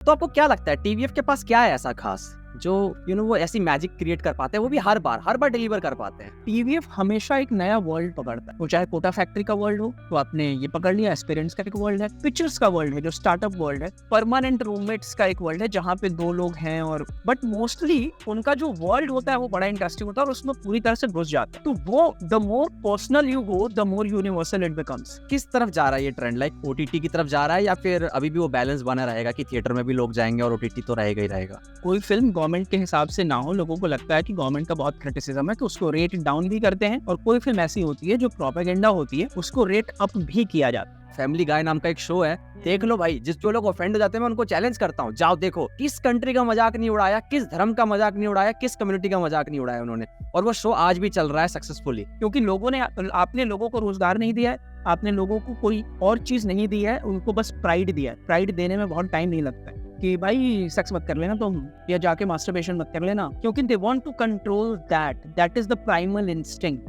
तो आपको क्या लगता है टीवीएफ के पास क्या है ऐसा खास जो वो ऐसी मैजिक क्रिएट कर पाते हैं, वो भी हर बार डिलीवर कर पाते हैं? टीवीएफ हमेशा एक नया वर्ल्ड पकड़ता है। वो चाहे कोटा फैक्ट्री का वर्ल्ड हो तो आपने ये पकड़ लिया, एस्पिरेंट्स का एक वर्ल्ड है, पिक्चर्स का वर्ल्ड है जो स्टार्टअप वर्ल्ड है, परमानेंट रूममेट्स का एक वर्ल्ड है जहाँ पे दो लोग हैं और बट मोस्टली उनका जो वर्ल्ड होता है वो बड़ा इंटरेस्टिंग होता है और उसमें पूरी तरह से घुस जाता है। तो वो the more personal you go the more universal it becomes. किस तरफ जा रहा है ये ट्रेंड? लाइक ओटीटी की तरफ जा रहा है या फिर अभी भी वो बैलेंस बना रहेगा कि थिएटर में भी लोग जाएंगे और ओटीटी तो रहेगा ही रहेगा? कोई फिल्म गवर्नमेंट के हिसाब से ना हो, लोगों को लगता है कि गवर्नमेंट का बहुत क्रिटिसिज्म है कि उसको रेट डाउन भी करते हैं, और कोई फिल्म ऐसी होती है जो प्रोपेगेंडा होती है उसको रेट अप भी किया जाता है। फैमिली गाय नाम का एक शो है, देख लो भाई। जो लोग ऑफेंड हो जाते हैं मैं उनको चैलेंज करता हूँ, जाओ देखो किस कंट्री का मजाक नहीं उड़ाया, किस धर्म का मजाक नहीं उड़ाया, किस कम्युनिटी का मजाक नहीं उड़ाया उन्होंने, और वो शो आज भी चल रहा है सक्सेसफुली। क्योंकि लोगों ने आपने लोगों को रोजगार नहीं दिया है, आपने लोगों को कोई और चीज नहीं दी है, उनको बस प्राइड दिया है। प्राइड देने में बहुत टाइम नहीं लगता है कि भाई सेक्स मत कर लेना तुम, या जाके मास्टरबेशन मत कर लेना, क्योंकि they want to control that is the primal instinct.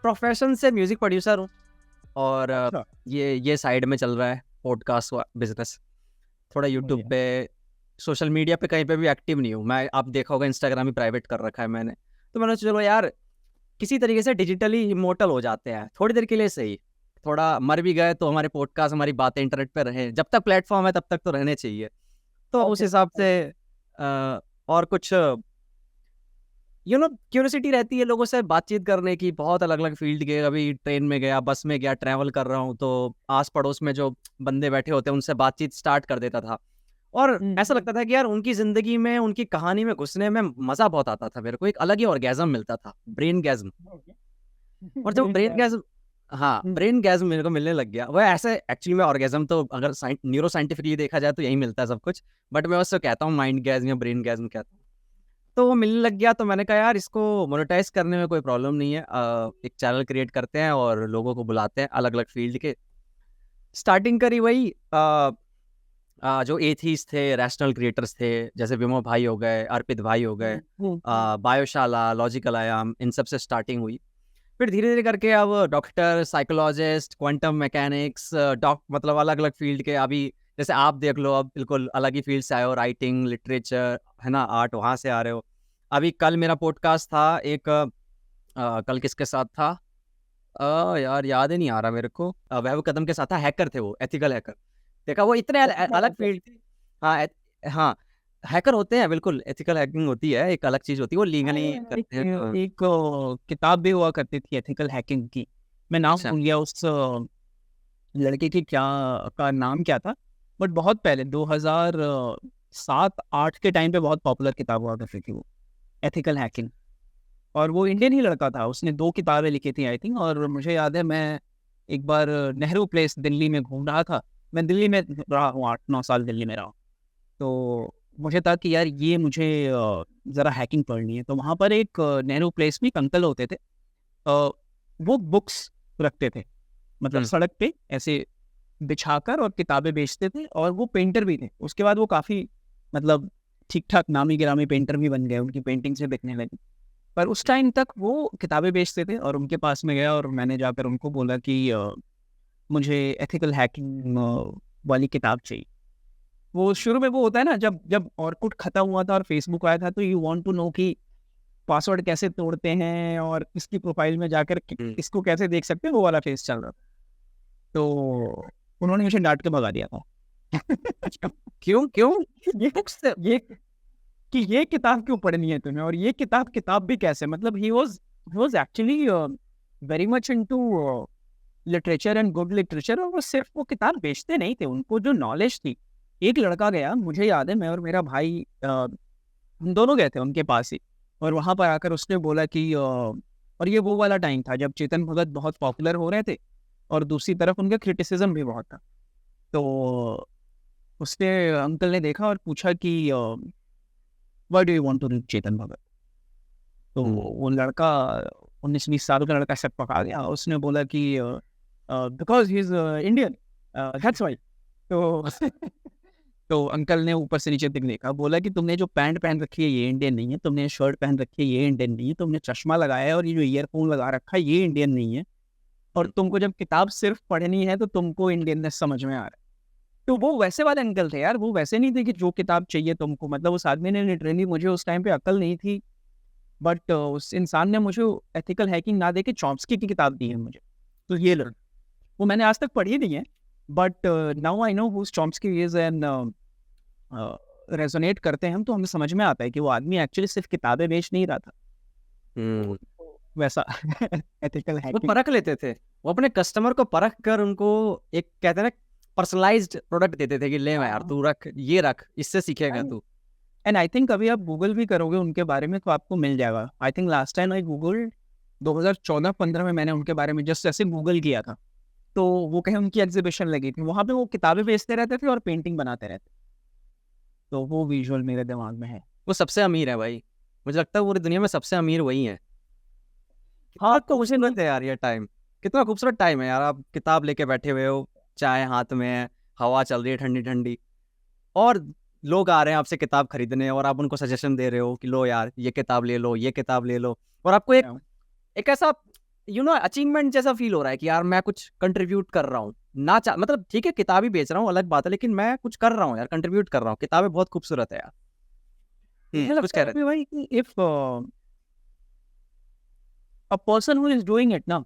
Profession से म्यूजिक प्रोड्यूसर हूँ और ये साइड में चल रहा है पॉडकास्ट बिजनेस। थोड़ा यूट्यूब पे, सोशल मीडिया पे कहीं पे भी एक्टिव नहीं हूँ मैं। आप देखा होगा इंस्टाग्राम ही प्राइवेट कर रखा है मैंने। तो मैंने चलो यार किसी तरीके से डिजिटली इमोर्टल हो जाते हैं थोड़ी देर के लिए, सही थोड़ा मर भी गए तो हमारे पॉडकास्ट, हमारी बातें इंटरनेट पे रहे, जब तक प्लेटफॉर्म है तब तक तो रहने चाहिए। तो उस हिसाब से और कुछ क्यूरियोसिटी रहती है लोगों से बातचीत करने की, बहुत अलग अलग फील्ड के। अभी ट्रेन में गया, बस में गया, ट्रैवल कर रहा हूँ तो आस पड़ोस में जो बंदे बैठे होते हैं उनसे बातचीत स्टार्ट कर देता था, और ऐसा लगता था कि यार उनकी जिंदगी में, उनकी कहानी में घुसने में मजा बहुत आता था। मेरे को एक अलग ही ऑर्गेजम मिलता था, ब्रेन गैज्म। और जब ब्रेन गैज्म, हाँ ब्रेन गैज्म मेरे को मिलने लग गया। वो ऐसे एक्चुअली में ऑर्गेज्म तो अगर न्यूरो साइंटिफिकली देखा जाए तो यही मिलता है सब कुछ, बट मैं उससे कहता हूँ माइंड गैज्म या ब्रेन गैज्म कहता हूँ। तो वो मिलने लग गया तो मैंने कहा यार इसको मोनेटाइज करने में कोई प्रॉब्लम नहीं है, एक चैनल क्रिएट करते हैं और लोगों को बुलाते हैं अलग अलग फील्ड के। स्टार्टिंग करी वही जो एथीस्ट थे, रैशनल क्रिएटर्स थे, जैसे विमो भाई हो गए, अर्पित भाई हो गए, बायोशाला, लॉजिकल आयाम, इन सब से स्टार्टिंग हुई। फिर धीरे धीरे करके अब डॉक्टर, साइकोलॉजिस्ट, क्वांटम मैकेनिक्स, मतलब अलग अलग फील्ड के। अभी जैसे आप देख लो, अब बिल्कुल अलग ही फील्ड से आए हो, राइटिंग, लिटरेचर, है ना, आर्ट, वहाँ से आ रहे हो। अभी कल मेरा पॉडकास्ट था एक, कल किसके साथ था यार याद ही नहीं आ रहा मेरे को, वैभव कदम के साथ था। हैकर थे वो, एथिकल हैकर। देखा, वो इतने अलग फील्ड थे। हाँ हाँ, हैकर होते हैं, बिल्कुल एथिकल हैकिंग होती है, एक अलग चीज होती है, वो लीगली करते हैं। एक किताब भी हुआ करती थी एथिकल हैकिंग की, मैं नाम भूल गया उस लड़के की, क्या का नाम क्या था, बट बहुत पहले 2007-8 के टाइम पे बहुत पॉपुलर किताब हुआ करती थी वो, एथिकल हैकिंग। और वो इंडियन ही लड़का था, उसने 2 किताबें लिखी थी आई थिंक। और मुझे याद है मैं एक बार नेहरू प्लेस दिल्ली में घूम रहा था, मैं दिल्ली में रहा हूँ, 8-9 साल दिल्ली में रहा, तो मुझे था कि यार ये मुझे ज़रा हैकिंग पढ़नी है। तो वहाँ पर एक नेहरू प्लेस में एक अंकल होते थे, वो बुक्स रखते थे, मतलब सड़क पे ऐसे बिछाकर, और किताबें बेचते थे, और वो पेंटर भी थे। उसके बाद वो काफ़ी मतलब ठीक ठाक नामी गिरामी पेंटर भी बन गए, उनकी पेंटिंग से बिकने लगी। पर उस टाइम तक वो किताबें बेचते थे, और उनके पास में गया और मैंने जाकर उनको बोला कि मुझे एथिकल हैकिंग वाली किताब चाहिए। वो शुरू में वो होता है ना, जब ऑर्कुट खत्म हुआ था और फेसबुक आया था, तो यू वांट टू नो कि पासवर्ड कैसे तोड़ते हैं और इसकी प्रोफाइल में जाकर इसको कैसे देख सकते हैं, वो वाला फेस चल रहा था। तो उन्होंने मुझे डांट के भगा दिया था। क्यों क्यों ये किताब क्यों पढ़नी है तुम्हें, और ये किताब भी कैसे, मतलब he was actually very much into literature and good literature, और वो सिर्फ वो किताब बेचते नहीं थे, उनको जो नॉलेज थी। एक लड़का गया, मुझे याद है, मैं और मेरा भाई हम दोनों गए थे उनके पास ही, और वहाँ पर आकर उसने बोला कि और ये वो वाला टाइम था जब चेतन भगत बहुत पॉपुलर हो रहे थे, और दूसरी तरफ उनका क्रिटिसिज्म भी बहुत था। तो उसने, अंकल ने देखा और पूछा कि why do you want to read Chetan Bhagat. तो वो लड़का 19-20 साल का लड़का शक पका गया, उसने बोला कि because he is Indian, that's why. तो अंकल ने ऊपर से नीचे तक देखा, बोला कि तुमने जो पैंट पहन रखी है ये इंडियन नहीं है, तुमने शर्ट पहन रखी है ये इंडियन नहीं है, तुमने चश्मा लगाया है और ये जो ईयरफोन लगा रखा है ये इंडियन नहीं है, और तुमको जब किताब सिर्फ पढ़नी है तो तुमको इंडियननेस समझ में आ रहा है। तो वो वैसे वाले अंकल थे यार, वो वैसे नहीं थे कि जो किताब चाहिए तुमको, मतलब उस आदमी ने लिटरली, मुझे उस टाइम पे अकल नहीं थी, बट उस इंसान ने मुझे एथिकल हैकिंग ना दे के चॉम्स्की की किताब दी है मुझे, तो ये लो। वो मैंने आज तक पढ़ी नहीं है, but now I know who's Chomsky is and resonate करते हैं हम, तो हमें समझ में आता है कि वो आदमी एक्चुअली सिर्फ किताबें बेच नहीं रहा था, वैसा एथिकल वो हैकिंग। परख लेते थे, वो अपने कस्टमर को परख कर उनको एक कहते हैं ना पर्सनलाइज्ड प्रोडक्ट देते थे कि ले यार तू रख, ये रख, इससे सीखेगा तू। एंड आई थिंक अभी आप गूगल भी करोगे उनके बारे में तो आपको मिल जाएगा। I think last time I Google 2014-15 में मैंने उनके बारे में जस्ट ऐसे गूगल किया था, तो वो कहीं उनकी एग्जीबिशन लगी थी, वहाँ पे वो किताबें बेचते रहते थे और पेंटिंग बनाते रहते, तो वो विजुअल मेरे दिमाग में है। वो सबसे अमीर है भाई, मुझे लगता है पूरी दुनिया में सबसे अमीर वही है। हाँ तो मुझे लगता है यार ये टाइम कितना खूबसूरत टाइम है यार, आप किताब लेके बैठे हुए हो, चाय हाथ में है, हवा चल रही है ठंडी ठंडी, और लोग आ रहे हैं आपसे किताब खरीदने, और आप उनको सजेशन दे रहे हो कि लो यार ये किताब ले लो, ये किताब ले लो, और आपको एक ऐसा अचीवमेंट जैसा फील हो रहा है कि यार मैं कुछ कंट्रीब्यूट कर रहा हूँ, ना मतलब ठीक है किताब ही बेच रहा हूँ अलग बात है, लेकिन मैं कुछ कर रहा हूँ यार, कंट्रीब्यूट कर रहा हूँ। किताबें बहुत खूबसूरत है यार। कुछ कह रहे थे भाई कि if a person who is doing it ना,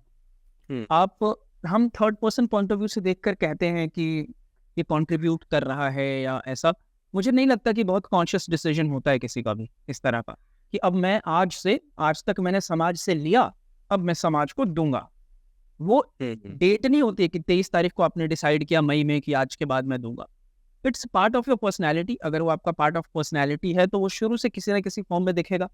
आप हम third person point of view से देखकर कहते हैं कि ये कंट्रीब्यूट कर रहा है या ऐसा, मुझे नहीं लगता कि बहुत कॉन्शियस डिसीजन होता है किसी का भी इस तरह का, कि अब मैं आज तक मैंने समाज से लिया, अब मैं समाज को दूंगा। वो डेट नहीं होती है कि 23 तारीख को आपने डिसाइड किया मई में कि आज के बाद मैं दूंगा। It's part of your personality. अगर वो आपका पार्ट ऑफ पर्सनैलिटी है तो वो शुरू से किसी ना किसी फॉर्म में दिखेगा।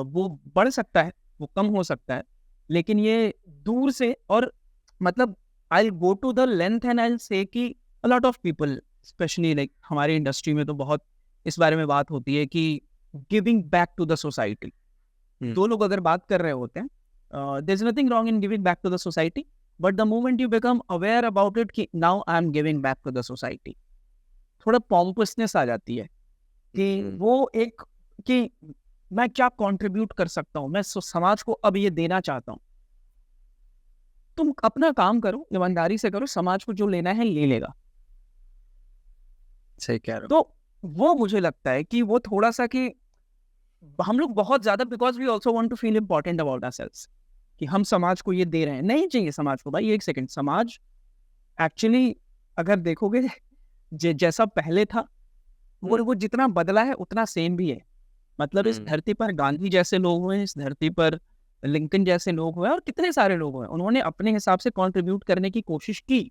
वो बढ़ सकता है, वो कम हो सकता है, लेकिन ये दूर से, और मतलब I go to the length and I say कि a lot of people specially like हमारी इंडस्ट्री में तो बहुत इस बारे में बात होती है कि giving back to the society. दो लोग अगर बात कर रहे होते हैं, there is nothing wrong in giving back to the society, but the moment you become aware about it कि now I am giving back to the society, थोड़ा पॉम्पसनेस आ जाती है कि वो एक कि मैं क्या कंट्रीब्यूट कर सकता हूँ, मैं समाज को अब ये देना चाहता हूँ। तुम अपना काम करो, ईमानदारी से करो, समाज को जो लेना है ले लेगा। सही कह रहे हो। तो वो मुझे लगता है कि वो थोड़ा सा कि हम लोग बहुत ज्यादा, because we also want to feel important about ourselves, कि हम समाज को ये दे रहे हैं। नहीं चाहिए समाज को भाई, एक सेकंड, समाज एक्चुअली अगर देखोगे जैसा पहले था वो जितना बदला है उतना सेम भी है। मतलब इस धरती पर गांधी जैसे लोग हुए, इस धरती पर लिंकन जैसे लोग हुए, और कितने सारे लोग हुए, उन्होंने अपने हिसाब से कंट्रीब्यूट करने की कोशिश की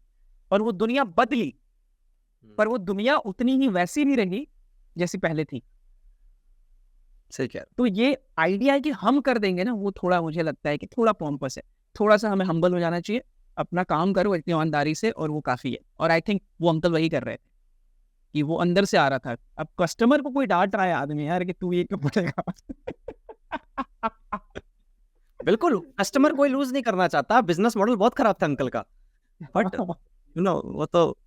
और वो दुनिया बदली, पर वो दुनिया उतनी ही वैसी नहीं रही जैसी पहले थी। सही कह रहे हो। तो ये आइडिया है कि हम कर देंगे ना, वो थोड़ा मुझे लगता है कि थोड़ा पॉम्पस है। थोड़ा सा हमें हम्बल हो जाना चाहिए, अपना काम करो इतनी ईमानदारी से, और वो काफी है। और आई थिंक वो अंकल वही कर रहे थे कि वो अंदर से आ रहा था। अब कस्टमर को कोई डांट रहा है आदमी यार कि तू ये क्यों पड़ेगा। बिल्कुल, कस्टमर कोई लूज नहीं करना चाहता। बिजनेस मॉडल बहुत खराब था अंकल का, बट वो तो,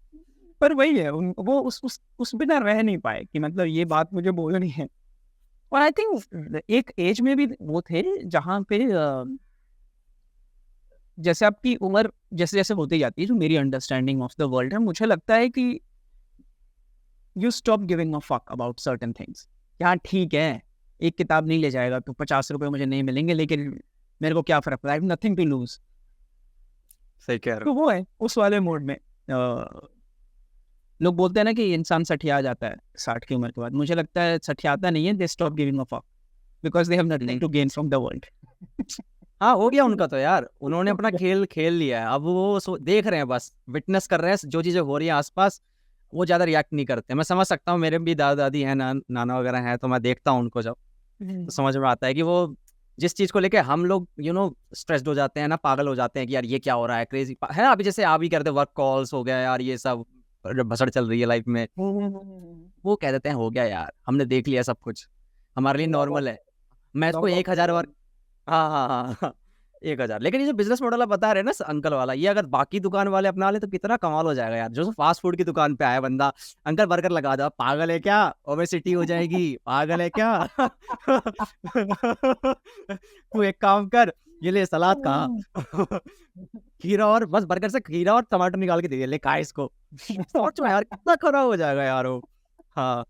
पर वही है, वो उस बिना रह नहीं पाए कि मतलब ये बात मुझे बोलनी है। और आई थिंक एक एज में भी वो थे जहाँ पे जैसे आपकी उम्र जैसे जैसे होती जाती है, जो मेरी अंडरस्टैंडिंग ऑफ द वर्ल्ड है, मुझे लगता है कि you stop giving a fuck about certain things. हाँ ठीक है, एक किताब नहीं ले जाएगा तो 50 रुपए मुझे नहीं मिलेंगे, लेकिन मेरे को क्या फर्क पड़ा, I have nothing to lose. सही कह रहे तो हो। वो है उस वाले मोड में। लोग बोलते हैं ना कि इंसान सठिया जाता है 60 की उम्र के बाद, मुझे लगता है सठियाता नहीं है, they stop giving a fuck because they have nothing to gain from the world. हाँ हो गया उनका तो यार, उन्होंने अपना खेल खेल लिया है। अब वो देख रहे हैं, बस विटनेस कर रहे हैं जो चीजें हो रही है आसपास, वो ज्यादा रिएक्ट नहीं करते। मैं समझ सकता हूँ, मेरे भी दादा दादी हैं, नाना वगैरह हैं, तो मैं देखता हूँ उनको जब, तो समझ में आता है कि वो जिस चीज को लेके हम लोग स्ट्रेस्ड हो जाते हैं ना, पागल हो जाते हैं कि यार ये क्या हो रहा है, क्रेजी है ना। अभी जैसे आप ही करते, वर्क कॉल्स हो गया यार, ये सब भसड़ चल रही है लाइफ में, वो कह देते हैं हो गया यार, हमने देख लिया सब कुछ, हमारे लिए नॉर्मल है। मैं इसको 1000 बार, हाँ हाँ हाँ हाँ, 1000। लेकिन ये जो बिजनेस मॉडल आप बता रहे हैं ना अंकल वाला, ये अगर बाकी दुकान वाले अपना ले तो कितना कमाल हो जाएगा यार। जो फास्ट फूड की दुकान पे आया बंदा, अंकल बर्गर लगा दो, पागल है क्या, ओबेसिटी हो जाएगी, पागल है क्या। तू एक काम कर, ये ले सलाद खा। खीरा और बस बर्गर से खीरा और टमाटर निकाल के दे दिया, ले खा इसको। सोचो यार कितना खराब हो जाएगा यार वो। हाँ,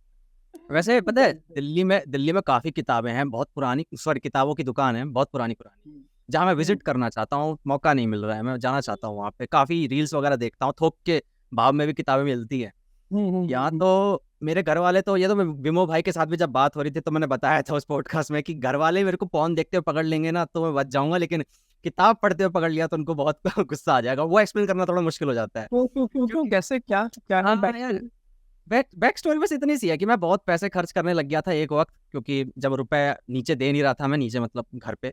वैसे पता है दिल्ली में काफी किताबें हैं, बहुत पुरानी, सॉरी किताबों की दुकान है बहुत पुरानी पुरानी, जहाँ मैं विजिट करना चाहता हूँ, मौका नहीं मिल रहा है, मैं जाना चाहता हूँ वहाँ पे। काफी रील्स वगैरह देखता हूँ, थोक के भाव में भी किताबें मिलती है यहाँ तो। मेरे घर वाले तो, ये तो मैं विमो भाई के साथ भी जब बात हो रही थी तो मैंने बताया था उस पॉडकास्ट में कि घर वाले मेरे को पॉन देखते हुए पकड़ लेंगे ना तो मैं बच जाऊंगा, लेकिन किताब पढ़ते हुए पकड़ लिया तो उनको बहुत गुस्सा आ जाएगा। वो एक्सप्लेन करना थोड़ा मुश्किल हो जाता है। क्यों क्यों क्यों क्यों, कैसे, क्या क्या है हाँ back यार, story? बैक स्टोरी बस इतनी सी है कि मैं बहुत पैसे खर्च करने लग गया था एक वक्त, क्योंकि जब रुपए नीचे दे नहीं रहा था मैं, नीचे मतलब घर पे,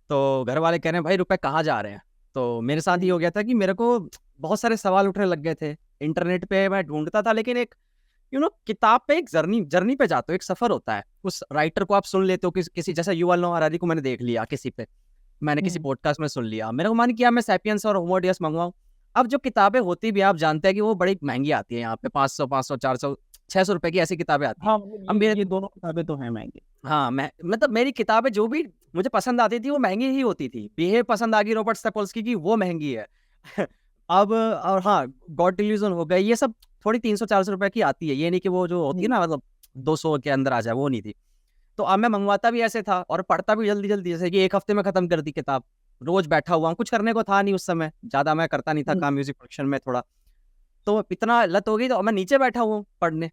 तो घर वाले कह रहे हैं भाई रुपए कहाँ जा रहे हैं। तो मेरे साथ ये हो गया था कि मेरे को बहुत सारे सवाल उठने लग गए थे। इंटरनेट पे मैं ढूंढता था, लेकिन एक किताब पे एक जर्नी जर्नी पे जाते हो, एक सफर होता है। उस राइटर को आप सुन लेते हो, किसी जैसे युval नोआ हरारी को मैंने देख लिया किसी पे, मैंने किसी पॉडकास्ट में सुन लिया, मेरे को मन किया मैं सैपियंस और होमो डियस मंगवाऊं। अब जो किताबें होती भी आप जानते हैं कि वो बड़ी महंगी आती है यहाँ पे, 500 400 600 रुपए की ऐसी किताबें आती है। हाँ, अब मेरे, ये दोनों किताबें तो हैं महंगी। हाँ, मैं मतलब मेरी किताबें जो भी मुझे पसंद आती थी वो महंगी ही होती थी। बिहेव पसंद आ गई रॉबर्ट सैपोल्स्की की, वो महंगी है। अब और हाँ, गॉड डिल्यूजन हो गए, ये सब थोड़ी 300 400 रुपए की आती है, ये नहीं कि वो जो होती है ना मतलब 200 के अंदर आ जाए, वो नहीं थी। तो अब मैं मंगवाता भी ऐसे था और पढ़ता भी जल्दी जल्दी, जैसे कि एक हफ्ते में खत्म कर दी किताब। रोज बैठा हुआ हूँ, कुछ करने को था नहीं उस समय, ज्यादा मैं करता नहीं था काम, म्यूजिक प्रोडक्शन में थोड़ा, तो इतना लत हो गई। तो मैं नीचे बैठा हुआ हूँ पढ़ने,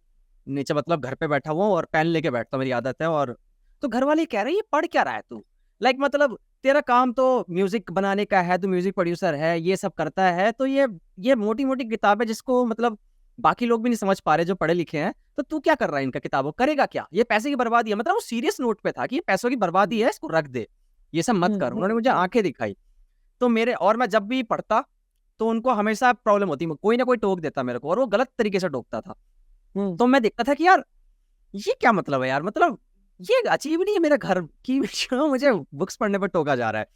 नीचे मतलब घर पे बैठा हुआ हूँ और पेन लेके बैठता हूँ, मेरी आदत है। और तो घर वाले कह रहे हैं ये पढ़ क्या रहा है तू, लाइक मतलब तेरा काम तो म्यूजिक बनाने का है, तू म्यूजिक प्रोड्यूसर है, ये सब करता है, तो ये मोटी मोटी किताबें जिसको मतलब बाकी लोग भी नहीं समझ पा रहे जो पढ़े लिखे हैं, तो तू क्या कर रहा है इनका किताबों, करेगा क्या, ये पैसे की बर्बादी है। मतलब वो सीरियस नोट पे था कि ये पैसों की बर्बादी है, इसको रख दे, ये सब मत कर। उन्होंने मुझे आंखें दिखाई। तो मेरे, और मैं जब भी पढ़ता तो उनको हमेशा प्रॉब्लम होती, कोई ना कोई टोक देता मेरे को, और वो गलत तरीके से टोकता था। तो मैं देखता था कि यार ये क्या मतलब है यार, मतलब ये अचीव नहीं है मेरा घर की मुझे बुक्स पढ़ने पर टोका जा रहा है।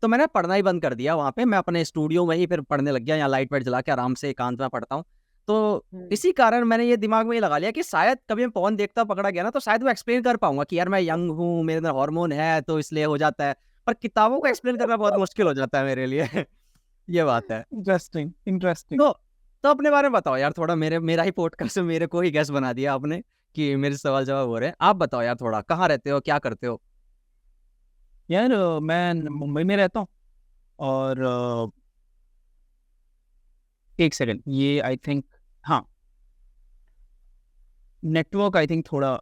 तो मैंने पढ़ना ही बंद कर दिया वहां पे, मैं अपने स्टूडियो में ही फिर पढ़ने लग गया, यहाँ लाइट वाइट जला के आराम से एकांत में पढ़ता हूँ। तो इसी कारण मैंने ये दिमाग में ये लगा लिया कि शायद कभी मैं पॉन देखता पकड़ा गया ना तो शायद वो एक्सप्लेन कर पाऊंगा कि यार मैं यंग हूँ, मेरे अंदर हार्मोन है तो इसलिए हो जाता है। पर किताबों को एक्सप्लेन करना बहुत मुश्किल हो जाता है मेरे लिए। ये बात है। Interesting interesting. तो अपने बारे में बताओ यार थोड़ा, मेरा ही पॉडकास्ट है, मेरे को ही गेस्ट बना दिया आपने कि मेरे सवाल जवाब हो रहे हैं। आप बताओ यार थोड़ा, कहाँ रहते हो, क्या करते हो? यार मैं मुंबई में रहता हूँ और एक सेकंड, ये आई थिंक, हाँ, नेटवर्क आई थिंक थोड़ा,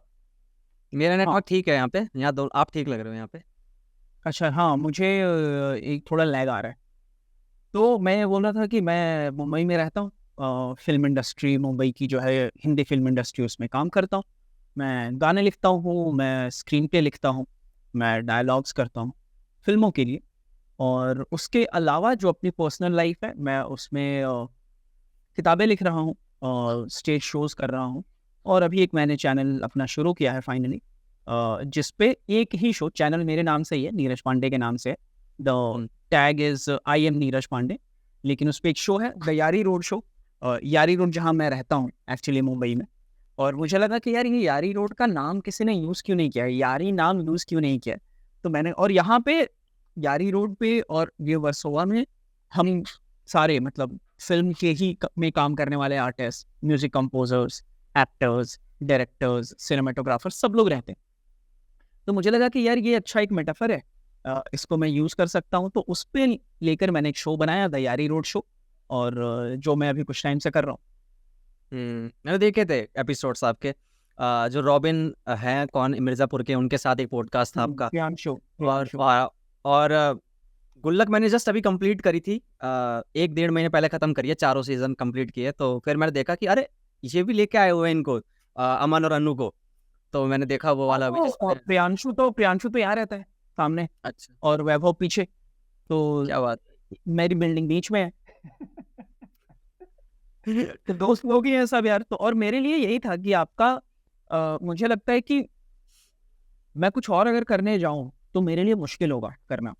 मेरा हाँ, नेटवर्क ठीक है यहाँ पे, यहाँ दो आप ठीक लग रहे हो यहाँ पे। अच्छा, हाँ, मुझे एक थोड़ा लैग आ रहा है। तो मैं ये बोल रहा था कि मैं मुंबई में रहता हूँ, फिल्म इंडस्ट्री मुंबई की जो है, हिंदी फिल्म इंडस्ट्री, उसमें काम करता हूँ। मैं गाने लिखता हूँ, मैं स्क्रीन प्ले लिखता हूँ, मैं डायलॉग्स करता हूँ फिल्मों के लिए। और उसके अलावा जो अपनी पर्सनल लाइफ है, मैं उसमें किताबें लिख रहा हूँ और स्टेज शोज कर रहा हूँ। और अभी एक मैंने चैनल अपना शुरू किया है फाइनली, जिसपे एक ही शो, चैनल मेरे नाम से ही है, नीरज पांडे के नाम से है। The tag is I am Neeraj Pandey. लेकिन उस पर एक शो है द यारी रोड शो, यारी रोड जहाँ मैं रहता हूँ एक्चुअली मुंबई में। और मुझे लगा कि यार ये यारी रोड का नाम किसी ने यूज़ क्यों नहीं किया है, यारी नाम यूज़ क्यों नहीं किया है। तो मैंने, और यहाँ पे यारी रोड पे और ये वर्सोवा में हम सारे मतलब फिल्म के ही में काम करने वाले artist, music composers, actors, directors, cinematographers, सब लोग रहते हैं। तो मुझे लगा कि यार ये अच्छा एक मेटाफर है, इसको मैं यूज़ कर सकता हूँ। तो उस पर लेकर मैंने एक शो बनाया, द यारी रोड शो, और जो मैं अभी कुछ टाइम से कर रहा हूँ। मैंने देखे थे एपिसोड्स आपके, जो रॉबिन हैं कौन मिर्जापुर के, उनके साथ एक पॉडकास्ट था आपका। प्रियांशु, और गुल्लक मैंने जस्ट अभी कंप्लीट करी थी, 1 1.5 महीने पहले खत्म करी है, 4 सीजन कंप्लीट किए। तो फिर मैंने देखा कि अरे ये भी लेके आए हुए हैं इनको, अमन और अनु को। तो मैंने देखा वो वाला भी प्रियांशु तो यहाँ रहता है सामने, अच्छा, और वैभव पीछे। तो क्या बात मेरी बिल्डिंग बीच में है। तो दोस्त लोग ही हैं सब यार। तो और मेरे लिए यही था कि आपका, मुझे लगता है कि मैं कुछ और अगर करने जाऊं तो मेरे लिए मुश्किल होगा करना।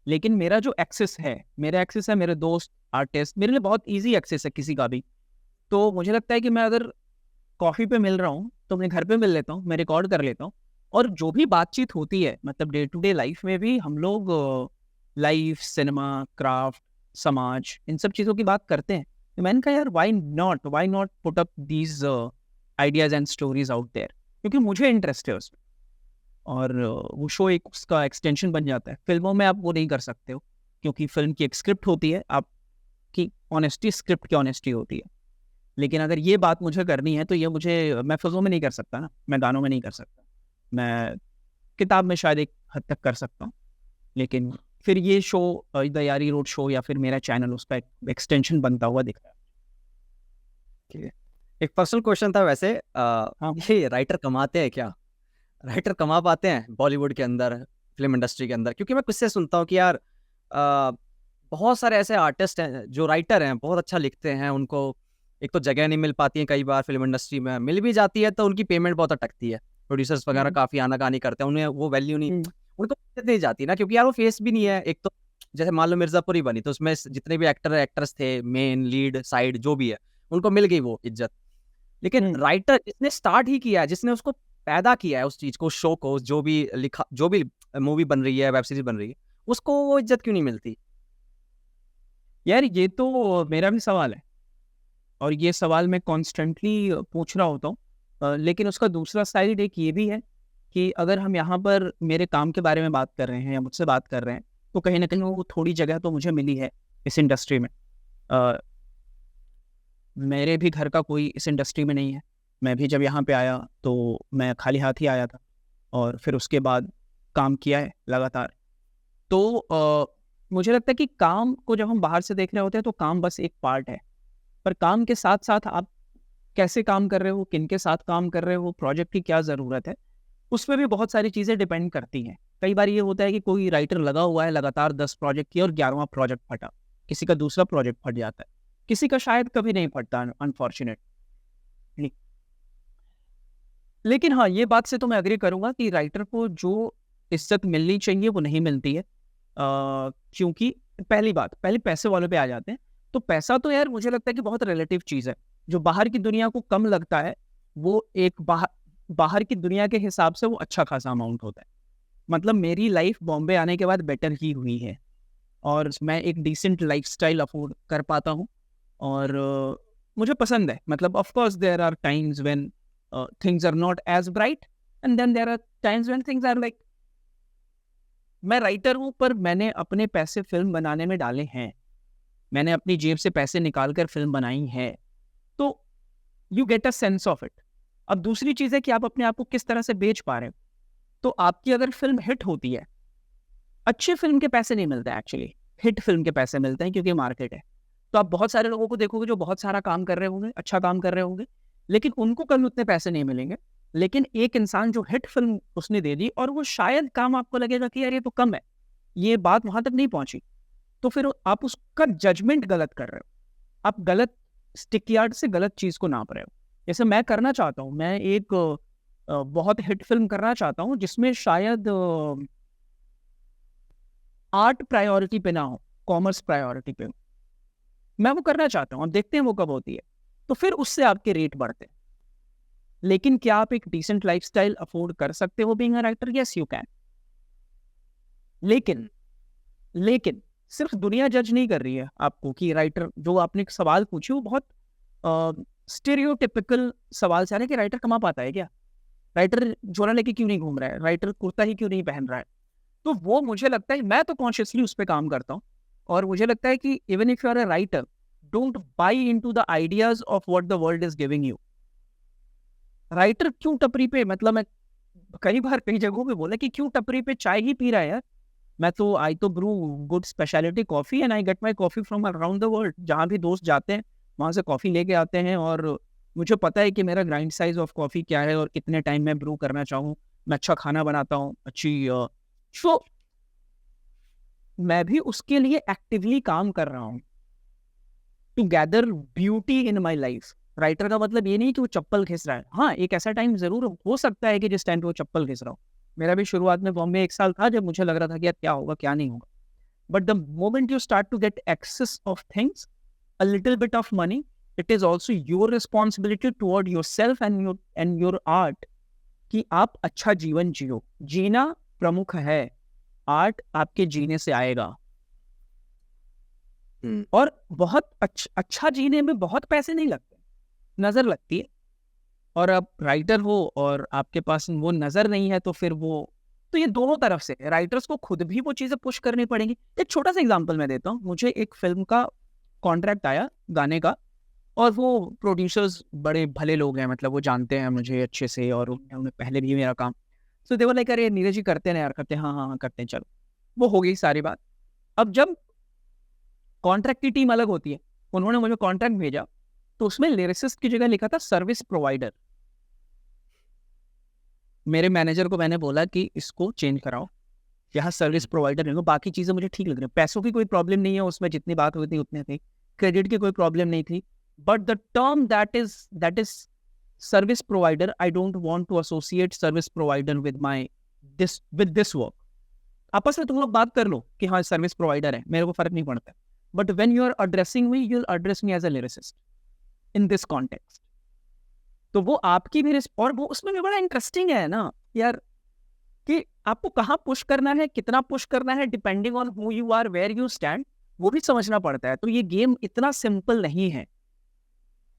लेकिन मेरा जो एक्सेस है, मेरे दोस्त आर्टिस्ट, मेरे लिए बहुत इजी एक्सेस है किसी का भी। तो मुझे लगता है कि मैं अगर कॉफ़ी पे मिल रहा हूँ तो मैं घर पे मिल लेता हूँ, मैं रिकॉर्ड कर लेता हूँ। और जो भी बातचीत होती है मतलब डे टू डे लाइफ में भी, हम लोग लाइफ, सिनेमा, क्राफ्ट, समाज, इन सब चीज़ों की बात करते हैं। तो मैंने कहा यार why not put up these ideas and stories out there, क्योंकि मुझे इंटरेस्ट है उसमें। और वो शो एक उसका एक्सटेंशन बन जाता है। फिल्मों में आप वो नहीं कर सकते हो, क्योंकि फिल्म की एक स्क्रिप्ट होती है, आपकी ऑनेस्टी स्क्रिप्ट की ऑनेस्टी होती है। लेकिन अगर ये बात मुझे करनी है तो ये मैं फिल्मों में नहीं कर सकता ना, मैं गानों में नहीं कर सकता, मैं किताब में शायद एक हद तक कर सकता हूँ। लेकिन फिर ये शो द यारी रोड शो या फिर मेरा चैनल, उसका एक एक्सटेंशन बनता हुआ दिख रहा है। ठीक है। एक पर्सनल क्वेश्चन था वैसे, हाँ। ये राइटर कमाते हैं क्या? राइटर कमा पाते हैं बॉलीवुड के अंदर, फिल्म इंडस्ट्री के अंदर? क्योंकि मैं किससे सुनता हूँ कि यार बहुत सारे ऐसे आर्टिस्ट हैं जो राइटर हैं, बहुत अच्छा लिखते हैं, उनको एक तो जगह नहीं मिल पाती है, कई बार फिल्म इंडस्ट्री में मिल भी जाती है तो उनकी पेमेंट बहुत अटकती है, प्रोड्यूसर्स वगैरह काफ़ी आनाकानी करते हैं, उन्हें वो वैल्यू नहीं, उनको इज्जत नहीं जाती ना, क्योंकि यार वो फेस भी नहीं है एक तो। जैसे मान लो मिर्जापुर ही बनी तो उसमें जितने भी एक्टर एक्ट्रेस थे, मेन लीड साइड जो भी है, उनको मिल गई वो इज्जत। लेकिन राइटर जिसने स्टार्ट ही किया है, जिसने उसको पैदा किया है, उस चीज को, शो को, जो भी लिखा, जो भी मूवी बन रही है, वेब सीरीज बन रही है, उसको वो इज्जत क्यों नहीं मिलती? यार ये तो मेरा भी सवाल है, और ये सवाल मैं कॉन्स्टेंटली पूछ रहा होता हूँ। लेकिन उसका दूसरा साइड एक ये भी है कि अगर हम यहाँ पर मेरे काम के बारे में बात कर रहे हैं या मुझसे बात कर रहे हैं, तो कहीं ना कहीं वो थोड़ी जगह तो मुझे मिली है इस इंडस्ट्री में। मेरे भी घर का कोई इस इंडस्ट्री में नहीं है। मैं भी जब यहाँ पे आया तो मैं खाली हाथ ही आया था, और फिर उसके बाद काम किया है लगातार। तो मुझे लगता है कि काम को जब हम बाहर से देख रहे होते हैं तो काम बस एक पार्ट है, पर काम के साथ साथ आप कैसे काम कर रहे हो, किन के साथ काम कर रहे हो, प्रोजेक्ट की क्या ज़रूरत है, उस पर भी बहुत सारी चीज़ें डिपेंड करती हैं। कई बार ये होता है कि कोई राइटर लगा हुआ है, लगातार 10 प्रोजेक्ट किया और 11वां प्रोजेक्ट फटा, किसी का दूसरा प्रोजेक्ट फट जाता है, किसी का शायद कभी नहीं फटता अनफॉर्चुनेटली। लेकिन हाँ, ये बात से तो मैं एग्री करूंगा कि राइटर को जो इज्जत मिलनी चाहिए वो नहीं मिलती है। क्योंकि पहली बात, पहले पैसे वालों पे आ जाते हैं। तो पैसा तो यार मुझे लगता है कि बहुत रिलेटिव चीज़ है। जो बाहर की दुनिया को कम लगता है, वो एक बाहर की दुनिया के हिसाब से वो अच्छा खासा अमाउंट होता है। मतलब मेरी लाइफ बॉम्बे आने के बाद बेटर ही हुई है, और मैं एक डिसेंट लाइफस्टाइल अफोर्ड कर पाता हूँ। और मुझे पसंद है। मतलब of course there are times when things are not as bright, and then there are times when things are like, मैं राइटर हूं पर मैंने अपने पैसे फिल्म बनाने में डाले हैं, मैंने अपनी जेब से पैसे निकाल कर फिल्म बनाई है, तो you get a sense of it. अब दूसरी चीज है कि आप अपने आप को किस तरह से बेच पा रहे हो। तो आपकी अगर फिल्म हिट होती है, अच्छी फिल्म के पैसे नहीं मिलते एक्चुअली, हिट फिल्म के पैसे मिलते हैं क्योंकि मार्केट है। तो आप बहुत सारे लोगों को देखोगे जो बहुत सारा काम कर रहे होंगे, अच्छा काम कर रहे होंगे, लेकिन उनको कभी उतने पैसे नहीं मिलेंगे। लेकिन एक इंसान जो हिट फिल्म उसने दे दी, और वो शायद काम आपको लगेगा कि यार ये तो कम है, ये बात वहां तक नहीं पहुंची, तो फिर आप उसका जजमेंट गलत कर रहे हो, आप गलत स्टिक यार्ड से गलत चीज को नाप रहे हो। जैसे मैं करना चाहता हूँ, मैं एक बहुत हिट फिल्म करना चाहता हूँ जिसमें शायद आर्ट प्रायोरिटी पे ना हो, कॉमर्स प्रायोरिटी पे हो। मैं वो करना चाहता हूँ, अब देखते हैं वो कब होती है। तो फिर उससे आपके रेट बढ़ते हैं। लेकिन क्या आप एक डिसेंट लाइफस्टाइल अफोर्ड कर सकते हो being a writer? Yes you can. लेकिन सिर्फ दुनिया जज नहीं कर रही है आपको कि राइटर, जो आपने एक सवाल पूछी वो बहुत स्टेरियोटिपिकल सवाल से आ रहा है कि राइटर कमा पाता है क्या, राइटर झोला लेके क्यों नहीं घूम रहा है, राइटर कुर्ता ही क्यों नहीं पहन रहा है। तो वो मुझे लगता है, मैं तो कॉन्शियसली उस पर काम करता हूँ, और मुझे लगता है कि even if you are a writer, don't buy into the ideas of what the world is giving you. Writer क्यों टपरी पे, मतलब मैं कई बार कई जगहों पे बोला कि क्यों टपरी पे चाय ही पी रहा है यार, मैं तो आई तो brew good speciality coffee and I get my coffee from around the world. जहाँ भी दोस्त जाते हैं वहाँ से कॉफी लेके आते हैं, और मुझे पता है कि मेरा ग्राइंड साइज ऑफ कॉफी क्या है और कितने टाइम में ब्रू करना चाहूँ। मैं अच्छा खाना बनाता हूँ, अच्छी सो मैं भी उसके लिए एक्टिवली काम कर रहा हूँ to gather beauty in my life. Writer का मतलब ये नहीं कि वो चप्पल घिस रहा है। हाँ, एक ऐसा टाइम जरूर हो सकता है कि जिस टाइम पे वो चप्पल घिस रहा हो। मेरा भी शुरुआत में बॉम्बे 1 साल था जब मुझे लग रहा था कि यार क्या होगा क्या नहीं होगा। But the moment you start to get access of things, a little bit of money, it is also your responsibility toward your self and your art कि आप अच्छा जीवन जियो। जीना प्रमुख है, आर्ट आपके जीने से आएगा। और बहुत अच्छा जीने में बहुत पैसे नहीं लगते, नजर लगती है। और आप राइटर हो और आपके पास वो नजर नहीं है, तो फिर वो, तो ये दोनों तरफ से राइटर्स को खुद भी वो चीजें पुश करनी पड़ेंगी। एक छोटा सा एग्जांपल मैं देता हूँ। मुझे एक फिल्म का कॉन्ट्रैक्ट आया गाने का, और वो प्रोड्यूसर्स बड़े भले लोग हैं, मतलब वो जानते हैं मुझे अच्छे से, और उन्होंने पहले भी मेरा काम, सो दे वर लाइक, अरे नीरज जी करते हैं ना यार, करते हैं, हाँ हाँ हाँ करते हैं, चलो। वो हो गई सारी बात। अब जब कॉन्ट्रैक्ट की टीम अलग होती है, उन्होंने मुझे कॉन्ट्रैक्ट भेजा, तो उसमें लिरिसिस्ट की जगह लिखा था सर्विस प्रोवाइडर। मेरे मैनेजर को मैंने बोला कि इसको चेंज कराओ, यहाँ सर्विस प्रोवाइडर नहीं हो। बाकी चीजें मुझे ठीक लग रही है, पैसों की कोई प्रॉब्लम नहीं है उसमें, जितनी बात हुई थी उतनी थी, क्रेडिट की कोई प्रॉब्लम नहीं थी, but the term that is service provider, I don't want to associate service provider with this work. आपस में तुम लोग बात कर लो कि हाँ सर्विस प्रोवाइडर है, मेरे को फर्क नहीं पड़ता, but when you are addressing me, you will address me as a lyricist in this context. तो वो आपकी भी और वो उसमें भी बड़ा इंटरेस्टिंग है ना यार, कि आपको कहाँ पुश करना है, कितना पुश करना है, depending on who you are, where you stand, वो भी समझना पड़ता है। तो ये गेम इतना सिंपल नहीं है।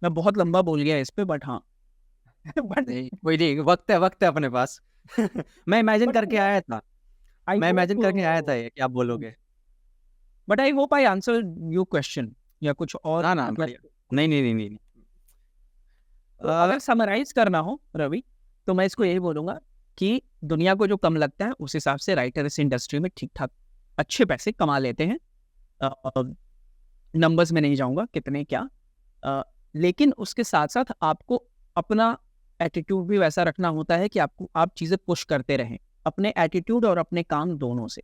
मैं बहुत लंबा बोल गया इस पे, बट हाँ बट कोई नहीं, वक्त है अपने पास। मैं इमेजिन करके आया था, ये कि आप बोलोगे। But I hope I answer your question, या कुछ और? ना नहीं। तो अगर समराइज करना हो रवि, तो मैं इसको यही बोलूंगा कि दुनिया को जो कम लगता है उस हिसाब से राइटर इस इंडस्ट्री में ठीक ठाक अच्छे पैसे कमा लेते हैं। नंबर्स में नहीं जाऊंगा कितने क्या, लेकिन उसके साथ साथ आपको अपना एटीट्यूड भी वैसा रखना होता है कि आप चीज़ें पुश करते रहें, अपने एटीट्यूड और अपने काम दोनों से।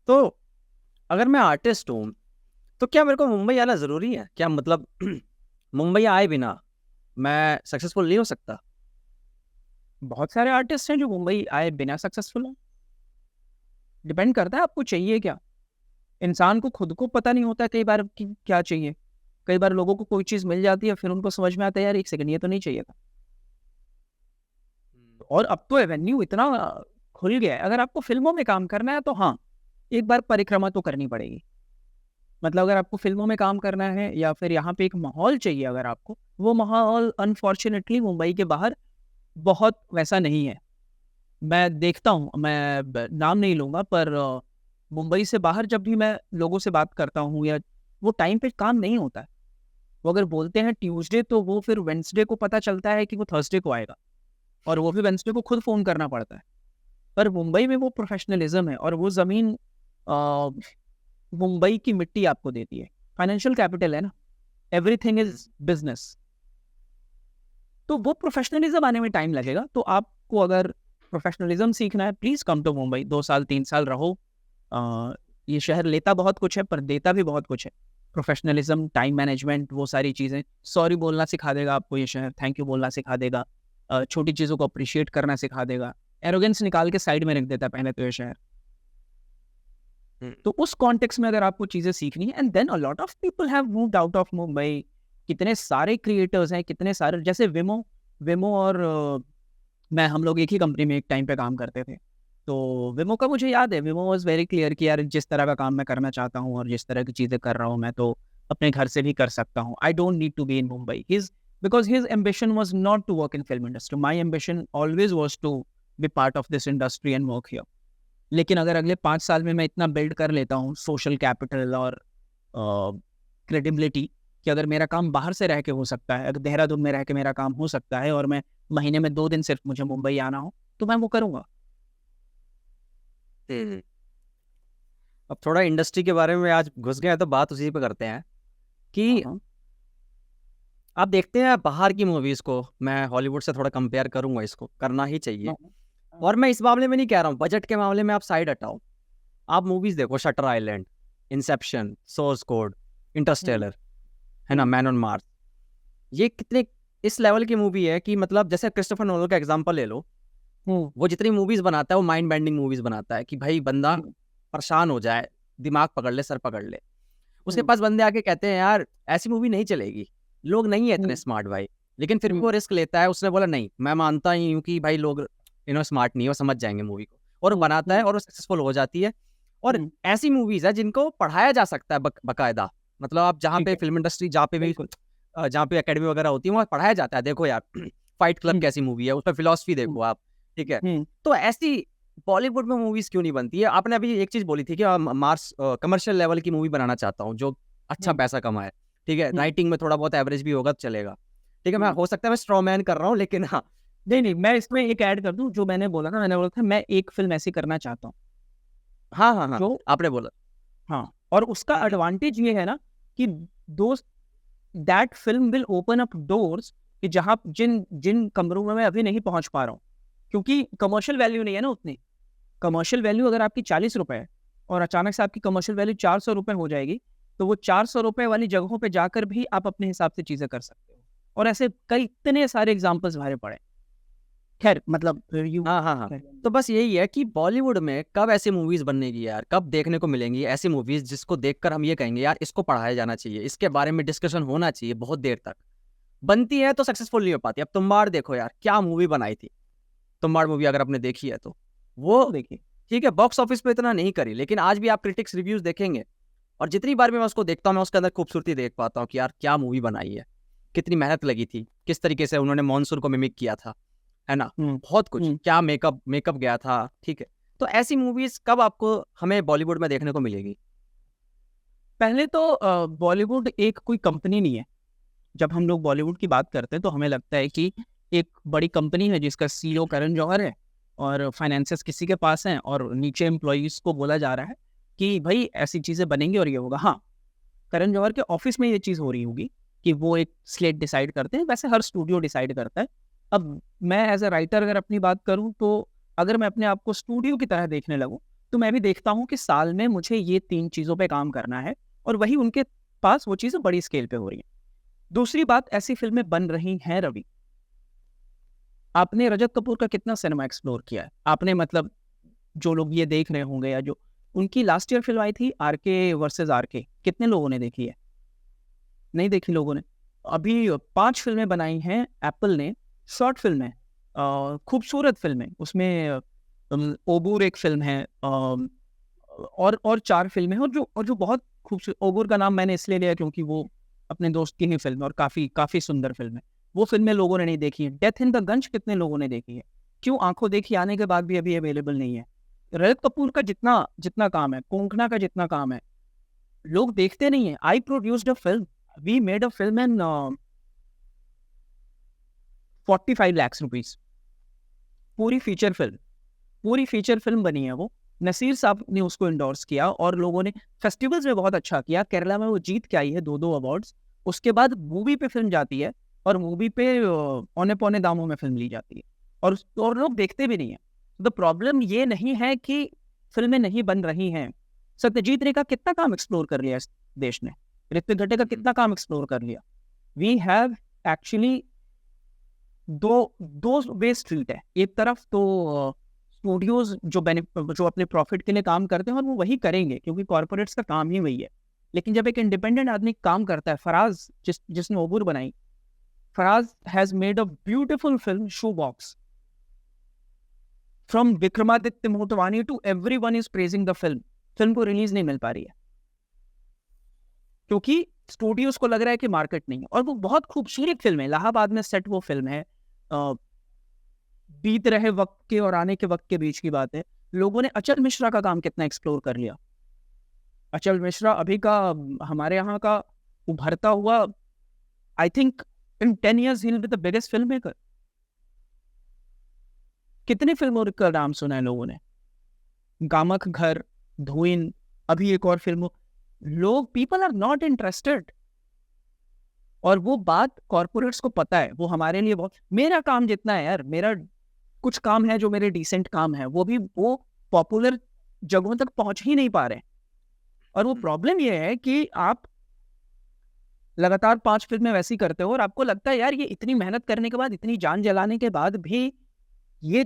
तो अगर मैं आर्टिस्ट हूँ, तो क्या मेरे को मुंबई आना ज़रूरी है क्या? मतलब मुंबई आए बिना मैं सक्सेसफुल नहीं हो सकता? बहुत सारे आर्टिस्ट हैं जो मुंबई आए बिना सक्सेसफुल हैं। डिपेंड करता है आपको चाहिए क्या। इंसान को खुद को पता नहीं होता कई बार कि क्या चाहिए। कई बार लोगों को कोई चीज़ मिल जाती है, फिर उनको समझ में आता है यार एक सेकंड, ये तो नहीं चाहिए था। और अब तो एवेन्यू इतना खुल गया है, अगर आपको फिल्मों में काम करना है तो हाँ, एक बार परिक्रमा तो करनी पड़ेगी। मतलब अगर आपको फिल्मों में काम करना है, या फिर यहाँ पे एक माहौल चाहिए अगर आपको, वो माहौल अनफॉर्चुनेटली मुंबई के बाहर बहुत वैसा नहीं है। मैं देखता हूँ, मैं नाम नहीं लूँगा, पर मुंबई से बाहर जब भी मैं लोगों से बात करता हूँ, या वो टाइम पे काम नहीं होता है। वो अगर बोलते हैं ट्यूसडे, तो वो फिर वेंसडे को पता चलता है कि वो थर्सडे को आएगा, और वो भी वेंसडे को खुद फ़ोन करना पड़ता है। पर मुंबई में वो प्रोफेशनलिज्म है, और वो ज़मीन मुंबई की मिट्टी आपको देती है। फाइनेंशियल कैपिटल है ना, एवरीथिंग इज बिजनेस। तो वो प्रोफेशनलिज्म आने में टाइम लगेगा। तो आपको अगर प्रोफेशनलिज्म सीखना है, प्लीज़ कम टू मुंबई, 2 साल 3 साल रहो। ये शहर लेता बहुत कुछ है, पर देता भी बहुत कुछ है। प्रोफेशनलिज्म, टाइम मैनेजमेंट, वो सारी चीज़ें। सॉरी बोलना सिखा देगा आपको ये शहर, थैंक यू बोलना सिखा देगा, छोटी चीज़ों को अप्रिशिएट करना सिखा देगा। एरोगेंस निकाल के साइड में रख देता है पहले तो ये शहर। तो उस कॉन्टेक्स्ट में अगर आपको चीज़ें सीखनी है, and then a lot of people have moved out of Mumbai. कितने सारे क्रिएटर्स हैं, कितने सारे, जैसे विमो और मैं, हम लोग एक ही कंपनी में एक टाइम पे काम करते थे। तो विमो का मुझे याद है, विमो वाज वेरी क्लियर कि यार जिस तरह का काम मैं करना चाहता हूँ और जिस तरह की चीज़ें कर रहा हूँ, मैं तो अपने घर से भी कर सकता हूँ। I don't need to be in Mumbai. Because his ambition was not to work in film industry. My ambition always was to be part of this industry and work here. लेकिन अगर अगले 5 साल में मैं इतना बिल्ड कर लेता हूँ सोशल कैपिटल और क्रेडिबिलिटी, कि अगर मेरा काम बाहर से रह के हो सकता है, अगर देहरादून में रह के मेरा काम हो सकता है, और मैं महीने में 2 दिन सिर्फ मुझे मुंबई आना हो, तो मैं वो करूँगा। अब थोड़ा इंडस्ट्री के बारे में आज घुस गए, तो बात उसी पे करते हैं कि आप देखते हैं बाहर की मूवीज को, मैं हॉलीवुड से थोड़ा कंपेयर करूंगा, इसको करना ही चाहिए। और मैं इस मामले में नहीं कह रहा हूँ, बजट के मामले में आप साइड हटाओ, आप मूवीज देखो, shutter island, Inception, source code, Interstellar, है ना, मैन ऑन मार्स। ये कितने इस लेवल की मूवी है कि मतलब जैसे क्रिस्टोफर नोलन का एग्जांपल ले लो, वो जितनी मूवीज बनाता है वो माइंड बेंडिंग मूवीज बनाता है कि भाई बंदा परेशान हो जाए, दिमाग पकड़ ले, सर पकड़ ले। उसके पास बंदे आके कहते हैं यार ऐसी मूवी नहीं चलेगी, लोग नहीं है इतने स्मार्ट भाई, लेकिन फिर भी वो रिस्क लेता है। उसने बोला नहीं, मैं मानता ही हूँ कि भाई लोग स्मार्ट नहीं है, वो समझ जाएंगे मूवी को, और वो बनाता है और वो सक्सेसफुल हो जाती है। और ऐसी मूवीज है जिनको पढ़ाया जा सकता है बकायदा, मतलब आप जहाँ ठीक पे है, फिल्म इंडस्ट्री, जहाँ पे भी बिल्कुल। जहाँ पे एकेडमी वगैरह होती है, वहाँ पढ़ाया जाता है, देखो यार फाइट क्लब हुँ, कैसी मूवी है, उसमें फिलॉसफी हुँ, देखो आप, ठीक है। हुँ, तो ऐसी बॉलीवुड में मूवीज क्यों नहीं बनती है? आपने अभी एक चीज बोली थी कि मार्स कमर्शियल लेवल की मूवी बनाना चाहता हूँ जो अच्छा हुँ, पैसा कमाए, ठीक है, हुँ, राइटिंग में थोड़ा बहुत एवरेज भी होगा तो चलेगा, ठीक है। मैं हुँ। हो सकता है मैं स्ट्रॉ मैन कर रहा हूँ, लेकिन हाँ, नहीं, नहीं, मैं इसमें एक ऐड कर दूँ, जो मैंने बोला था, मैंने बोला था मैं एक फ़िल्म ऐसी करना चाहता हूँ, हाँ, हाँ, हाँ, जो आपने बोला। हाँ, और उसका एडवांटेज ये है ना कि दोस्त that film will open up doors कि जहाँ जिन जिन कमरों में मैं अभी नहीं पहुँच पा रहा हूँ, क्योंकि कमर्शियल वैल्यू नहीं है ना उतनी। कमर्शियल वैल्यू अगर आपकी ₹40 है और अचानक से आपकी कमर्शियल वैल्यू ₹400 हो जाएगी, तो वो ₹400 वाली जगहों पे जाकर भी आप अपने हिसाब से चीज़ें कर सकते हो। और ऐसे कई इतने सारे एग्ज़ाम्पल्स बाहर पड़े हैं। ख़ैर मतलब यू हाँ, हाँ, हाँ। Carry on. तो बस यही है कि बॉलीवुड में कब ऐसी मूवीज़ बनेगी यार, कब देखने को मिलेंगी ऐसी मूवीज़ जिसको देखकर हम ये कहेंगे यार इसको पढ़ाया जाना चाहिए, इसके बारे में डिस्कशन होना चाहिए बहुत देर तक। बनती है तो सक्सेसफुल नहीं हो पाती। अब तुम्बाड़ देखो यार, क्या मूवी बनाई थी। तुम्बाड़ मूवी अगर आपने देखी है तो। वो बिल्कुल देखिए। ठीक है, बॉक्स ऑफिस पे इतना नहीं करी, लेकिन आज भी आप क्रिटिक्स रिव्यूज़ देखेंगे और जितनी बार भी मैं उसको देखता हूँ, मैं उसके अंदर खूबसूरती देख पाता हूँ कि यार क्या मूवी बनाई है। कितनी मेहनत लगी थी, किस तरीके से उन्होंने मानसून को मिमिक किया था। है ना? हुँ, बहुत कुछ, हुँ। क्या मेकअप मेकअप गया था, ठीक है। तो ऐसी मूवीज़ कब आपको हमें बॉलीवुड में देखने को मिलेगी? पहले तो बॉलीवुड एक कोई कंपनी नहीं है। जब हम लोग बॉलीवुड की बात करते हैं तो हमें लगता है कि एक बड़ी कंपनी है जिसका सीईओ करण जौहर है और फाइनेंसेस किसी के पास हैं और नीचे एम्प्लॉइज़ को बोला जा रहा है कि भई ऐसी चीज़ें बनेंगी और ये होगा। हाँ, करण जौहर के ऑफ़िस में ये चीज़ हो रही होगी कि वो एक स्लेट डिसाइड करते हैं, वैसे हर स्टूडियो डिसाइड करता है। अब मैं एज़ अ राइटर अगर अपनी बात करूँ तो अगर मैं अपने आप को स्टूडियो की तरह देखने लगूँ, तो मैं भी देखता हूँ कि साल में मुझे ये 3 चीज़ों पे काम करना है और वही उनके पास वो चीज़ें बड़ी स्केल पे हो रही हैं। दूसरी बात ऐसी फ़िल्में बन रही हैं रवि, आपने रजत कपूर का कितना सिनेमा एक्सप्लोर किया है? आपने मतलब जो लोग ये देख रहे होंगे या जो उनकी लास्ट ईयर फ़िल्म आई थी आरके वर्सेस आरके, कितने लोगों ने देखी है? नहीं देखी लोगों ने। अभी 5 फ़िल्में बनाई हैं एप्पल ने, शॉर्ट फ़िल्में खूबसूरत फ़िल्में, उसमें ओबूर एक फ़िल्म है और 4 फ़िल्में हैं और जो बहुत खूबसूरत ओबूर का नाम मैंने इसलिए लिया क्योंकि वो अपने दोस्त की ही फ़िल्म है और काफ़ी काफ़ी सुंदर फ़िल्म है। वो फ़िल्में लोगों ने नहीं देखी है। डेथ इन द गंज कितने लोगों ने देखी है? क्यों आँखों देखी आने के बाद भी अभी अवेलेबल नहीं है। रजत कपूर का जितना जितना काम है, कोंकणा का जितना काम है, लोग देखते नहीं हैं। I produced a film, we made a film in 45 lakh rupees पूरी फीचर फ़िल्म बनी है वो। नसीर साहब ने उसको एंडोर्स किया और लोगों ने फेस्टिवल्स में बहुत अच्छा किया। केरला में वो जीत के आई है 2-2 अवार्ड्स। उसके बाद मूवी पे फ़िल्म जाती है और मूवी पे औने-पौने दामों में फ़िल्म ली जाती है और लोग देखते भी नहीं हैं। द प्रॉब्लम ये नहीं है कि फ़िल्में नहीं बन रही हैं। सत्यजीत रे का कितना काम एक्सप्लोर कर लिया इस देश ने। ऋत्विक घट्टे का कितना काम एक्सप्लोर कर लिया। वी हैव एक्चुअली दो दो वे स्ट्रीट है। एक तरफ तो स्टूडियोज़ जो अपने प्रॉफ़िट के लिए काम करते हैं और वो वही करेंगे क्योंकि कॉर्पोरेट्स का काम ही वही है। लेकिन जब एक इंडिपेंडेंट आदमी काम करता है, फराज़ जिसने ओबूर बनाई, Faraz has made a beautiful film shoe box. From Vikramaditya Motwane to everyone is praising the film. Film को रिलीज़ नहीं मिल पा रही है क्योंकि स्टूडियोज़ को लग रहा है कि मार्केट नहीं है और वो बहुत खूबसूरत फ़िल्म है। इलाहाबाद में सेट वो फ़िल्म है। बीत रहे वक़्त के और आने के वक़्त के बीच की बात है। लोगों ने अचल मिश्रा का काम कितना एक्सप्लोर कर लिया। अचल मिश्रा अभी का हमारे यहाँ का उभरता हुआ I think in 10 years he will be the biggest film maker. कितनी फ़िल्मों का नाम सुना है लोगों ने? गामक घर, धुइन, अभी एक और फ़िल्म लोग पीपल आर नॉट इंटरेस्टेड और वो बात कॉर्पोरेट्स को पता है। वो हमारे लिए बहुत मेरा काम जितना है यार, मेरा कुछ काम है जो मेरे डिसेंट काम है, वो पॉपुलर जगहों तक पहुँच ही नहीं पा रहे हैं। और वो प्रॉब्लम ये है कि आप लगातार 5 फ़िल्में वैसी करते हो और आपको लगता है यार ये इतनी मेहनत करने के बाद, इतनी जान जलाने के बाद भी ये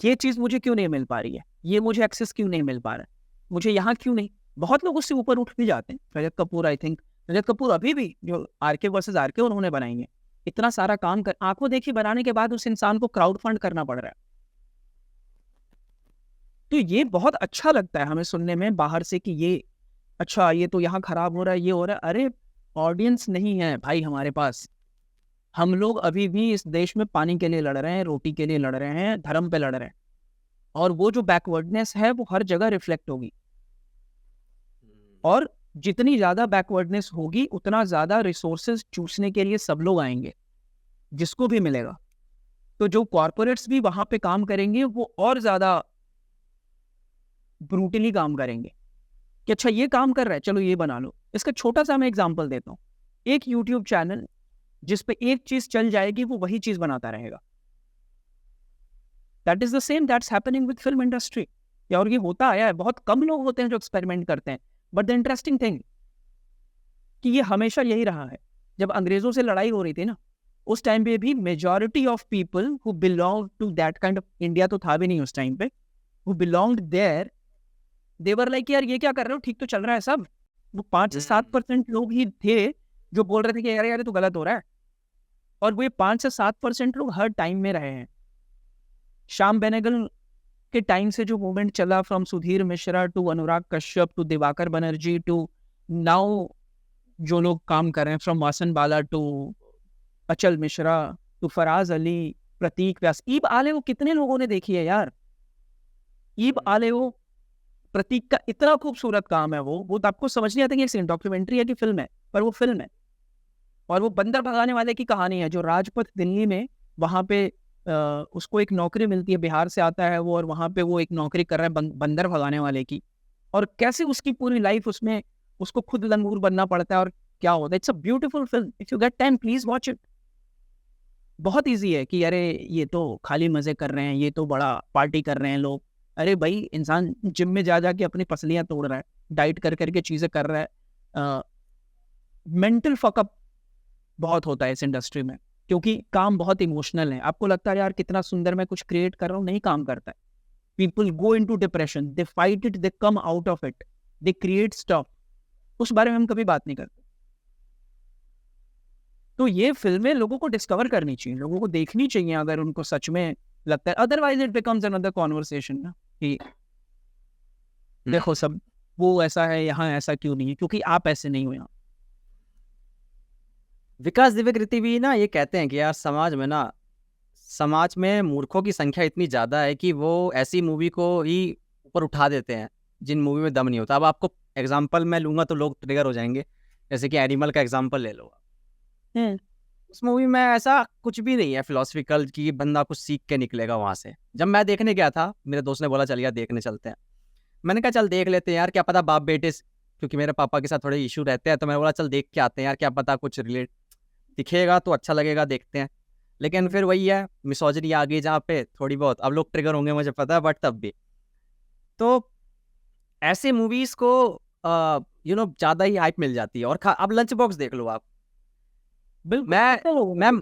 ये चीज़ मुझे क्यों नहीं मिल पा रही है? ये मुझे एक्सेस क्यों नहीं मिल पा रहा है? मुझे यहाँ क्यों नहीं? बहुत लोग उससे ऊपर उठ भी जाते हैं। रजत कपूर आई थिंक रजत कपूर अभी भी जो आरके वर्सेस आरके उन्होंने बनाई है। इतना सारा काम कर आँखों देखी बनाने के बाद उस इंसान को क्राउड फंड करना पड़ रहा है। तो ये बहुत अच्छा लगता है हमें सुनने में बाहर से कि अच्छा ये तो यहाँ खराब हो रहा है, ये हो रहा है। अरे ऑडियंस नहीं है भाई हमारे पास। हम लोग अभी भी इस देश में पानी के लिए लड़ रहे हैं, रोटी के लिए लड़ रहे हैं, धर्म पे लड़ रहे हैं, और वो जो बैकवर्डनेस है वो हर जगह रिफ्लेक्ट होगी। और जितनी ज्यादा बैकवर्डनेस होगी उतना ज्यादा रिसोर्सेज चूसने के लिए सब लोग आएंगे, जिसको भी मिलेगा। तो जो कॉर्पोरेट्स भी वहां पे काम करेंगे वो और ज्यादा ब्रूटली काम करेंगे कि अच्छा ये काम कर रहा है, चलो ये बना लो। इसका छोटा सा मैं एग्जांपल देता हूँ। एक यूट्यूब चैनल जिस पे एक चीज चल जाएगी वो वही चीज बनाता रहेगा। That is the same that's happening with film industry. और ये होता आया है, बहुत कम लोग होते हैं जो एक्सपेरिमेंट करते हैं, बट द इंटरेस्टिंग थिंग कि ये हमेशा यही रहा है। जब अंग्रेजों से लड़ाई हो रही थी ना, उस टाइम पे भी majority of people who belong to that kind of, India तो था भी नहीं उस टाइम पे, who belonged there, they were like यार ये क्या कर रहे हो, ठीक तो चल रहा है सब। वो 5 से 7% लोग ही थे जो बोल रहे थे कि यार यार तो गलत हो रहा है। और वो 5 से 7% लोग हर टाइम में रहे हैं। श्याम बेनेगल के टाइम से जो मूवमेंट चला, from Sudhir Mishra to Anurag Kashyap to Dibakar Banerjee to now जो लोग काम कर रहे हैं, फ्रॉम वासन बाला टू अचल मिश्रा टू फराज अली, प्रतीक व्यास, ईब आले वो कितने लोगों ने देखी है यार। ईब आले वो प्रतीक का इतना खूबसूरत काम है, वो तो आपको समझ नहीं आता कि एक डॉक्यूमेंट्री है कि फिल्म है, पर वो फिल्म है। और वो बंदर भगाने वाले की कहानी है, जो राजपथ दिल्ली में वहां पे उसको एक नौकरी मिलती है, बिहार से आता है वो, और वहां पे वो एक नौकरी कर रहा है बंदर भगाने वाले की, और कैसे उसकी पूरी लाइफ उसमें उसको खुद लंगूर बनना पड़ता है और क्या होता है। It's a beautiful film, if you get time please watch it. बहुत ईजी है कि अरे ये तो खाली मजे कर रहे हैं, ये तो बड़ा पार्टी कर रहे हैं लोग। अरे भाई इंसान जिम में जा जाके अपनी पसलियां तोड़ रहा है, डाइट कर करके चीजें कर रहा है। मेंटल फकअप बहुत होता है इस इंडस्ट्री में, क्योंकि काम बहुत इमोशनल है। आपको लगता है यार कितना सुंदर मैं कुछ क्रिएट कर रहा हूँ, नहीं काम करता है। People go into depression, they fight it, they come out of it, they create stuff. उस बारे में हम कभी बात नहीं करते। तो ये फिल्में लोगों को डिस्कवर करनी चाहिए, लोगों को देखनी चाहिए अगर उनको सच में लगता है। Otherwise it becomes another conversation ना, कि देखो सब वो ऐसा है, यहाँ ऐसा क्यों नहीं है, क्योंकि आप ऐसे नहीं हो यहाँ। विकास दिव्यकृति भी ना ये कहते हैं कि यार समाज में मूर्खों की संख्या इतनी ज़्यादा है कि वो ऐसी मूवी को ही ऊपर उठा देते हैं जिन मूवी में दम नहीं होता। अब आपको एग्जांपल मैं लूंगा तो लोग ट्रिगर हो जाएंगे, जैसे कि एनिमल का एग्जांपल ले लो। उस मूवी में ऐसा कुछ भी नहीं है फिलोसफिकल कि बंदा कुछ सीख के निकलेगा वहां से। जब मैं देखने गया था, मेरे दोस्त ने बोला चल यार देखने चलते हैं। मैंने कहा चल देख लेते हैं यार, क्या पता बाप बेटे क्योंकि मेरे पापा के साथ थोड़े इशू रहते हैं, तो मैंने बोला चल देख के आते हैं यार, क्या पता कुछ रिलेट दिखेगा तो अच्छा लगेगा, देखते हैं। लेकिन फिर वही है, मिसोजिनी आ गई जहाँ पे थोड़ी बहुत। अब लोग ट्रिगर होंगे मुझे पता है, बट तब भी तो ऐसे मूवीज को ज्यादा ही हाइप मिल जाती है। और अब लंच बॉक्स देख लो आप। मैं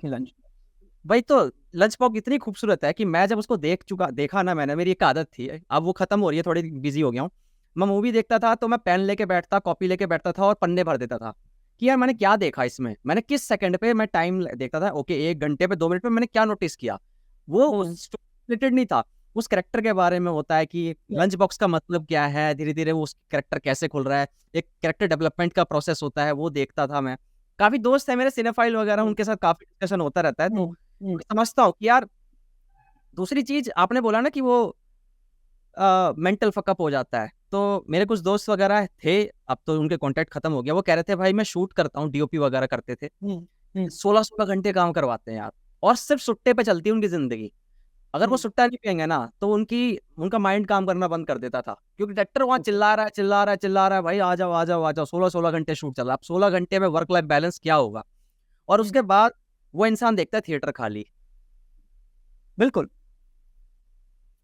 भाई तो लंच बॉक्स इतनी खूबसूरत है कि मैं जब उसको देखा ना, मैंने, मेरी एक आदत थी, अब वो खत्म हो रही है, थोड़ी बिजी हो गया हूँ। मैं मूवी देखता था तो मैं पेन लेके बैठता, कॉपी लेके बैठता था और पन्ने भर देता था कि यार मैंने क्या देखा इसमें, मैंने किस सेकंड पे मैं टाइम देखता था, ओके 1 घंटे पे 2 मिनट पे मैंने क्या नोटिस किया। वो रिलेटेड नहीं था, उस कैरेक्टर के बारे में होता है कि लंच बॉक्स का मतलब क्या है, धीरे धीरे वो उस कैरेक्टर कैसे खुल रहा है, एक कैरेक्टर डेवलपमेंट का प्रोसेस होता है, वो देखता था मैं। काफी दोस्त है मेरे सिनेफाइल वगैरह, उनके साथ काफी डिस्कशन होता रहता है, तो समझता हूँ कि यार। दूसरी चीज आपने बोला ना कि वो मेंटल फकअप हो जाता है, तो मेरे कुछ दोस्त वगैरह थे, अब तो उनके कांटेक्ट खत्म हो गया। वो कह रहे थे भाई मैं शूट करता हूँ, डीओपी वगैरह करते थे, 16-16 घंटे काम करवाते हैं यार, और सिर्फ सुट्टे पे चलती है उनकी जिंदगी। अगर वो सुट्टा नहीं पियेंगे ना तो उनका माइंड काम करना बंद कर देता था, क्योंकि डायरेक्टर वहां चिल्ला रहा है भाई आ जाओ आ जाओ आ जाओ, 16-16 घंटे शूट चल रहा है। अब 16 घंटे में वर्क लाइफ बैलेंस क्या होगा। और उसके बाद वो इंसान देखता है थिएटर खाली। बिल्कुल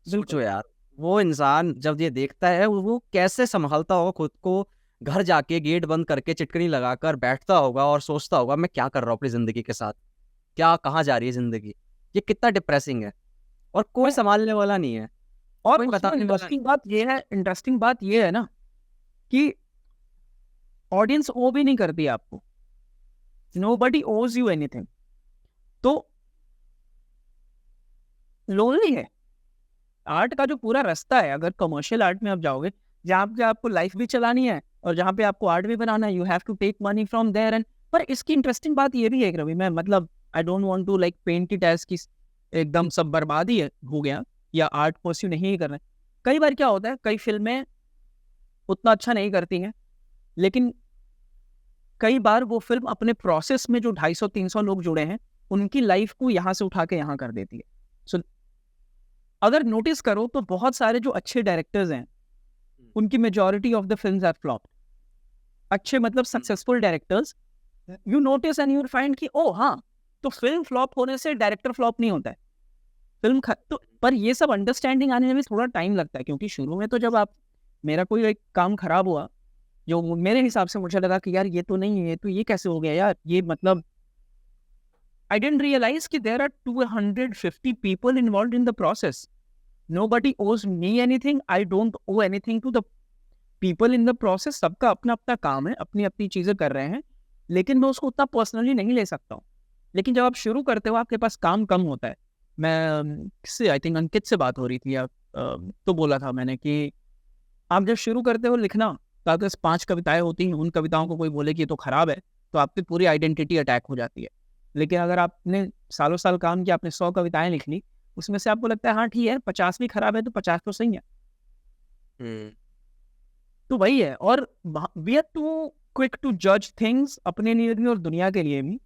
सोचो यार, वो इंसान जब ये देखता है वो कैसे संभालता होगा खुद को, घर जाके गेट बंद करके चिटकनी लगाकर बैठता होगा और सोचता होगा मैं क्या कर रहा हूँ अपनी जिंदगी के साथ, क्या कहाँ जा रही है जिंदगी, ये कितना डिप्रेसिंग है, और कोई संभालने वाला नहीं है। और कोई बताने वाला इंटरेस्टिंग बात ये है ना कि ऑडियंस ओ भी नहीं करती आपको, नोबडी ओज यू एनीथिंग, तो लोनली है। आर्ट का जो पूरा रास्ता है, अगर कमर्शियल आर्ट में आप जाओगे जहाँ पे आपको लाइफ भी चलानी है और जहाँ पे आपको आर्ट भी बनाना है, you have to take money from there. And पर इसकी इंटरेस्टिंग बात ये भी है कि रवि, मैं मतलब I don't want to like paint it as कि एकदम सब बर्बाद ही हो गया या आर्ट परस्यू नहीं कर रहे। कई बार क्या होता है, कई फिल्में उतना अच्छा नहीं करती हैं, लेकिन कई बार वो फिल्म अपने प्रोसेस में जो 250-300 लोग जुड़े हैं उनकी लाइफ को यहाँ से उठा के यहाँ कर देती है। सो अगर नोटिस करो तो बहुत सारे जो अच्छे डायरेक्टर्स हैं उनकी majority of the films are flop. अच्छे मतलब successful directors, you notice and you find कि ओ हाँ, तो फिल्म फ्लॉप होने से डायरेक्टर फ्लॉप नहीं होता है। तो पर ये सब अंडरस्टैंडिंग आने में भी थोड़ा टाइम लगता है, क्योंकि शुरू में तो जब आप, मेरा कोई एक काम खराब हुआ जो मेरे हिसाब से मुझे लगा कि यार ये तो नहीं है, तो ये कैसे हो गया यार, ये मतलब I didn't realize कि there are 250 people involved in the process. Nobody owes me anything. I don't owe anything to the people in the process. सबका अपना अपना काम है, अपनी अपनी चीज़ें कर रहे हैं, लेकिन मैं उसको उतना पर्सनली नहीं ले सकता हूँ। लेकिन जब आप शुरू करते हो आपके पास काम कम होता है। मैं किससे, आई थिंक अंकित से बात हो रही थी, या तो बोला था मैंने कि आप जब शुरू करते हो लिखना तो आपके पास 5 कविताएं होती हैं, उन कविताओं को कोई बोले कि ये तो खराब है तो आपकी पूरी आइडेंटिटी अटैक हो जाती है। लेकिन अगर आपने सालों साल काम किया, आपने 100 कविताएं लिख ली, उसमें से आपको लगता है हाँ ठीक है 50 भी खराब है तो 50 तो सही है। तो वही है। और we are too quick to जज थिंग्स, अपने लिए भी और दुनिया के लिए भी।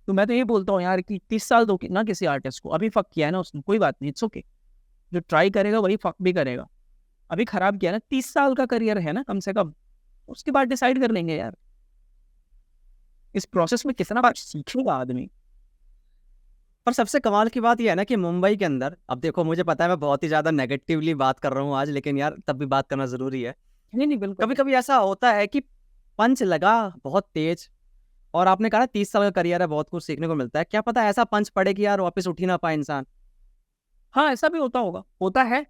तो मैं तो ये बोलता हूँ यार कि 30 साल दो ना किसी आर्टिस्ट को, अभी फक किया है ना उसने, कोई बात नहीं, इट्स ओके। जो ट्राई करेगा वही फक भी करेगा। अभी खराब किया ना, 30 साल का करियर है ना कम से कम, उसके बाद डिसाइड कर लेंगे यार। इस प्रोसेस में कितना कुछ सीखेगा आदमी। पर सबसे कमाल की बात यह है ना कि मुंबई के अंदर, अब देखो मुझे पता है मैं बहुत ही ज्यादा नेगेटिवली बात कर रहा हूँ आज, लेकिन यार तब भी बात करना जरूरी है। नहीं बिल्कुल। कभी कभी ऐसा होता है कि पंच लगा बहुत तेज, और आपने कहा 30 साल का करियर है, बहुत कुछ सीखने को मिलता है, क्या पता ऐसा पंच पड़े कि यार वापस उठ ही ना पाए इंसान। हाँ ऐसा भी होता होगा, होता है।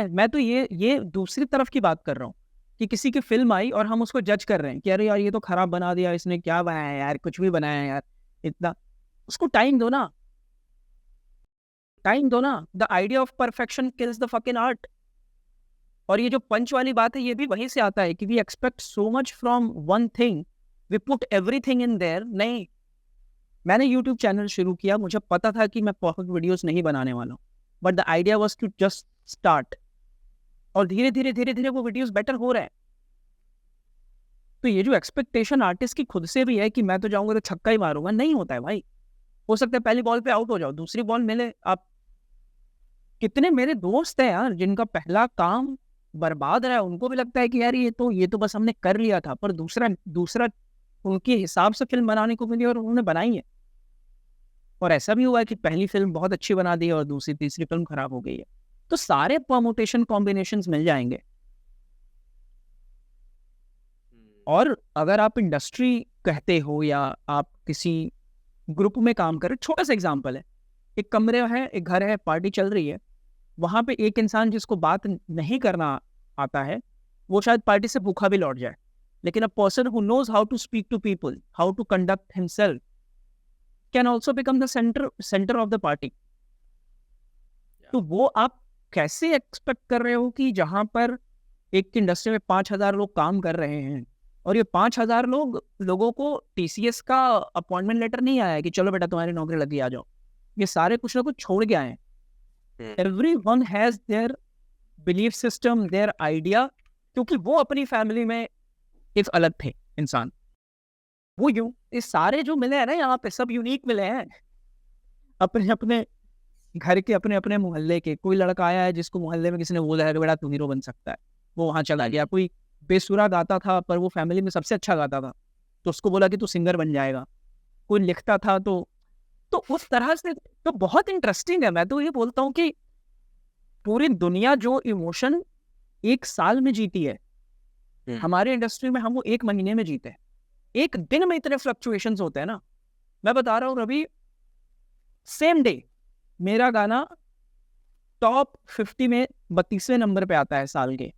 मैं तो ये दूसरी तरफ की बात कर रहा हूँ कि किसी की फिल्म आई और हम उसको जज कर रहे हैं कि अरे यार ये तो खराब बना दिया, इसने क्या बनाया है यार, कुछ भी बनाया है यार, इतना। उसको टाइम दो ना, the idea of perfection kills the fucking art. और ये जो पंच वाली बात है ये भी वहीं से आता है कि we expect so much from one thing, we put everything in there. नहीं, मैंने यूट्यूब चैनल शुरू किया, मुझे पता था कि मैं परफेक्ट वीडियोस नहीं बनाने वाला हूँ, but the idea was to just start, और धीरे धीरे वो वीडियोस बेटर हो रहे हैं। तो ये जो एक्सपेक्टेशन आर्टिस्ट की खुद से भी है कि मैं तो जाऊंगा तो छक्का ही मारूंगा, नहीं होता है भाई। हो सकता है पहली बॉल पे आउट हो जाओ, दूसरी बॉल मिले आप। कितने मेरे दोस्त हैं यार जिनका पहला काम बर्बाद रहा है, उनको भी लगता है कि यार ये तो बस हमने कर लिया था, पर दूसरा उनके हिसाब से फिल्म बनाने को मिली और उन्होंने बनाई है। और ऐसा भी हुआ है कि पहली फिल्म बहुत अच्छी बना दी और दूसरी तीसरी फिल्म खराब हो गई है। तो सारे परमुटेशन कॉम्बिनेशंस मिल जाएंगे। और अगर आप इंडस्ट्री कहते हो या आप किसी ग्रुप में काम कर रहे, छोटा सा एग्जांपल है, एक कमरे है, एक घर है, पार्टी चल रही है, वहां पे एक इंसान जिसको बात नहीं करना आता है वो शायद पार्टी से भूखा भी लौट जाए, लेकिन a person who knows how to speak to people, how to conduct himself, can also become the centre of the party. तो वो आप कैसे एक्सपेक्ट कर रहे हो कि जहां पर एक इंडस्ट्री में 5,000 लोग काम कर रहे हैं और ये 5,000 लोगों को TCS का अपॉइंटमेंट लेटर नहीं आया है कि चलो बेटा तुम्हारी नौकरी लगी आ जाओ, ये सारे कुछ ना कुछ छोड़ के आए हैं। Everyone has their belief system, their idea, क्योंकि वो अपनी फैमिली में एक अलग थे इंसान। वो यूं ये सारे जो मिले हैं ना यहाँ पे, सब यूनिक मिले हैं, अपने अपने घर के, अपने अपने मोहल्ले के। कोई लड़का आया है जिसको मोहल्ले में किसी ने बोला है कि बेटा तू हीरो बन सकता है, वो वहां चला गया। कोई बेसुरा गाता था पर वो फैमिली में सबसे अच्छा गाता था, तो उसको बोला कि तू सिंगर बन जाएगा। कोई लिखता था तो उस तरह से तो बहुत इंटरेस्टिंग है। मैं तो ये बोलता हूँ कि पूरी दुनिया जो इमोशन 1 साल में जीती है, हमारे इंडस्ट्री में हम वो 1 महीने में जीते हैं। 1 दिन में इतने फ्लक्चुएशंस होते हैं ना। मैं बता रहा हूँ रवि, सेम डे मेरा गाना टॉप 50 में 32वें नंबर पे आता है साल के।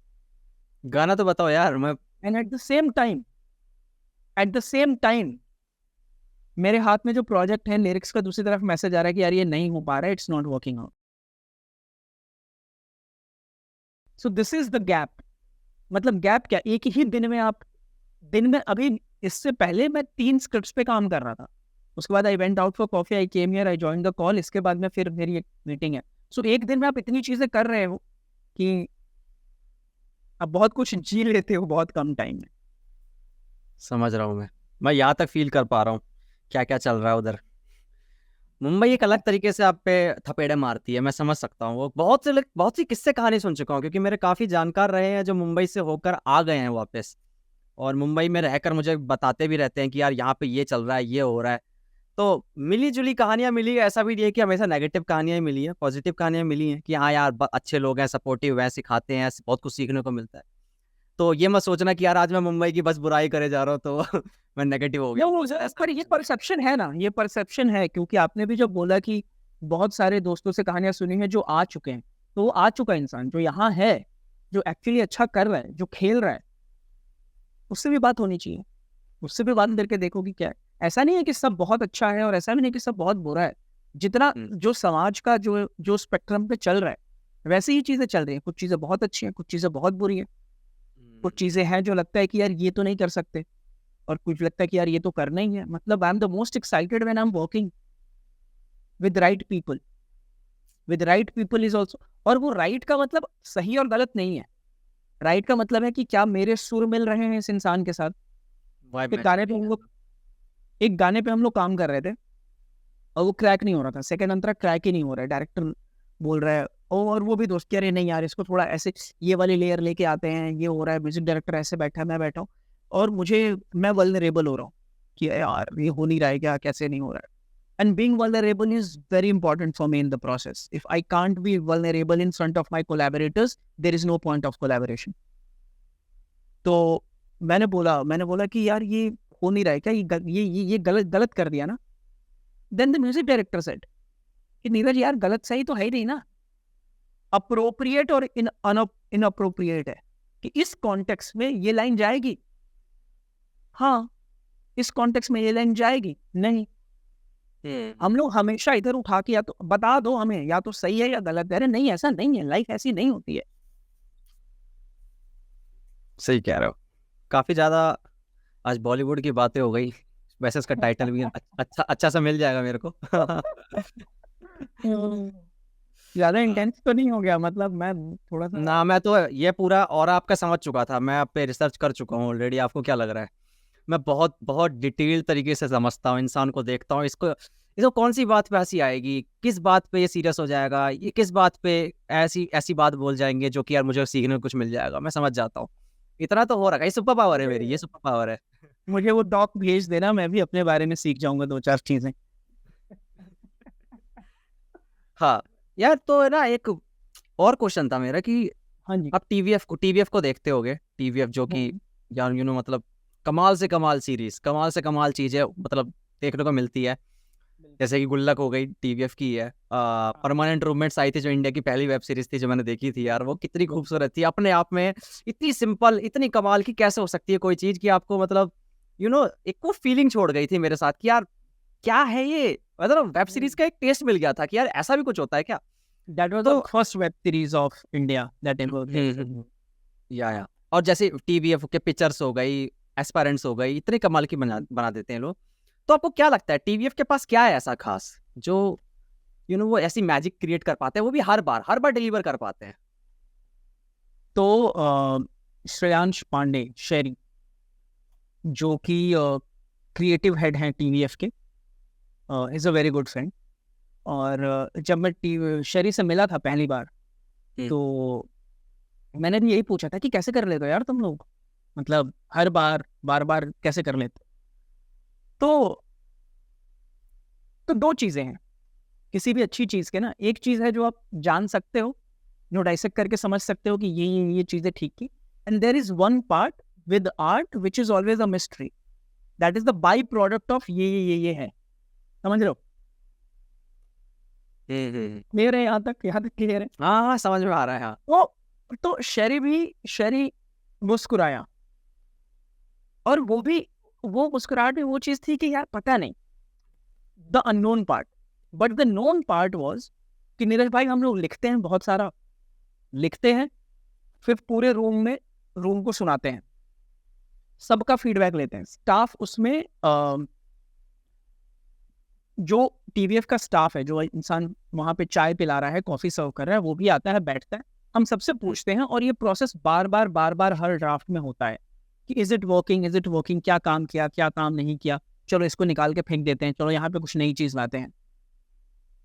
गाना तो बताओ यार। मैं and at the same time मेरे हाथ में जो प्रोजेक्ट है लिरिक्स का, दूसरी तरफ मैसेज आ रहा है कि यार ये नहीं हो पा रहा है, it's not working out. So this is the gap. मतलब गैप क्या, एक ही दिन में आप, दिन में अभी इससे पहले मैं 3 स्क्रिप्ट्स पे काम कर रहा था, उसके बाद I went out for coffee, I came here, I join the call, इसके बाद में फिर मेरी एक मीटिंग है। सो एक दिन में आप इतनी चीजें कर रहे हो कि आप बहुत कुछ जी लेते हो बहुत कम टाइम में। समझ रहा हूँ मैं यहाँ तक फील कर पा रहा हूँ क्या क्या चल रहा है उधर। मुंबई एक अलग तरीके से आप पे थपेड़े मारती है, मैं समझ सकता हूँ। वो बहुत सी किस्से कहानी सुन चुका हूँ, क्योंकि मेरे काफी जानकार रहे हैं जो मुंबई से होकर आ गए हैं वापस, और मुंबई में रहकर मुझे बताते भी रहते हैं कि यार यहाँ पे ये चल रहा है, ये हो रहा है। तो मिली जुली कहानियां मिली है, ऐसा भी नहीं है कि हमेशा नेगेटिव कहानियां ही मिली है, पॉजिटिव कहानियां मिली हैं कि हाँ यार अच्छे लोग हैं, सपोर्टिव हैं, सिखाते हैं, बहुत कुछ सीखने को मिलता है। तो ये मत सोचना कि यार आज मैं मुंबई की बस बुराई करे जा रहा हूँ तो मैं नेगेटिव हो गया। पर ये परसेप्शन है ना, ये परसेप्शन है, क्योंकि आपने भी जब बोला कि बहुत सारे दोस्तों से कहानियां सुनी हैं जो आ चुके हैं, तो वो आ चुका इंसान जो यहाँ है, जो एक्चुअली अच्छा कर रहा है, जो खेल रहा है, उससे भी बात होनी चाहिए, उससे भी बात करके देखो कि क्या है। ऐसा नहीं है कि सब बहुत अच्छा है और ऐसा भी नहीं कि सब बहुत बुरा है। जितना जो समाज का जो जो स्पेक्ट्रम पे चल रहा है वैसे ही चीजें चल रही हैं। कुछ चीजें बहुत अच्छी हैं, कुछ चीजें बहुत बुरी हैं, कुछ चीजें हैं जो लगता है कि यार ये तो नहीं कर सकते, और कुछ लगता है कि यार ये तो करना ही है। मतलब I am the most excited when I am working with right people, with right people is also. और वो राइट का मतलब सही और गलत नहीं है, राइट का मतलब है कि क्या मेरे सुर मिल रहे हैं इस इंसान के साथ। एक गाने पे हम लोग काम कर रहे थे और वो क्रैक नहीं हो रहा था, सेकंड अंतरा क्रैक ही नहीं हो रहा है, डायरेक्टर बोल रहा है और वो भी दोस्त कह रहे नहीं यार इसको थोड़ा ऐसे ये वाली लेयर लेके आते हैं, ये हो रहा है, म्यूजिक डायरेक्टर ऐसे बैठा है, मैं बैठा हूँ, और मैं वल्नरेबल हो रहा हूँ कि यार ये हो नहीं रहा है क्या, कैसे नहीं हो रहा है। And being vulnerable is very important for me in the process. If I can't be vulnerable in front of my collaborators, there is no point of collaboration. तो मैंने बोला कि यार ये हो नहीं रहा है क्या, ये गलत कर दिया ना। Then the music director said कि नीरज यार गलत सही तो है ही नहीं ना, अप्रोप्रिएट और इनअप्रोप्रिएट है कि इस कॉन्टेक्स्ट में ये लाइन जाएगी, हाँ इस कॉन्टेक्स्ट में ये लाइन जाएगी नहीं। हम लोग हमेशा इधर उठा के या तो बता दो हमें या तो सही है या गलत है। अरे नहीं ऐसा नहीं है, लाइफ ऐसी नहीं होती है। सही कह रहे हो। काफी ज्यादा आज बॉलीवुड की बातें हो गई, वैसे इसका टाइटल भी अच्छा सा मिल जाएगा मेरे को। ज्यादा इंटेंस तो नहीं हो गया, मतलब मैं थोड़ा सा ना, मैं तो ये पूरा और आपका समझ चुका था, मैं आप पे रिसर्च कर चुका हूँ ऑलरेडी। आपको क्या लग रहा है? मैं बहुत बहुत डिटेल तरीके से समझता हूँ इंसान को, देखता हूँ इसको कौन सी बात पे हंसी आएगी, किस बात पे ये सीरियस हो जाएगा, ये किस बात पे ऐसी बात बोल जाएंगे जो कि यार मुझे सीखने को कुछ मिल जाएगा। मैं समझ जाता हूँ, इतना तो हो रहा है। ये सुपर पावर है मेरी, ये सुपर पावर है। मुझे वो डॉक भेज देना, मैं भी अपने बारे में सीख जाऊंगा 2-4 चीजें। हाँ यार, तो है ना, एक और क्वेश्चन था मेरा कि हाँ जी, आप टीवीएफ को देखते होगे। टीवीएफ जो कि यार मतलब कमाल से कमाल सीरीज, कमाल से कमाल चीजें मतलब देखने को मिलती है। जैसे कि गुल्लक हो गई, टीवीएफ की है। परमानेंट रूममेट्स आई थी जो इंडिया की पहली वेब सीरीज थी जो मैंने देखी थी यार, वो कितनी खूबसूरत थी अपने आप में, इतनी सिंपल, इतनी कमाल की कैसे हो सकती है कोई चीज कि आपको मतलब एक वो फीलिंग छोड़ गई थी मेरे साथ कि यार क्या है ये, मतलब वेब सीरीज का एक टेस्ट मिल गया था कि यार ऐसा भी कुछ होता है क्या। That was the first web series of India that ever या और जैसे टीवीएफ के पिक्चर्स हो गई, एस्पायरेंट्स हो गई, इतने कमाल की बना देते हैं लोग। तो आपको क्या लगता है टीवीएफ के पास क्या है ऐसा खास जो वो ऐसी मैजिक क्रिएट कर पाते हैं, वो भी हर बार डिलीवर कर पाते हैं? तो श्रेयांश पांडे शेरी जो कि क्रिएटिव हेड हैं टीवीएफ के, is a very good friend. और जब मैं शेरी से मिला था पहली बार तो मैंने भी यही पूछा था कि कैसे कर लेते हो यार तुम लोग, मतलब हर बार कैसे कर लेते। तो दो चीजें हैं किसी भी अच्छी चीज के ना। एक चीज है जो आप जान सकते हो, जो डाइसेक्ट करके समझ सकते हो कि ये चीजें ठीक की, and there is one part with art which is always a mystery, that is the byproduct of ये है। समझ रहे हो? मेरे यहाँ तक क्लियर है? हाँ, समझ में आ रहा है। हाँ, तो शेरी मुस्कुराया, और वो मुस्कुराहट में वो चीज थी कि यार पता नहीं, the unknown part. But the known part was कि नीरज भाई हम लोग लिखते हैं, बहुत सारा लिखते हैं, फिर पूरे रूम में रूम को सुनाते हैं, सबका फीडबैक लेते हैं। स्टाफ उसमें जो टीवीएफ का स्टाफ है, जो इंसान वहाँ पे चाय पिला रहा है, कॉफ़ी सर्व कर रहा है, वो भी आता है, बैठता है, हम सबसे पूछते हैं, और ये प्रोसेस बार-बार हर ड्राफ्ट में होता है कि इज़ इट वर्किंग, क्या काम किया, क्या काम नहीं किया, चलो इसको निकाल के फेंक देते हैं, चलो यहाँ पे कुछ नई चीज़ लाते हैं।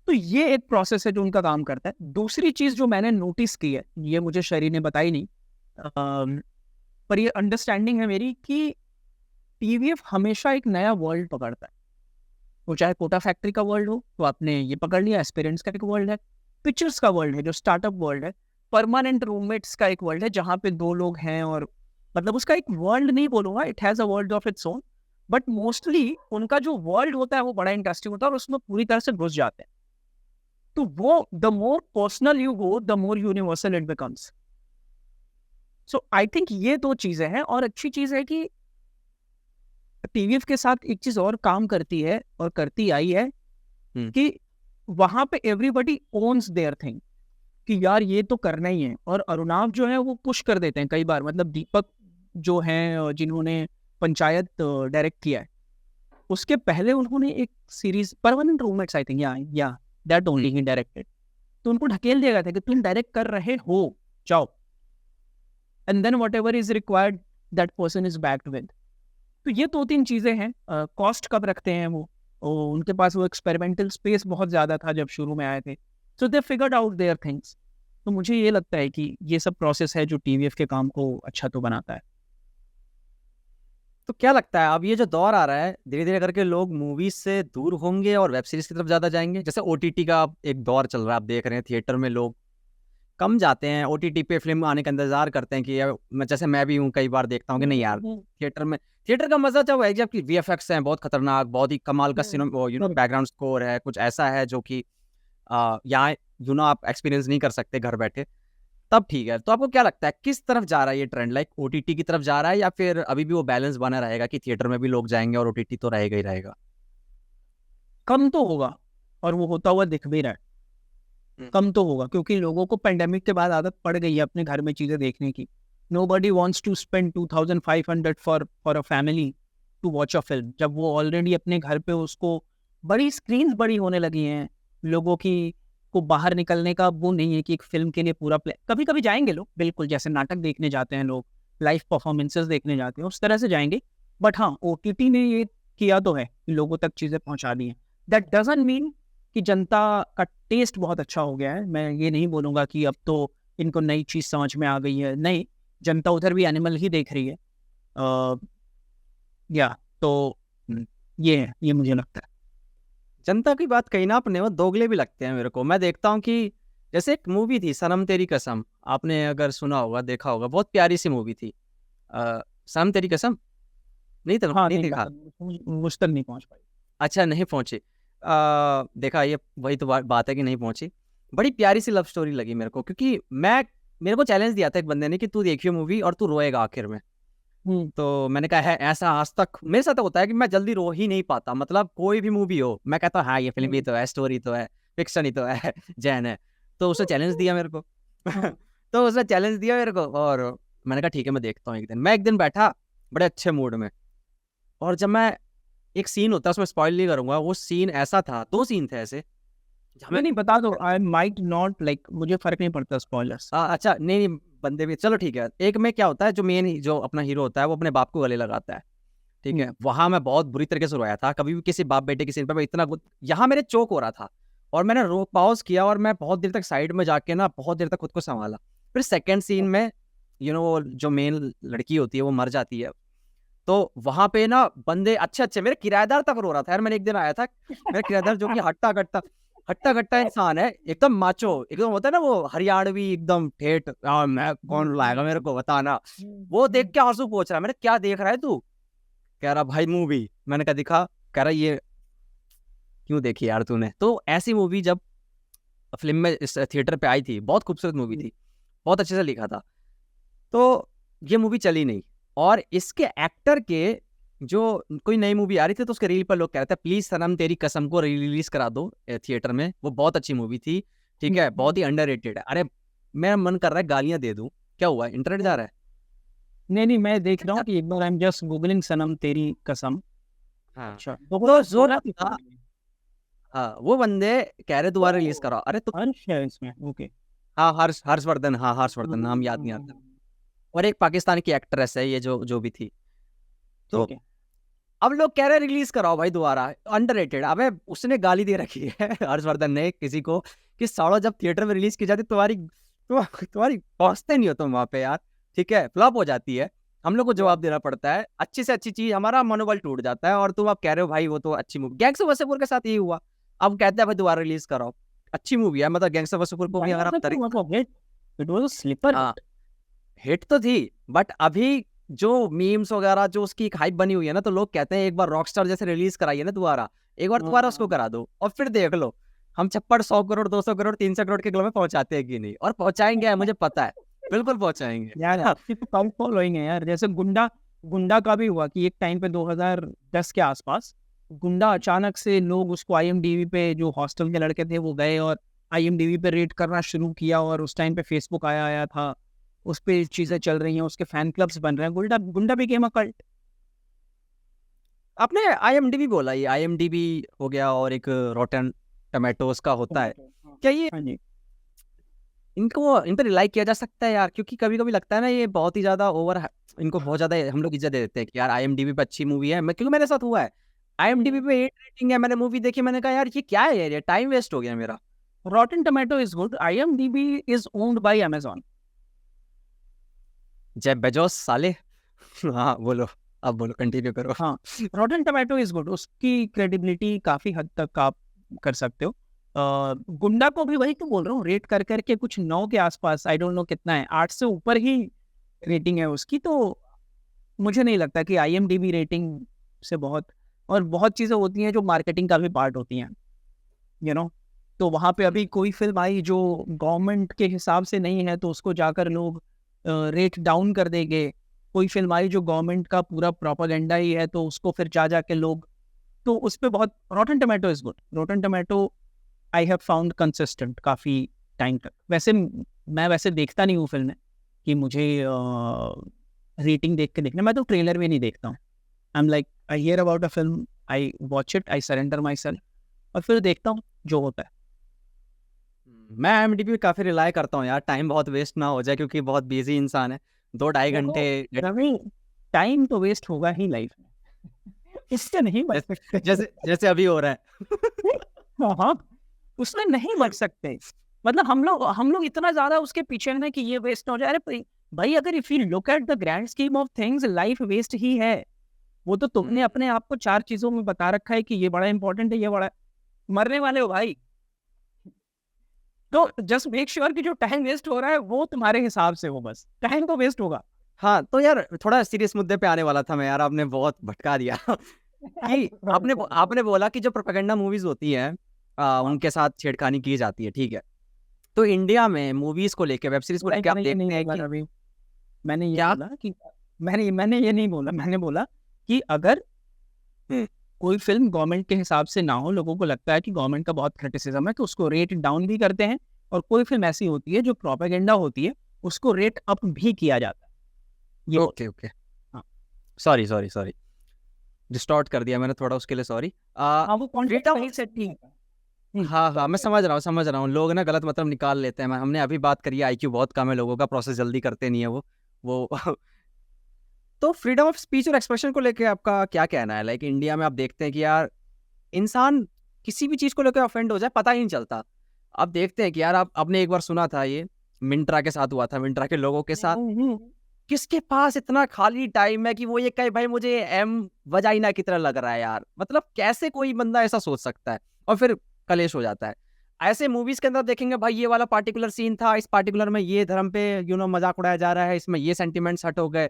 तो ये एक प्रोसेस है जो उनका काम करता है। दूसरी चीज़ जो मैंने नोटिस की है, ये मुझे शरी ने बताई नहीं, पर ये अंडरस्टैंडिंग है मेरी कि टीवीएफ हमेशा एक नया वर्ल्ड पकड़ता है। वो चाहे कोटा फैक्ट्री का वर्ल्ड हो, तो आपने ये पकड़ लिया, एस्पिरेंट्स का एक वर्ल्ड है, पिक्चर्स का वर्ल्ड है जो स्टार्टअप वर्ल्ड है, परमानेंट रूममेट्स का एक वर्ल्ड है जहाँ पे 2 लोग हैं, और मतलब उसका एक वर्ल्ड नहीं बोलूँगा, it has a world of its own, but mostly उनका जो वर्ल्ड होता है वो बड़ा इंटरेस्टिंग होता है और उसमें पूरी तरह से घुस जाते हैं। तो वो the more personal you go, the more universal it becomes. So I think ये 2 चीज़ें हैं, और अच्छी चीज़ है कि टीवीएफ के साथ एक चीज़ और काम करती है और करती आई है कि वहाँ पे एवरीबॉडी ओन्स देयर थिंग, कि यार ये तो करना ही है। और अरुणाव जो है वो पुश कर देते हैं कई बार, मतलब दीपक जो हैं जिन्होंने पंचायत डायरेक्ट किया है, उसके पहले उन्होंने एक series permanent roommates I think, या दैट ओनली ही डायरेक्टेड, तो उनको ढकेल दिया गया था कि तुम डायरेक्ट कर रहे हो, जाओ, and then whatever is required that person is backed with. तो ये 2-3 चीज़ें हैं। कॉस्ट कब रखते हैं वो, उनके पास वो एक्सपेरिमेंटल स्पेस बहुत ज़्यादा था जब शुरू में आए थे, so they figured out their things. तो मुझे ये लगता है कि ये सब प्रोसेस है जो टीवीएफ के काम को अच्छा तो बनाता है। तो क्या लगता है अब ये जो दौर आ रहा है, धीरे-धीरे करके लोग मूवीज़ से दूर होंगे और वेब सीरीज़ की तरफ ज़्यादा जाएँगे? जैसे ओटीटी का अब एक दौर चल रहा है, आप देख रहे हैं थिएटर में लोग कम जाते हैं, ओटीटी पे फ़िल्म आने का इंतज़ार करते हैं कि यार जैसे मैं भी हूँ, कई बार देखता हूँ कि नहीं यार, थिएटर का मज़ा जब है जब कि वीएफएक्स हैं बहुत खतरनाक, बहुत ही कमाल का वो बैकग्राउंड स्कोर है, कुछ ऐसा है जो कि यहाँ आप एक्सपीरियंस नहीं कर सकते घर बैठे, तब ठीक है। तो आपको क्या लगता है किस तरफ जा रहा है ये ट्रेंड, लाइक ओटीटी की तरफ जा रहा है या फिर अभी भी वो बैलेंस बना रहेगा कि थिएटर में भी लोग जाएँगे और ओटीटी तो रहेगा ही रहेगा? कम तो होगा, और वो होता हुआ दिख भी रहा है। कम तो होगा क्योंकि लोगों को पेंडेमिक के बाद आदत पड़ गई है अपने घर में चीज़ें देखने की। Nobody wants to spend 2500 for a family to watch a film, जब वो ऑलरेडी अपने घर पे उसको बड़ी स्क्रीन्स बड़ी होने लगी हैं। लोगों की को बाहर निकलने का वो नहीं है कि एक फिल्म के लिए पूरा कभी-कभी जाएँगे लोग, बिल्कुल, जैसे नाटक देखने जाते हैं लोग, लाइव परफॉर्मेंसेस देखने जाते हैं, उस तरह से जाएँगे। बट हाँ, ओटीटी ने ये किया तो है, लोगों तक चीज़ें पहुँचा दी हैं। दैट डज़न्ट मीन कि जनता का टेस्ट बहुत अच्छा हो गया है। मैं ये नहीं बोलूँगा कि अब तो इनको नई चीज़ समझ में आ गई है, नहीं, जनता उधर भी एनिमल ही देख रही है। या तो ये है, ये मुझे लगता है। जनता की बात कही ना आपने, वो दोगले भी लगते हैं मेरे को। मैं देखता हूँ कि जैसे एक मूवी थी सनम तेरी कसम, आपने अगर सुना होगा, देखा होगा, बहुत प्यारी सी मूवी थी। सनम तेरी कसम नहीं था, हाँ, नहीं नहीं, देखा? मुझ तक नहीं पहुँच पाई। अच्छा, नहीं पहुँची। देखा, ये वही तो बात है कि नहीं पहुँची। बड़ी प्यारी सी लव स्टोरी लगी मेरे को, क्योंकि मेरे को चैलेंज दिया था एक बंदे ने कि तू देखियो मूवी और तू रोएगा आखिर में। तो मैंने कहा है ऐसा आज तक मेरे साथ होता है कि मैं जल्दी रो ही नहीं पाता, मतलब कोई भी मूवी हो मैं कहता हूँ हाँ ये फिल्म ही तो है, स्टोरी तो है, फिक्शन ही तो है, जैन है। तो उसने चैलेंज दिया मेरे को तो उसने चैलेंज दिया मेरे को और मैंने कहा ठीक है मैं देखता हूँ एक दिन। मैं एक दिन बैठा बड़े अच्छे मूड में, और जब मैं एक सीन होता है उसमें स्पॉइल नहीं करूंगा, वो सीन ऐसा था, 2 सीन थे ऐसे हमें नहीं बता दो, आई माइट नॉट लाइक, मुझे फ़र्क नहीं पड़ता स्पॉयलर्स। अच्छा नहीं बंदे भी, चलो ठीक है। एक में क्या होता है, जो मेन जो अपना हीरो होता है वो अपने बाप को गले लगाता है, ठीक है। वहां मैं बहुत बुरी तरीके से रोया था, कभी भी किसी बाप बेटे की सीन पर मैं इतना यहाँ मेरे चोक हो रहा था और मैंने पॉज किया और मैं बहुत देर तक साइड में जाके ना बहुत देर तक खुद को संभाला। फिर सेकंड सीन में वो जो मेन लड़की होती है वो मर जाती है, तो वहां पे ना बंदे अच्छे मेरे किराएदार तक रो रहा था यार। मैंने एक दिन आया था, मेरा किराएदार जो कि हट्टा कट्टा इंसान है, एकदम माचो, एकदम होता है ना वो हरियाणवी एकदम ठेठ, मैं कौन रुलाएगा मेरे को बताना, वो देख के आंसू पोंछ रहा है। मैंने क्या देख रहा है तू? कह रहा भाई मूवी। मैंने कहा दिखा। कह रहा ये क्यों देखी यार तूने? तो ऐसी मूवी जब फिल्म में इस थिएटर पे आई थी, बहुत खूबसूरत मूवी थी, बहुत अच्छे से लिखा था, तो ये मूवी चली नहीं। और इसके एक्टर के जो कोई नई मूवी आ रही थी तो उसके रील पर लोग कह रहे थे प्लीज सनम तेरी कसम को रिलीज करा दो थिएटर में, वो बहुत अच्छी मूवी थी, ठीक है, बहुत ही अंडररेटेड है। अरे मेरा मन कर रहा है गालियां दे दूं, क्या हुआ, इंटरनेट जा रहा है? नहीं मैं देख रहा हूँ कि एक बार आई एम जस्ट गूगलिंग सनम तेरी कसम। हाँ अच्छा तो जो 2016 की हाँ फिल्म है। हाँ, वो बंदे कह रहे दोबारा रिलीज ओ कराओ। अरे तो हर्ष है इसमें, ओके। हाँ, हर्षवर्धन, हाँ हर्षवर्धन, नाम याद नहीं आता। और एक पाकिस्तान की एक्ट्रेस है ये, जो जो भी थी। तो ठीक है। अब लोग कह रहे हैं रिलीज कराओ भाई दोबारा, अंडररेटेड। अबे उसने गाली दे रखी है हर्षवर्धन ने किसी को, कि सालो जब थिएटर में रिलीज की जाती तुम्हारी पहुंचते नहीं हो तुम वहां पे यार, ठीक है, फ्लॉप हो जाती है, हम लोग को जवाब देना पड़ता है, अच्छी से अच्छी चीज, हमारा मनोबल टूट जाता है। और तुम अब कह रहे हो भाई वो तो अच्छी मूवी, गैंग्स्टर वसेपुर के साथ यही हुआ। अब कहते हैं भाई दोबारा रिलीज कराओ, अच्छी मूवी है, मतलब गैंग्स्टर वसेपुर को भी अगर आप hit, it was a sleeper हाँ हिट। हिट तो थी, बट अभी जो मीम्स वगैरह जो उसकी एक हाइप बनी हुई है ना, तो लोग कहते हैं एक बार रॉकस्टार जैसे रिलीज कराइए ना दोबारा, एक बार दोबारा उसको करा दो और फिर देख लो हम छप्पड़ 100 करोड़, 200 करोड़, 300 करोड़ के क्लब में पहुंचाते हैं कि नहीं, और पहुंचाएंगे, मुझे पता है, बिल्कुल पहुंचाएंगे। यार आपकी तो कम फॉलोइंग है यार। जैसे गुंडा, गुंडा का भी हुआ कि एक टाइम पे 2010 के आसपास गुंडा अचानक से लोग उसको आईएमडीबी पे, जो हॉस्टल के लड़के थे वो गए और आईएमडीबी पे रेट करना शुरू किया, और उस टाइम पे फेसबुक आया आया था, उस पे चीजें चल रही हैं, उसके फैन क्लब्स बन रहे हैं। गुंडा गुंडा भी गेम कल्ट। आपने आईएमडीबी बोला, ये आईएमडीबी हो गया और एक रॉटन टमेटोज का होता है, क्या ये हाँ जी। इनको इन पर रिलाई किया जा सकता है यार? क्योंकि कभी कभी लगता है ना ये बहुत ही ज्यादा ओवर, इनको बहुत ज्यादा हम लोग इज्जत दे देते हैं कि यार आईएमडीबी पे अच्छी मूवी है। मैं, क्योंकि मेरे साथ हुआ है, आईएमडीबी पे 8 रेटिंग है, मैंने मूवी देखी, मैंने कहा यार ये क्या है यार, ये टाइम वेस्ट हो गया मेरा। रॉटन tomato is good, IMDb is owned by Amazon. Jeff Bezos साले हाँ बोलो, अब बोलो, कंटिन्यू करो। हाँ, रॉटन टोमेटो इज गुड, उसकी क्रेडिबिलिटी काफी हद तक आप कर सकते हो। गुंडा को भी वही तो बोल रहा हूँ, रेट कर करके कुछ 9 के आसपास, आई डोंट नो कितना है, 8 से ऊपर ही रेटिंग है उसकी। तो मुझे नहीं लगता कि आईएमडीबी रेटिंग से बहुत, और बहुत चीज़ें होती हैं जो मार्केटिंग का भी पार्ट होती हैं, तो वहाँ पे अभी कोई फिल्म आई जो गवर्नमेंट के हिसाब से नहीं है तो उसको जाकर लोग रेट डाउन कर देंगे। कोई फिल्म आई जो गवर्नमेंट का पूरा प्रोपेगेंडा ही है तो उसको फिर जा जाके लोग, तो उस पर बहुत। रॉटन tomato is good, रॉटन tomato I have found consistent काफ़ी टाइम तक। वैसे मैं वैसे देखता नहीं हूँ फिल्में कि मुझे रेटिंग देख के देखना, मैं तो ट्रेलर में नहीं देखता हूँ। I am like, I hear about a film, I watch it, I surrender my self, और फिर देखता हूँ जो होता है। मैं आईएमडीबी पे काफी रिलाई करता हूँ यार, टाइम बहुत वेस्ट ना हो जाए, क्योंकि बहुत बिजी इंसान है, 2-2.5 घंटे। देखो रवि, टाइम तो वेस्ट होगा ही लाइफ में, इससे नहीं बच जैसे सकते। जैसे जैसे अभी हो रहा है हाँ, उसमें नहीं बच सकते। मतलब हम लोग इतना ज्यादा उसके पीछे हैं कि ये वेस्ट ना हो जाए। अरे भाई अगर if you look at the grand scheme of things, life waste ही है। वो तो तुमने हम्म, अपने आप को 4 चीजों में बता रखा है कि ये बड़ा इंपॉर्टेंट है, ये बड़ा, मरने वाले हो भाई। तो जस्ट मेक श्योर कि जो टाइम वेस्ट हो रहा है वो तुम्हारे हिसाब से हो, बस टाइम तो वेस्ट होगा। हाँ तो यार थोड़ा सीरियस मुद्दे पे आने वाला था मैं यार, आपने बहुत भटका दिया कि आपने बोला कि जो प्रोपेगेंडा मूवीज होती हैं उनके साथ छेड़खानी की जाती है, ठीक है। तो इंडिया में मूवीज को लेके, वेब सीरीज को लेके आप मैंने ये नहीं देखते हैं बोला कि रवि, मैंने ये क्या? बोला कि, मैंने ये नहीं बोला, मैंने बोला कि अगर कोई फिल्म गवर्नमेंट के हिसाब से ना हो, लोगों को लगता है कि गवर्नमेंट का बहुत क्रिटिसिज्म है, तो उसको रेट डाउन भी करते हैं। और कोई फिल्म ऐसी होती है जो प्रोपेगेंडा होती है, उसको रेट अप भी किया जाता है। ये ओके ओके, हाँ। सॉरी सॉरी सॉरी, डिस्टॉर्ट कर दिया मैंने थोड़ा, उसके लिए सॉरी। हाँ, वो कॉन्टेक्स्ट फ्रीडम, सही से ठीक है। हाँ हाँ मैं समझ रहा हूँ, लोग ना गलत मतलब निकाल लेते हैं। हमने अभी बात करी है, आईक्यू बहुत कम है लोगों का, प्रोसेस जल्दी करते नहीं है वो तो फ्रीडम ऑफ स्पीच और एक्सप्रेशन को लेके आपका क्या कहना है? लाइक इंडिया में आप देखते हैं कि यार इंसान किसी भी चीज को लेकर ऑफेंड हो जाए पता ही नहीं चलता। आप देखते हैं कि यार आप, आपने एक बार सुना था ये मिंत्रा के साथ हुआ था, मिंत्रा के लोगों के साथ, किसके पास इतना खाली टाइम है कि वो ये कहे भाई मुझे एम वजाइना की तरह लग रहा है यार, मतलब कैसे कोई बंदा ऐसा सोच सकता है? और फिर कलेश हो जाता है। ऐसे मूवीज के अंदर देखेंगे भाई ये वाला पार्टिकुलर सीन था, इस पार्टिकुलर में ये धर्म पे मजाक उड़ाया जा रहा है, इसमें ये सेंटिमेंट्स हट हो गए।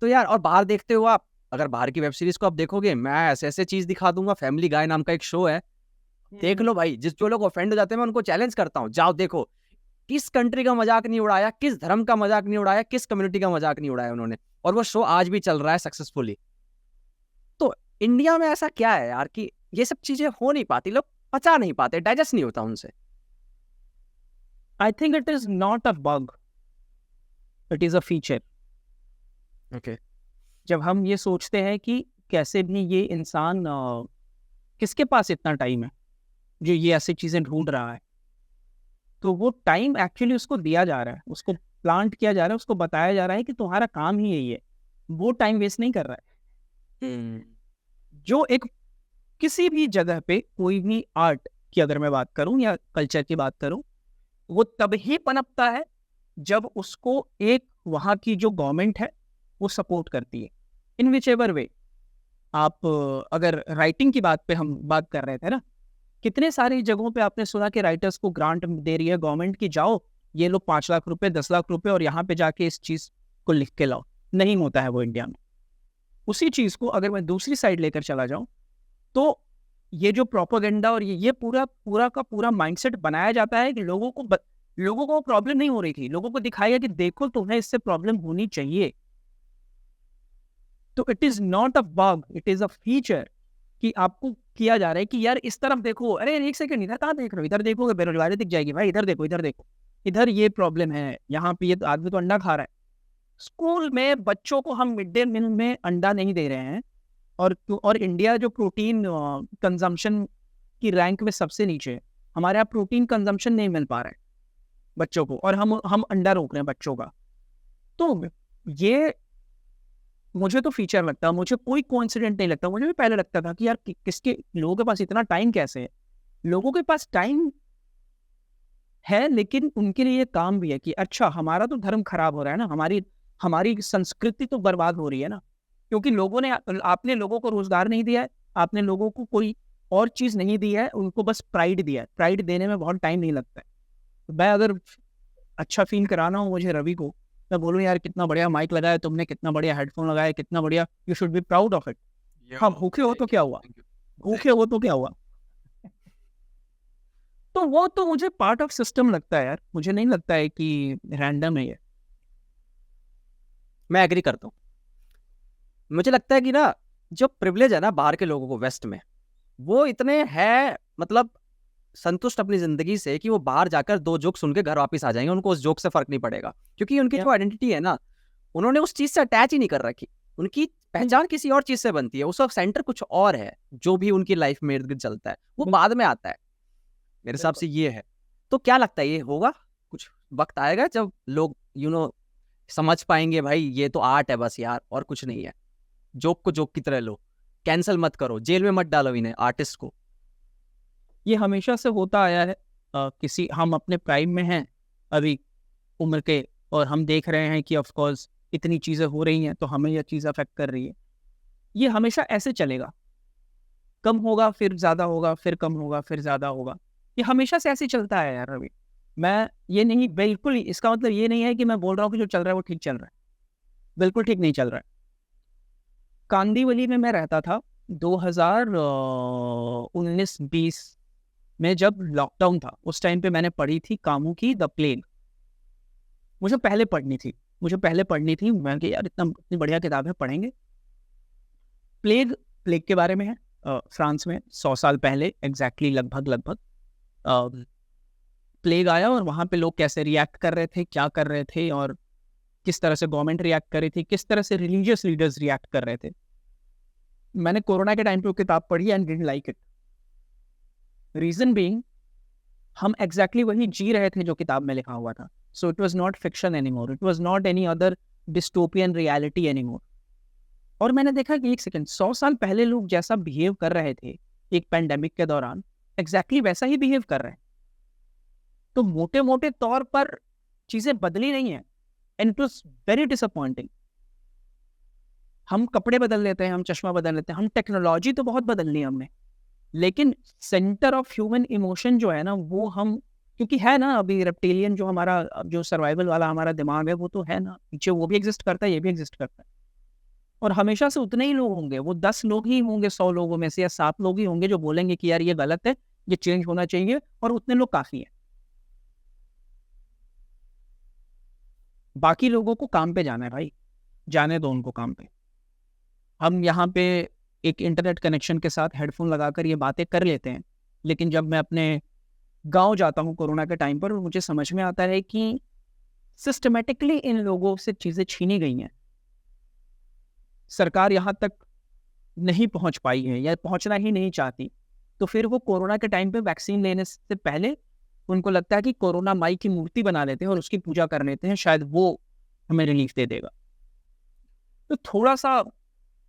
तो यार और बाहर देखते हो आप, अगर बाहर की वेब सीरीज को आप देखोगे, मैं ऐसे ऐसे चीज दिखा दूंगा। फैमिली गाय नाम का एक शो है, देख लो भाई, जिस जो लोग ऑफेंड हो जाते हैं मैं उनको चैलेंज करता हूँ, जाओ देखो, किस कंट्री का मजाक नहीं उड़ाया, किस धर्म का मजाक नहीं उड़ाया, किस कम्युनिटी का मजाक नहीं उड़ाया उन्होंने, और वो शो आज भी चल रहा है सक्सेसफुली। तो इंडिया में ऐसा क्या है यार कि ये सब चीजें हो नहीं पाती, लोग पचा नहीं पाते, डाइजेस्ट नहीं होता उनसे। I think it is not a bug, it is a feature. Okay. जब हम ये सोचते हैं कि कैसे भी ये इंसान किसके पास इतना टाइम है जो ये ऐसी चीज़ें ढूँढ रहा है, तो वो टाइम एक्चुअली उसको दिया जा रहा है, उसको प्लांट किया जा रहा है, उसको बताया जा रहा है कि तुम्हारा काम ही यही है। वो टाइम वेस्ट नहीं कर रहा है। हुँ। जो एक किसी भी जगह पे कोई भी आर्ट की अगर मैं बात करूँ या कल्चर की बात करूँ, वो तब ही पनपता है जब उसको एक वहाँ की जो गवर्नमेंट है वो सपोर्ट करती है इन विच एवर वे। आप अगर राइटिंग की बात पे हम बात कर रहे थे ना, कितने सारी जगहों पे आपने सुना कि राइटर्स को ग्रांट दे रही है गवर्नमेंट की, जाओ ये लो 5 लाख रुपए 10 लाख रुपए और यहाँ पे जाके इस चीज को लिख के लाओ। नहीं होता है वो इंडिया में। उसी चीज को अगर मैं दूसरी साइड लेकर चला जाऊं तो ये जो प्रोपेगेंडा और ये पूरा पूरा का पूरा माइंडसेट बनाया जाता है कि लोगों को प्रॉब्लम नहीं हो रही थी, लोगों को दिखाया कि देखो तुम्हें इससे प्रॉब्लम होनी चाहिए। तो it is not a bug, it is a feature कि आपको किया जा रहा है कि यार इस तरफ देखो, अरे एक सेकंड इधर कहाँ देख रहे हो, इधर देखोगे बेरोजगारी दिख जाएगी भाई, इधर देखो इधर देखो, इधर ये प्रॉब्लम है, यहाँ पे ये आदमी तो अंडा खा रहा है। स्कूल में बच्चों को हम मिड डे मील में अंडा नहीं दे रहे हैं, और इंडिया जो प्रोटीन कंजम्पशन की रैंक में सबसे नीचे है, हमारे यहाँ प्रोटीन कंजम्पशन नहीं मिल पा रहा है बच्चों को, और हम अंडा रोक रहे हैं बच्चों का। तो ये मुझे तो फीचर लगता है, मुझे कोई कोइंसिडेंट नहीं लगता। मुझे भी पहले लगता था कि यार किसके लोगों के पास इतना टाइम कैसे है। लोगों के पास टाइम है लेकिन उनके लिए काम भी है कि अच्छा हमारा तो धर्म खराब हो रहा है ना, हमारी हमारी संस्कृति तो बर्बाद हो रही है ना, क्योंकि लोगों ने आपने लोगों को रोजगार नहीं दिया है, आपने लोगों को कोई और चीज नहीं दी है, उनको बस प्राइड दिया है। प्राइड देने में बहुत टाइम नहीं लगता है। तो मैं अगर अच्छा फील कराना हो मुझे रवि को, मैं बोलूँ यार कितना बढ़िया माइक लगाया तुमने, कितना बढ़िया हेडफोन लगाया, कितना बढ़िया, you should be proud of it. हाँ भूखे हो तो क्या हुआ, भूखे हो तो क्या हुआ। तो वो तो मुझे पार्ट ऑफ सिस्टम लगता है यार, मुझे नहीं लगता है कि रैंडम है ये। मैं एग्री करता हूँ। मुझे लगता है कि ना जो प्रिविलेज है ना बाहर के लोगों को वेस्ट में, वो इतने हैं मतलब संतुष्ट अपनी जिंदगी से कि वो बाहर जाकर 2 जोक सुन के घर वापस आ जाएंगे, उनको उस जोक से फर्क नहीं पड़ेगा, क्योंकि उनकी या जो आइडेंटिटी है ना, उन्होंने उस चीज से अटैच ही नहीं कर रखी। उनकी पहचान किसी और चीज से बनती है, उसका सेंटर कुछ और है। जो भी उनकी लाइफ में इर्द गिर्द चलता है वो बाद में आता है, मेरे हिसाब से ये है। तो क्या लगता है ये होगा, कुछ वक्त आएगा जब लोग समझ पाएंगे भाई ये तो आर्ट है बस यार, और कुछ नहीं है। जोक को जोक की तरह लो, कैंसिल मत करो, जेल में मत डालो इन्हें, आर्टिस्ट को। ये हमेशा से होता आया है। किसी हम अपने प्राइम में हैं अभी उम्र के, और हम देख रहे हैं कि ऑफ कोर्स इतनी चीजें हो रही हैं तो हमें यह चीज अफेक्ट कर रही है। ये हमेशा ऐसे चलेगा, कम होगा फिर ज्यादा होगा, फिर कम होगा फिर ज्यादा होगा। ये हमेशा से ऐसे चलता है यार रवि। मैं ये नहीं, बिल्कुल इसका मतलब ये नहीं है कि मैं बोल रहा हूँ कि जो चल रहा है वो ठीक चल रहा है। बिल्कुल ठीक नहीं चल रहा है। कांदीवली में मैं रहता था 2019-20 में, जब लॉकडाउन था उस टाइम पे मैंने पढ़ी थी कामू की द प्लेग। मुझे पहले पढ़नी थी, मैं कि यार इतनी बढ़िया किताब है, पढ़ेंगे। प्लेग के बारे में है। फ्रांस में 100 साल पहले एग्जैक्टली लगभग प्लेग आया, और वहाँ पे लोग कैसे रिएक्ट कर रहे थे, क्या कर रहे थे, और किस तरह से गवर्नमेंट रिएक्ट कर रही थी, किस तरह से रिलीजियस लीडर्स रिएक्ट कर रहे थे। मैंने कोरोना के टाइम पे वो किताब पढ़ी and didn't like it. Reason being हम एग्जैक्टली वही जी रहे थे जो किताब में लिखा हुआ था। So it was not fiction anymore, it was not any other dystopian reality anymore. और मैंने देखा कि एक सेकंड, 100 साल पहले लोग जैसा बिहेव कर रहे थे एक पेंडेमिक के दौरान, एग्जैक्टली वैसा ही बिहेव कर रहे हैं। तो मोटे मोटे तौर पर चीजें बदली नहीं है, and it was very disappointing. हम कपड़े बदल लेते हैं, हम चश्मा बदल लेते हैं, हम टेक्नोलॉजी तो बहुत बदल ली हमने, लेकिन सेंटर ऑफ ह्यूमन इमोशन जो है ना वो हम, क्योंकि है ना अभी रेप्टिलियन जो हमारा जो सर्वाइवल वाला हमारा दिमाग है वो तो है ना पीछे, वो भी एग्जिस्ट करता है, ये भी एग्जिस्ट करता है। और हमेशा से उतने ही लोग होंगे, वो 10 लोग ही होंगे 100 लोगों में से, या 7 लोग ही होंगे जो बोलेंगे कि यार ये गलत है, ये चेंज होना चाहिए, और उतने लोग काफी है। बाकी लोगों को काम पे जाना है भाई, जाने दो उनको काम पे। हम यहाँ पे एक इंटरनेट कनेक्शन के साथ हेडफोन लगाकर ये बातें कर लेते हैं, लेकिन जब मैं अपने गांव जाता हूँ कोरोना के टाइम पर, मुझे समझ में आता है कि सिस्टमेटिकली इन लोगों से चीज़ें छीनी गई हैं। सरकार यहाँ तक नहीं पहुंच पाई है या पहुंचना ही नहीं चाहती, तो फिर वो कोरोना के टाइम पे वैक्सीन लेने से पहले उनको लगता है कि कोरोना माई की मूर्ति बना लेते हैं और उसकी पूजा कर लेते हैं, शायद वो हमें रिलीफ दे देगा। तो थोड़ा सा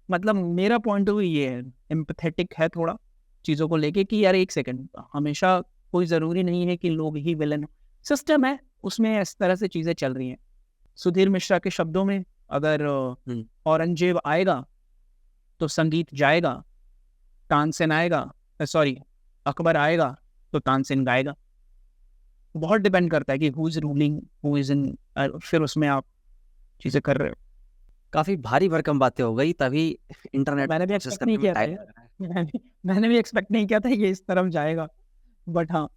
मतलब मेरा पॉइंट ऑफ व्यू ये है, एम्पैथेटिक है थोड़ा चीज़ों को लेके कि यार एक सेकंड, हमेशा कोई ज़रूरी नहीं है कि लोग ही विलन हो। सिस्टम है, उसमें इस तरह से चीज़ें चल रही हैं। सुधीर मिश्रा के शब्दों में, अगर औरंगजेब आएगा तो संगीत जाएगा, तानसेन आएगा, सॉरी अकबर आएगा तो तानसेन गाएगा। बहुत डिपेंड करता है कि who is ruling, who is in, फिर उसमें आप चीज़ें कर रहे हो। काफी भारी भरकम बातें हो गई, तभी इंटरनेट मैंने भी प्रोसेस एक्सपेक्ट नहीं करने में किया था टाइम यार। लग रहा है। मैंने भी एक्सपेक्ट नहीं किया था ये इस तरफ जाएगा, बट हाँ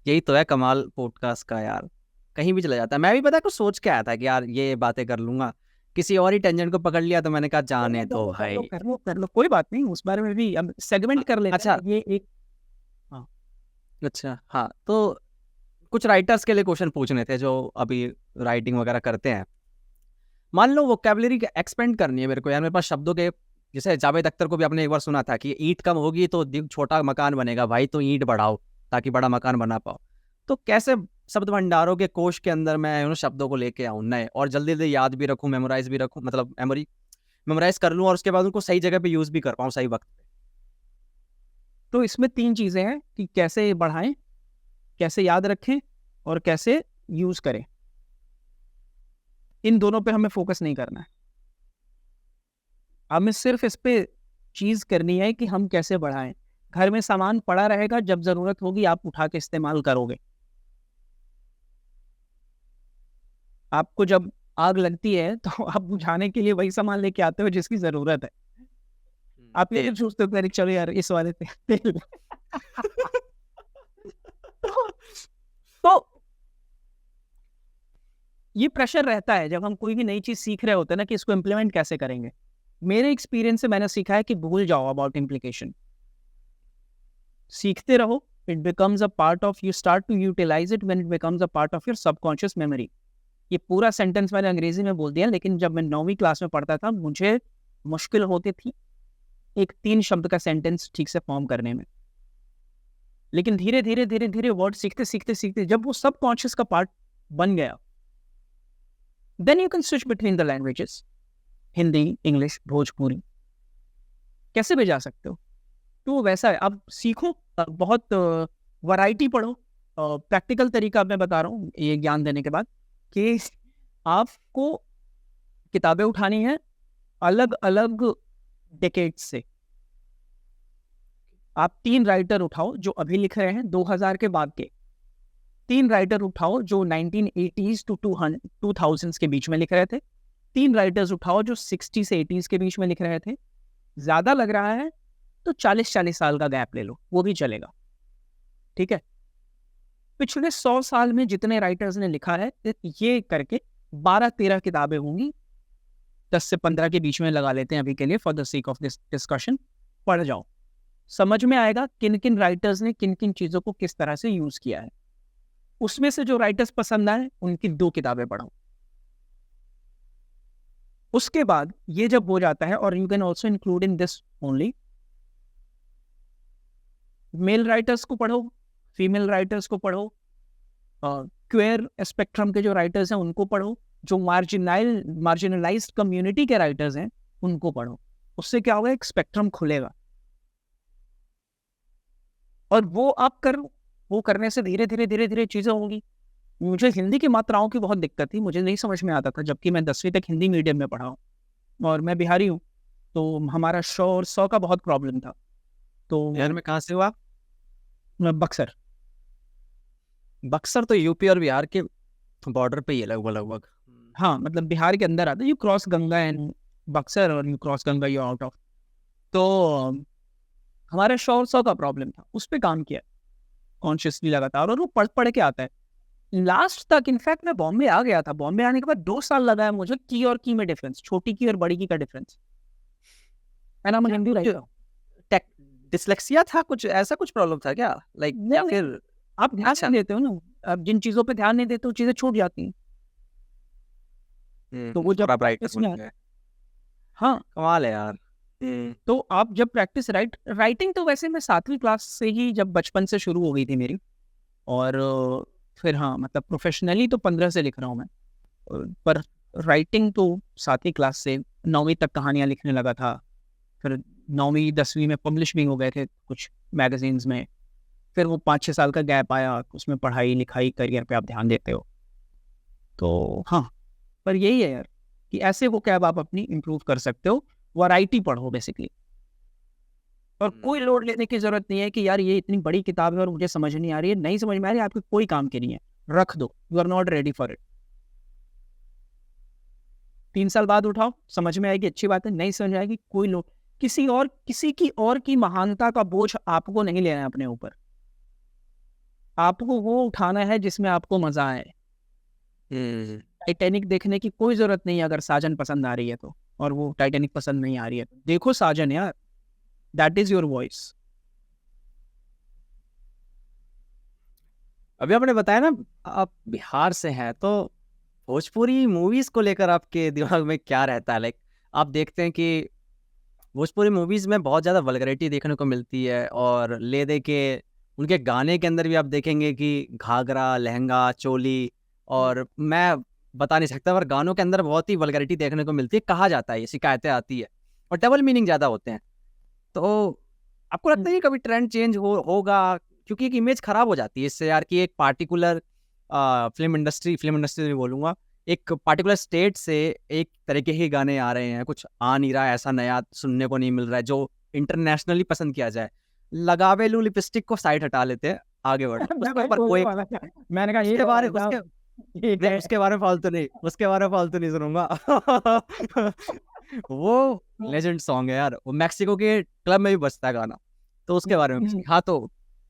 यही तो है कमाल पॉडकास्ट का यार, कहीं भी चला जाता है। मैं भी पता है कुछ सोच के आया था कि यार ये बातें कर लूंगा, किसी और ही टेंजेंट को पकड़ लिया तो मैंने कहा जाने कर तो लो भाई। कर लो, कोई बात नहीं, उस बारे में भी हम सेगमेंट कर लेते अच्छा। हैं ये एक। हाँ अच्छा हाँ, तो कुछ राइटर्स के लिए क्वेश्चन पूछने थे जो अभी राइटिंग वगैरह करते हैं। मान लो वोकैबुलरी एक्सपेंड करनी है मेरे को यार, मेरे पास शब्दों के, जैसे जावेद अख्तर को भी आपने एक बार सुना था कि ईंट कम होगी तो छोटा मकान बनेगा, भाई तो ईंट बढ़ाओ ताकि बड़ा मकान बना पाओ। तो कैसे शब्द भंडारों के कोश के अंदर मैं उन शब्दों को लेके आऊँ नए, और जल्दी जल्दी याद भी रखूँ, मेमोराइज भी रखूँ, मतलब मेमोराइज कर लूँ और उसके बाद उनको सही जगह पे यूज भी कर पाऊँ सही वक्त पे। तो इसमें 3 चीज़ें हैं कि कैसे बढ़ाएं, कैसे याद रखें और कैसे यूज करें। इन दोनों पे हमें फोकस नहीं करना है, हमें सिर्फ इस पे चीज करनी है कि हम कैसे बढ़ाएं। घर में सामान पड़ा रहेगा, जब जरूरत होगी आप उठा के इस्तेमाल करोगे। आपको जब आग लगती है तो आप बुझाने के लिए वही सामान लेके आते हो जिसकी जरूरत है। आप ये तेल। सोचते हो कि अरे चलो यार इस वाले तेल तो ये प्रेशर रहता है जब हम कोई भी नई चीज सीख रहे होते हैं ना, कि इसको इम्प्लीमेंट कैसे करेंगे। मेरे एक्सपीरियंस से मैंने सीखा है कि भूल जाओ अबाउट इम्प्लीकेशन, सीखते रहो। It becomes a part of, you start to utilise it when it becomes a part of your subconscious memory. ये पूरा सेंटेंस मैंने अंग्रेजी में बोल दिया, लेकिन जब मैं 9वीं क्लास में पढ़ता था मुझे मुश्किल होती थी एक 3 शब्द का सेंटेंस ठीक से फॉर्म करने में। लेकिन धीरे धीरे धीरे धीरे वर्ड सीखते सीखते सीखते जब वो सबकॉन्शियस का पार्ट बन गया, then you can switch between the languages, Hindi, English, Bhojpuri, कैसे भी जा सकते हो। तो वैसा है, अब सीखो, बहुत वैरायटी पढ़ो। प्रैक्टिकल तरीका मैं बता रहा हूँ ये ज्ञान देने के बाद, कि आपको किताबें उठानी है अलग अलग डेकेड्स से। आप 3 राइटर उठाओ जो अभी लिख रहे हैं 2000 के बाद के, 3 राइटर उठाओ जो 1980s टू 2000s के बीच में लिख रहे थे, 3 राइटर्स उठाओ जो 60 से 80s के बीच में लिख रहे थे। ज्यादा लग रहा है तो 40-40 साल का गैप ले लो, वो भी चलेगा, ठीक है। पिछले 100 साल में जितने राइटर्स ने लिखा है, ये करके 12-13 किताबें होंगी, 10 से 15 के बीच में लगा लेते हैं अभी के लिए for the sake of this discussion. पढ़ जाओ, समझ में आएगा किन किन राइटर्स ने किन किन चीजों को किस तरह से यूज किया है। उसमें से जो राइटर्स पसंद आए उनकी 2 किताबें पढ़ो। उसके बाद ये जब हो जाता है, और you can also include in this only, mail writers को पढ़ो, फीमेल राइटर्स को पढ़ो, क्वेयर स्पेक्ट्रम के जो राइटर्स हैं उनको पढ़ो, जो मार्जिनलाइज्ड कम्युनिटी के राइटर्स हैं उनको पढ़ो। उससे क्या होगा, एक स्पेक्ट्रम खुलेगा। और वो आप करो, वो करने से धीरे धीरे धीरे धीरे चीजें होंगी। मुझे हिंदी की मात्राओं की बहुत दिक्कत थी, मुझे नहीं समझ में आता था, जबकि मैं 10वीं तक हिंदी मीडियम में पढ़ा हूँ और मैं बिहारी हूँ, तो हमारा श और स का बहुत प्रॉब्लम था। तो बिहार में कहाँ से हुआ? मैं बक्सर। बक्सर तो यूपी और बिहार के बॉर्डर पे ही है लगभग लगभग। हाँ मतलब बिहार के अंदर आता है, you cross Ganga and Buxar, और you cross Ganga you out of. तो हमारा श और स का प्रॉब्लम था, उस पर काम किया कॉन्शियसली लगातार, और वो पढ़ पढ़ के आता है लास्ट तक। इनफैक्ट मैं बॉम्बे आ गया था, बॉम्बे आने के बाद 2 साल लगा है मुझे की और की में डिफरेंस, छोटी की और बड़ी की का difference. And I am Hindi writer. Dyslexia था कुछ, ऐसा कुछ प्रॉब्लम था क्या, लाइक या फिर आप ध्यान नहीं देते हो ना, आप जिन चीजों पे ध्यान नहीं देते हो चीजें छूट जाती हैं। तो वो जब आप राइटर इसमें बन गए। हाँ, कमाल है यार। तो आप जब प्रैक्टिस राइटिंग तो वैसे मैं 7वीं क्लास से ही, जब बचपन से शुरू हो गई थी मेरी। और फिर हाँ, मतलब प्रोफेशनली तो 15 से लिख रहा हूँ मैं। पर राइटिंग तो 7वीं क्लास से, 9वीं तक कहानियाँ लिखने लगा था। फिर 9वीं 10वीं में पब्लिश भी हो गए थे कुछ मैगजीन्स में। फिर वो 5-6 साल का गैप आया, उसमें पढ़ाई लिखाई करियर पे आप ध्यान देते हो। तो हाँ, पर यही है यार कि ऐसे वो कैब आप अपनी इम्प्रूव कर सकते हो। वैरायटी पढ़ो बेसिकली, और कोई लोड लेने की जरूरत नहीं है कि यार ये इतनी बड़ी किताब है और मुझे समझ नहीं आ रही है, नहीं समझ में आ रही है, आपके कोई काम की नहीं है, रख दो, you are not ready for it. 3 साल बाद उठाओ, समझ में आएगी, अच्छी बात है, नहीं समझ आएगी, कोई लोड, किसी की और की महानता का बोझ आपको नहीं लेना है अपने ऊपर। आपको वो उठाना है जिसमें आपको मजा आए। टाइटैनिक देखने की कोई जरूरत नहीं है अगर साजन पसंद आ रही है तो, और वो टाइटैनिक पसंद नहीं आ रही है तो देखो साजन यार, दैट इज योर वॉइस। अभी आपने बताया ना आप बिहार से हैं, तो भोजपुरी मूवीज को लेकर आपके दिमाग में क्या रहता है? लाइक आप देखते हैं कि भोजपुरी मूवीज में बहुत ज़्यादा वल्गैरिटी देखने को मिलती है, और ले दे के उनके गाने के अंदर भी आप देखेंगे कि घाघरा, लहंगा, चोली, और मैं बता नहीं सकता, पर गानों के अंदर बहुत ही वल्गैरिटी देखने को मिलती है, कहा जाता है, ये शिकायतें आती है, और डबल मीनिंग ज़्यादा होते हैं। तो आपको लगता है कि कभी ट्रेंड चेंज होगा? क्योंकि एक इमेज खराब हो जाती है इससे यार, कि एक पार्टिकुलर फिल्म इंडस्ट्री नहीं बोलूँगा, एक पार्टिकुलर स्टेट से एक तरीके के गाने आ रहे हैं, कुछ आ नहीं रहा है ऐसा नया सुनने को नहीं मिल रहा है जो इंटरनेशनली पसंद किया जाए। लगावे लू लिपस्टिक को साइड हटा लेते हैं, आगे बढ़ो। उसके ऊपर कोई मैंने कहा उसके बारे उसके बारे में फालतू नहीं सुनूंगा। वो लेजेंड सॉन्ग है यार, वो मैक्सिको के क्लब में भी बजता है गाना, तो उसके बारे में हाँ, तो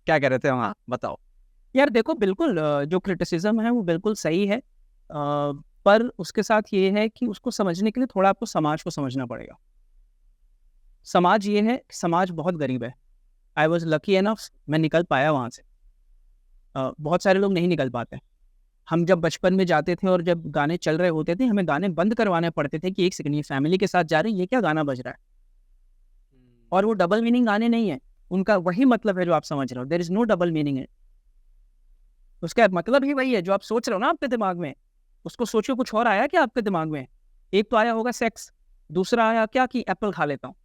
क्या कह रहे थे? हाँ बताओ। यार देखो, बिल्कुल जो क्रिटिसिज्म है वो बिल्कुल सही है, पर उसके साथ ये है कि उसको समझने के लिए थोड़ा आपको समाज को समझना पड़ेगा। समाज ये है, समाज बहुत गरीब है। आई वॉज लकी एनफ, मैं निकल पाया वहाँ से। बहुत सारे लोग नहीं निकल पाते। हम जब बचपन में जाते थे और जब गाने चल रहे होते थे, हमें गाने बंद करवाने पड़ते थे कि एक सेकंड, ये फैमिली के साथ जा रहे हैं, ये क्या गाना बज रहा है। और वो डबल मीनिंग गाने नहीं है, उनका वही मतलब है जो आप समझ रहे हो। There is no double meaning है, उसका मतलब ही वही है जो आप सोच रहे हो ना आपके दिमाग में। उसको सोचो, कुछ और आया क्या आपके दिमाग में? एक तो आया होगा सेक्स, दूसरा आया क्या कि एप्पल खा लेता हूँ,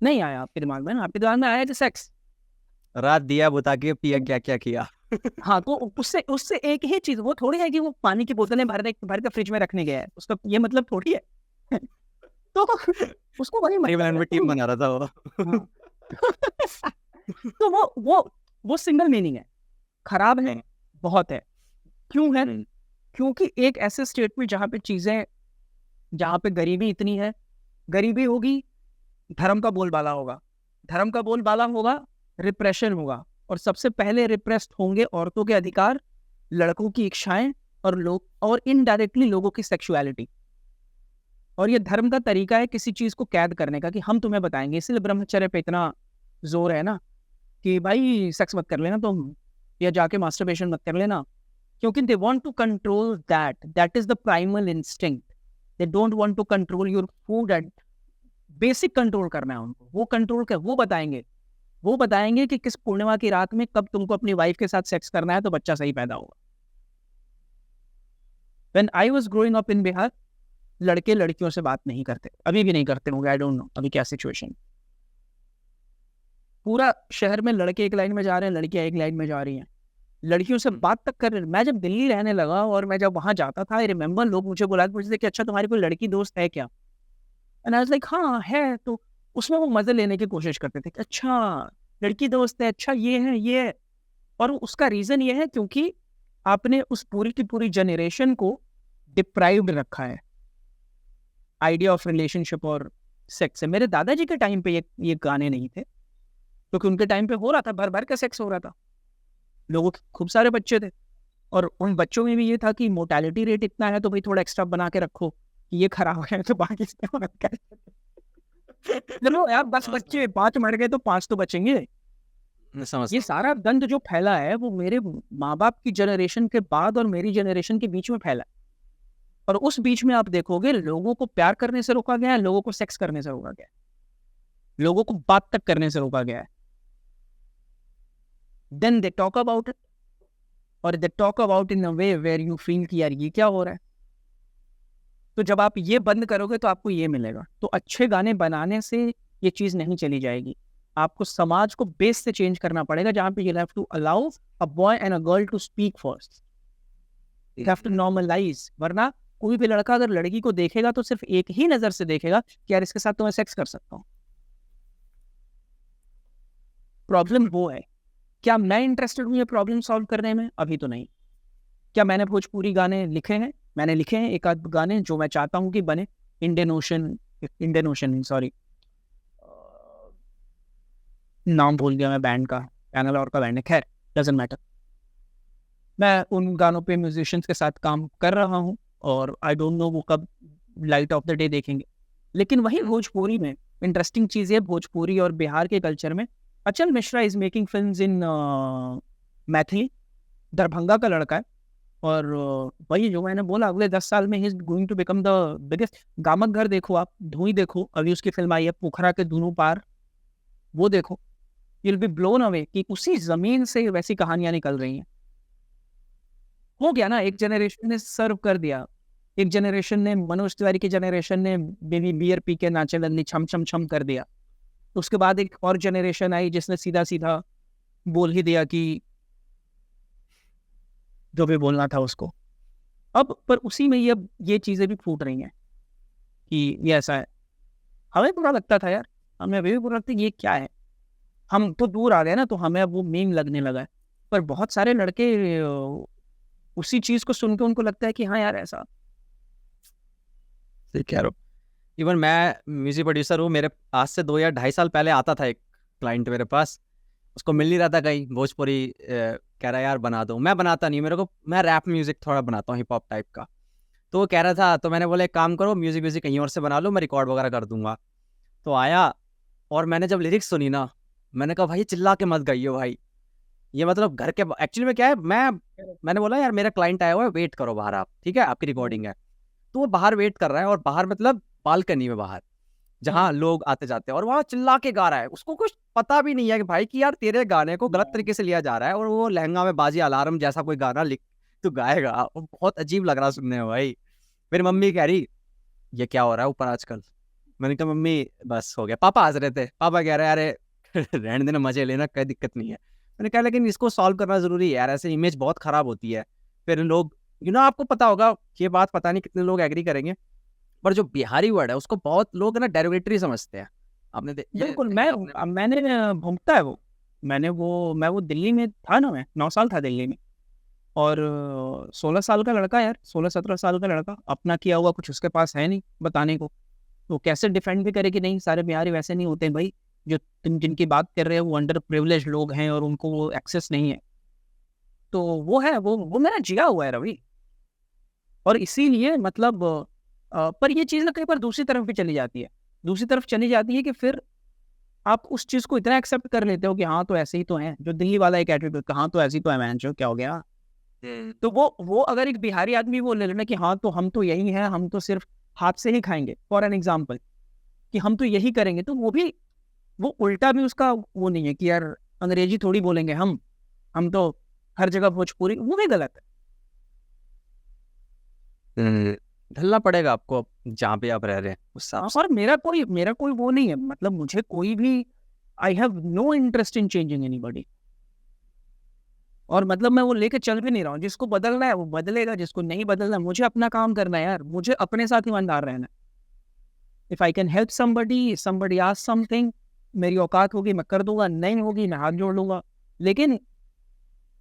नहीं आया आपके दिमाग में ना, आपके दिमाग में आया जो सेक्स। रात दिया बुता के पिया क्या क्या किया। हाँ, तो उससे उससे एक ही चीज, वो थोड़ी है कि वो पानी की बोतलें भर के फ्रिज में रखने गया है, उसका ये मतलब थोड़ी है। तो उसको वही मतलब में टीम बना रहा था वो। हाँ। तो वो सिंगल मीनिंग है, खराब है, बहुत है। क्यों है? क्योंकि एक ऐसे स्टेट में जहाँ पे गरीबी इतनी है, गरीबी होगी, धर्म का बोलबाला होगा, धर्म का बोलबाला होगा, रिप्रेशन होगा, और सबसे पहले रिप्रेस्ड होंगे औरतों के अधिकार, लड़कों की इच्छाएं, और इनडायरेक्टली लोगों की सेक्सुअलिटी। और ये धर्म का तरीका है किसी चीज को कैद करने का, कि हम तुम्हें बताएंगे। इसलिए ब्रह्मचर्य पे इतना जोर है ना, कि भाई सेक्स मत कर लेना तुम, या जाके मास्टरबेशन मत कर लेना, क्योंकि they want to control that is the primal instinct. They don't want to control your food and basic control करना है उनको। वो कंट्रोल कर वो बताएंगे कि किस पूर्णिमा की रात में कब तुमको अपनी वाइफ के साथ सेक्स करना है तो बच्चा सही पैदा होगा। When I was growing up in Bihar, लड़के लड़कियों से बात नहीं करते, अभी भी नहीं करते होंगे, आई डोंट नो अभी क्या सिचुएशन। पूरा शहर में लड़के एक लाइन में जा रहे हैं, लड़कियां एक लाइन में जा रही हैं, लड़कियों से बात तक कर रहे हैं। मैं जब दिल्ली रहने लगा और मैं जब वहां जाता था, आई रिमेम्बर लोग मुझे बुला के पूछते थे कि अच्छा तुम्हारी कोई लड़की दोस्त है क्या, एंड आई वाज लाइक हाँ है। तो उसमें वो मजे लेने की कोशिश करते थे कि अच्छा लड़की दोस्त है, अच्छा ये है। और उसका रीजन ये है क्योंकि आपने उस पूरी की पूरी जनरेशन को डिप्राइव्ड रखा है आइडिया ऑफ रिलेशनशिप और सेक्स से। मेरे दादाजी के टाइम पे ये गाने नहीं थे, क्योंकि उनके टाइम पे हो रहा था, भर भर का सेक्स हो रहा था, लोगों के खूब सारे बच्चे थे, और उन बच्चों में भी ये था कि मोर्टेलिटी रेट इतना है तो भाई थोड़ा एक्स्ट्रा बना के रखो कि ये खराब हो गया तो बाकी इस्तेमाल कर। चलो यार 10 बच्चे, 5 मर गए तो 5 तो बचेंगे। ये सारा गंद जो फैला है वो मेरे माँ बाप की जनरेशन के बाद और मेरी जनरेशन के बीच में फैला है। और उस बीच में आप देखोगे लोगों को प्यार करने से रोका गया है, लोगों को सेक्स करने से रोका गया है, लोगों को बात तक करने से रोका गया है. Then they talk about it, और they talk about in a way where you feel कि यार ये क्या हो रहा है. तो जब आप ये बंद करोगे तो आपको ये मिलेगा. तो अच्छे गाने बनाने से ये चीज़ नहीं चली जाएगी. आपको समाज को बेस से चेंज करना पड़ेगा, जहाँ पे you have to allow a boy and a girl to speak first. You have to normalise. वरना कोई भी लड़का अगर लड़की को देखेगा तो सिर्फ एक ही नज़र से देखेगा कि यार इसके साथ तो मैं सेक्स कर सकता हूँ. प्रॉब्लम वो है. क्या मैं इंटरेस्टेड हूँ ये प्रॉब्लम सॉल्व करने में? अभी तो नहीं. क्या मैंने भोजपुरी गाने लिखे हैं? मैंने लिखे हैं एक आध गाने जो मैं चाहता हूँ कि बने. इंडियन ओशन सॉरी, नाम भूल गया मैं बैंड का, पैनल का बैंड है, खैर डजंट मैटर. मैं उन गानों पे म्यूजिशियंस के साथ काम कर रहा हूँ और आई डोंट नो वो कब लाइट ऑफ द डे देखेंगे. लेकिन वही भोजपुरी में इंटरेस्टिंग चीज़ है, भोजपुरी और बिहार के कल्चर में अचल Mishra is making films in Maithili. Darbhanga का लड़का है. और वही जो मैंने बोला, अगले 10 साल में ही is going to become the biggest. गामक घर देखो आप, धुई देखो, अभी उसकी फिल्म आई है पोखरा के दोनों पार, वो देखो. you'll बी ब्लोन अवे कि उसी जमीन से वैसी कहानियां निकल रही हैं. हो गया ना, एक जनरेशन ने सर्व कर दिया. एक जनरेशन ने, मनोज तिवारी की जनरेशन ने बेबी बियर पी के नाचे लल्ली छम छम छम कर दिया. उसके बाद एक और जनरेशन आई जिसने सीधा सीधा बोल ही दिया कि जो भी बोलना था उसको. अब पर उसी में ये चीजें भी फूट रही हैं कि ये ऐसा है. हमें बुरा लगता था यार, हमें अभी भी बुरा लगता है ये क्या है. हम तो दूर आ गए ना, तो हमें अब वो मीम लगने लगा है. पर बहुत सारे लड़के उसी चीज को सुन के उनको लगता है कि हाँ यार ऐसा. कह रहा हूँ. इवन मैं म्यूजिक प्रोड्यूसर हूँ. मेरे आज से 2 या 2.5 साल पहले आता था एक क्लाइंट मेरे पास. उसको मिल नहीं रहा था कहीं भोजपुरी. कह रहा है यार बना दो. मैं बनाता नहीं, मेरे को, मैं रैप म्यूजिक थोड़ा बनाता हूँ, हिप हॉप टाइप का. तो वो कह रहा था, तो मैंने बोला एक काम करो, म्यूजिक कहीं और से बना लो, मैं रिकॉर्ड वगैरह कर दूंगा. तो आया और मैंने जब लिरिक्स सुनी ना, मैंने कहा भाई चिल्ला के मत गाइयो भाई. ये मतलब घर के एक्चुअली में क्या है, मैंने बोला यार मेरा क्लाइंट आया हुआ है, वेट करो बाहर आप, ठीक है, आपकी रिकॉर्डिंग है. तो वो बाहर वेट कर रहा है, और बाहर मतलब बालकनी में बाहर, जहाँ लोग आते जाते हैं, और वहाँ चिल्ला के गा रहा है. उसको कुछ पता भी नहीं है कि भाई कि यार तेरे गाने को गलत तरीके से लिया जा रहा है, और वो लहंगा में बाजी अलार्म जैसा कोई गाना लिख तू गाएगा. वो बहुत अजीब लग रहा सुनने में भाई. मेरी मम्मी कह रही ये क्या हो रहा है ऊपर आजकल. मैंने कहा मम्मी बस हो गया. पापा हंस रहे थे. पापा कह रहे अरे रहने देना, मजे लेना, कोई दिक्कत नहीं है. मैंने कहा लेकिन इसको सॉल्व करना जरूरी है यार, ऐसे इमेज बहुत खराब होती है. फिर लोग आपको पता होगा, ये बात पता नहीं कितने लोग एग्री करेंगे, पर जो बिहारी वर्ड है उसको बहुत लोग ना डेरिवेटरी समझते हैं. आपने बिल्कुल. मैंने भूमता है वो. मैं वो दिल्ली में था ना, मैं 9 साल था दिल्ली में. और 16 साल का लड़का यार, 16-17 साल का लड़का, अपना किया हुआ कुछ उसके पास है नहीं बताने को. तो कैसे डिफेंड भी करे कि नहीं सारे बिहारी वैसे नहीं होते भाई. जो तुम जिनकी बात कर रहे हो वो अंडर प्रिविलेज लोग हैं और उनको वो एक्सेस नहीं है. तो वो है, वो मैंने जिया हुआ है रवि. और इसीलिए मतलब पर ये चीज़ ना कई बार दूसरी तरफ भी चली जाती है. दूसरी तरफ चली जाती है कि फिर आप उस चीज़ को इतना एक्सेप्ट कर लेते हो कि हाँ तो ऐसे ही तो है. जो दिल्ली वाला एक एटीट्यूड, हाँ तो ऐसे ही तो है मैन, जो क्या हो गया. तो वो अगर एक बिहारी आदमी वो ले लेना कि हाँ तो हम तो यही हैं, हम तो सिर्फ हाथ से ही खाएंगे, फॉर एन एग्जाम्पल, कि हम तो यही करेंगे, तो वो उल्टा भी उसका वो नहीं है कि यार अंग्रेजी थोड़ी बोलेंगे हम तो हर जगह भोजपुरी, वो भी गलत है. ढलना पड़ेगा आपको जहाँ पे आप रह रहे हैं उस हिसाब है. से. और मेरा कोई वो नहीं है, मतलब मुझे कोई भी, I have no interest in changing anybody. और मतलब मैं वो लेके चल भी नहीं रहा हूँ. जिसको बदलना है वो बदलेगा, जिसको नहीं बदलना, मुझे अपना काम करना है यार. मुझे अपने साथ ईमानदार रहना है. If I can help somebody ask something, मेरी औकात होगी मैं कर दूंगा, नहीं होगी मैं हाथ जोड़ लूंगा. लेकिन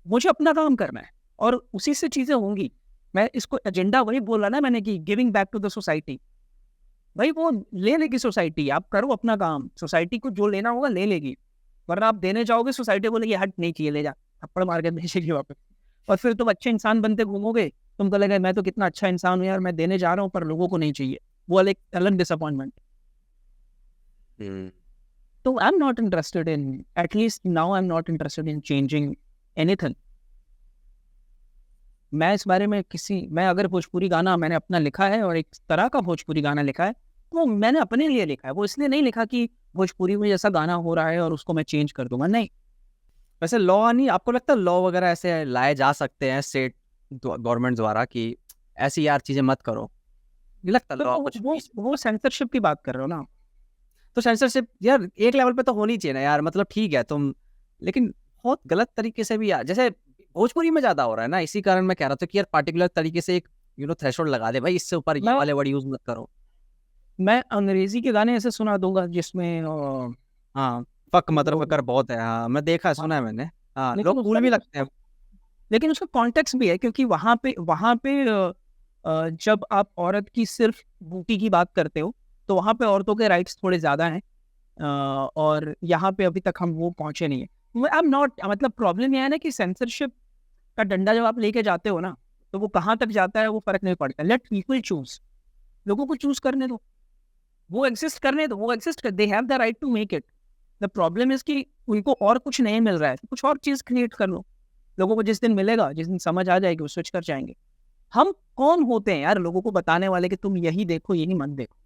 मुझे अपना काम करना है और उसी से चीजें होंगी. मैं इसको एजेंडा वही बोला ना मैंने कि giving back to the society. भाई वो ले लेगी सोसाइटी, आप करो अपना काम, सोसाइटी को जो लेना होगा ले लेगी. वरना आप देने जाओगे, सोसाइटी बोलेगी हट नहीं चाहिए, ले जा, थप्पड़ मार के भेजेगी वापस. और फिर तुम अच्छे इंसान बनते घूमोगे, तुमको लगेगा मैं तो कितना अच्छा इंसान हूँ यार, मैं देने जा रहा हूँ पर लोगों को नहीं चाहिए. वो अलग अलग डिसअपॉइंटमेंट. तो I am not interested in, at least now I am not interested in changing anything. मैं इस बारे में मैं अगर भोजपुरी गाना मैंने अपना लिखा है और एक तरह का भोजपुरी गाना लिखा है, वो मैंने अपने लिए लिखा है, वो इसलिए नहीं लिखा कि भोजपुरी में जैसा गाना हो रहा है और उसको मैं चेंज कर दूंगा, नहीं। वैसे लॉ नहीं, आपको लगता है लॉ वगैरह ऐसे लाए जा सकते हैं स्टेट गवर्नमेंट द्वारा कि ऐसी यार चीजें मत करो? नहीं लगता तो लॉ कुछ वो सेंसरशिप की बात कर रहे हो ना? तो सेंसरशिप यार एक लेवल पे तो होनी चाहिए ना यार, मतलब ठीक है तुम, लेकिन बहुत गलत तरीके से भी यार, जैसे भोजपुरी में ज्यादा हो रहा है ना, इसी कारण मैं कह रहा था कि यार पार्टिकुलर तरीके से एक थ्रेशोल्ड लगा दे भाई, इससे ऊपर ये मैं वाले वर्ड यूज मत करो। मैं अंग्रेजी के गाने ऐसे सुना दूंगा जिसमें हाँ, फक वो- मदरफकर बहुत है, हाँ मैं देखा है, हाँ, सुना है मैंने। हाँ, लेकिन लोग उसका कूल भी लगते हैं। लेकिन उसका कॉन्टेक्स्ट भी है, क्योंकि वहां पे जब आप औरत की सिर्फ बूटी की बात करते हो तो वहां पे औरतों के राइट्स थोड़े ज्यादा हैं, और यहाँ पे अभी तक हम वो पहुंचे नहीं है। आई एम नॉट, मतलब प्रॉब्लम यह है ना कि सेंसरशिप का डंडा जब आप लेके जाते हो ना, तो वो कहाँ तक जाता है वो फर्क नहीं पड़ता। लेट पीपल चूज, लोगों को चूज करने दो, वो एग्जिस्ट करने दो, वो एग्जिस्ट कर, they have the right to make it. The problem is कि उनको और कुछ नहीं मिल रहा है, तो कुछ और चीज क्रिएट कर लो। लोगों को जिस दिन मिलेगा, जिस दिन समझ आ जाएगी, वो स्विच कर जाएंगे। हम कौन होते हैं यार लोगों को बताने वाले कि तुम यही देखो यही मत देखो?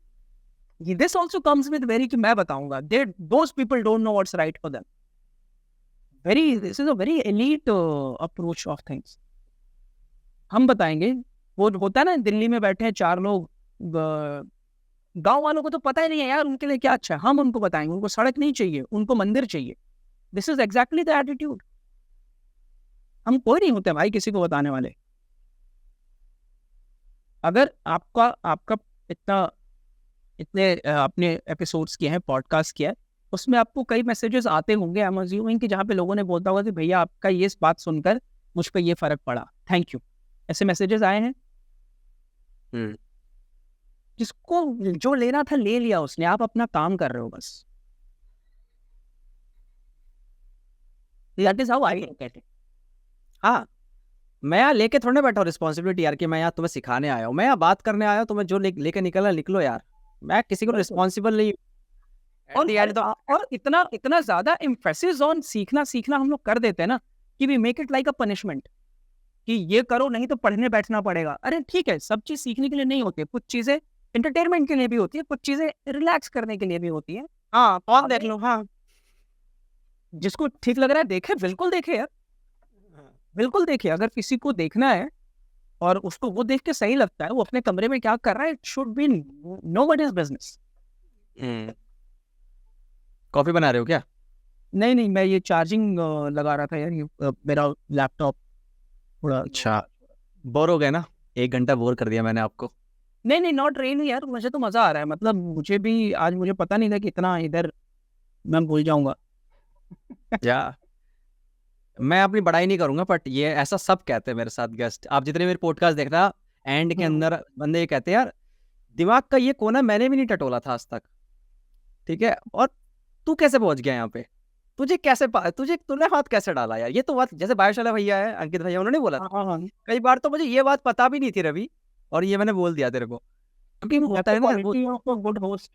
this also comes with very, कि मैं बताऊंगा, those people don't know what's right for them. This is a very elite approach of things. हम बताएंगे, वो होता है ना, दिल्ली में बैठे हैं 4 लोग, गांव वालों को तो पता ही नहीं है यार उनके लिए क्या अच्छा है, हम उनको बताएंगे, उनको सड़क नहीं चाहिए, उनको मंदिर चाहिए। This is exactly the attitude. हम कोई नहीं होते भाई किसी को बताने वाले। अगर आपका इतने अपने एपिसोड्स किए हैं, पॉडकास्ट किया है, उसमें आपको कई मैसेजेस आते होंगे, आई एम अज्यूमिंग, कि जहाँ पे लोगों ने बोलता होगा कि भैया आपका ये बात सुनकर मुझ पर ये फर्क पड़ा, थैंक यू। ऐसे मैसेजेस आए हैं? जिसको जो लेना था ले लिया उसने, आप अपना काम कर रहे हो बस। That is how I look at it. हाँ, मैं यहाँ लेके थोड़े बैठा हूँ रिस्पॉन्सिबिलिटी यार कि मैं यहाँ तुम्हें सिखाने आया हूँ, मैं यहाँ बात करने आया हूँ, तुम्हें जो लेके निकलना निकलो यार, मैं किसी को रिस्पॉन्सिबल नहीं। और इतना इतना ज्यादा एम्फेसिस ऑन सीखना हम लोग कर देते हैं ना, कि we make it like a punishment, कि ये करो नहीं तो पढ़ने बैठना पड़ेगा। अरे ठीक है, सब चीज सीखने के लिए नहीं होती है, कुछ चीजें एंटरटेनमेंट के लिए भी होती है, कुछ चीजें रिलैक्स करने के लिए भी होती है। हाँ, कौन देख लो, हाँ जिसको ठीक लग रहा है देखे, बिल्कुल देखे यार, बिल्कुल देखे। अगर किसी को देखना है और उसको वो देख के सही लगता है, वो अपने कमरे में क्या कर रहा है, it should be nobody's business. Coffee बना रहे हो क्या? नहीं, मैं ये चार्जिंग लगा रहा था यार, ये मेरा लैपटॉप थोड़ा। अच्छा, बोर हो गए ना? 1 घंटा बोर कर दिया मैंने आपको। नहीं, नॉट रियली यार, मुझे तो मजा आ रहा है। मतलब मुझे भी आज, मुझे पता नहीं था कि इतना इधर मैं भूल जाऊंगा। या मैं अपनी बड़ाई नहीं करूंगा, बट ये ऐसा सब कहते हैं मेरे साथ गेस्ट, आप जितने मेरे पॉडकास्ट देख रहा, एंड के अंदर बंदे ये कहते हैं यार दिमाग का ये कोना मैंने भी नहीं टटोला था आज तक, ठीक है, और तू कैसे पहुंच गया यहाँ पे, तूने हाथ कैसे डाला यार? ये तो बात, जैसे बायोशाला भैया है, अंकित भैया, उन्होंने बोला था कई बार, तो मुझे ये बात पता भी नहीं थी रवि, और ये मैंने बोल दिया तेरे को, क्योंकि वो होता है ना, गुड होस्ट,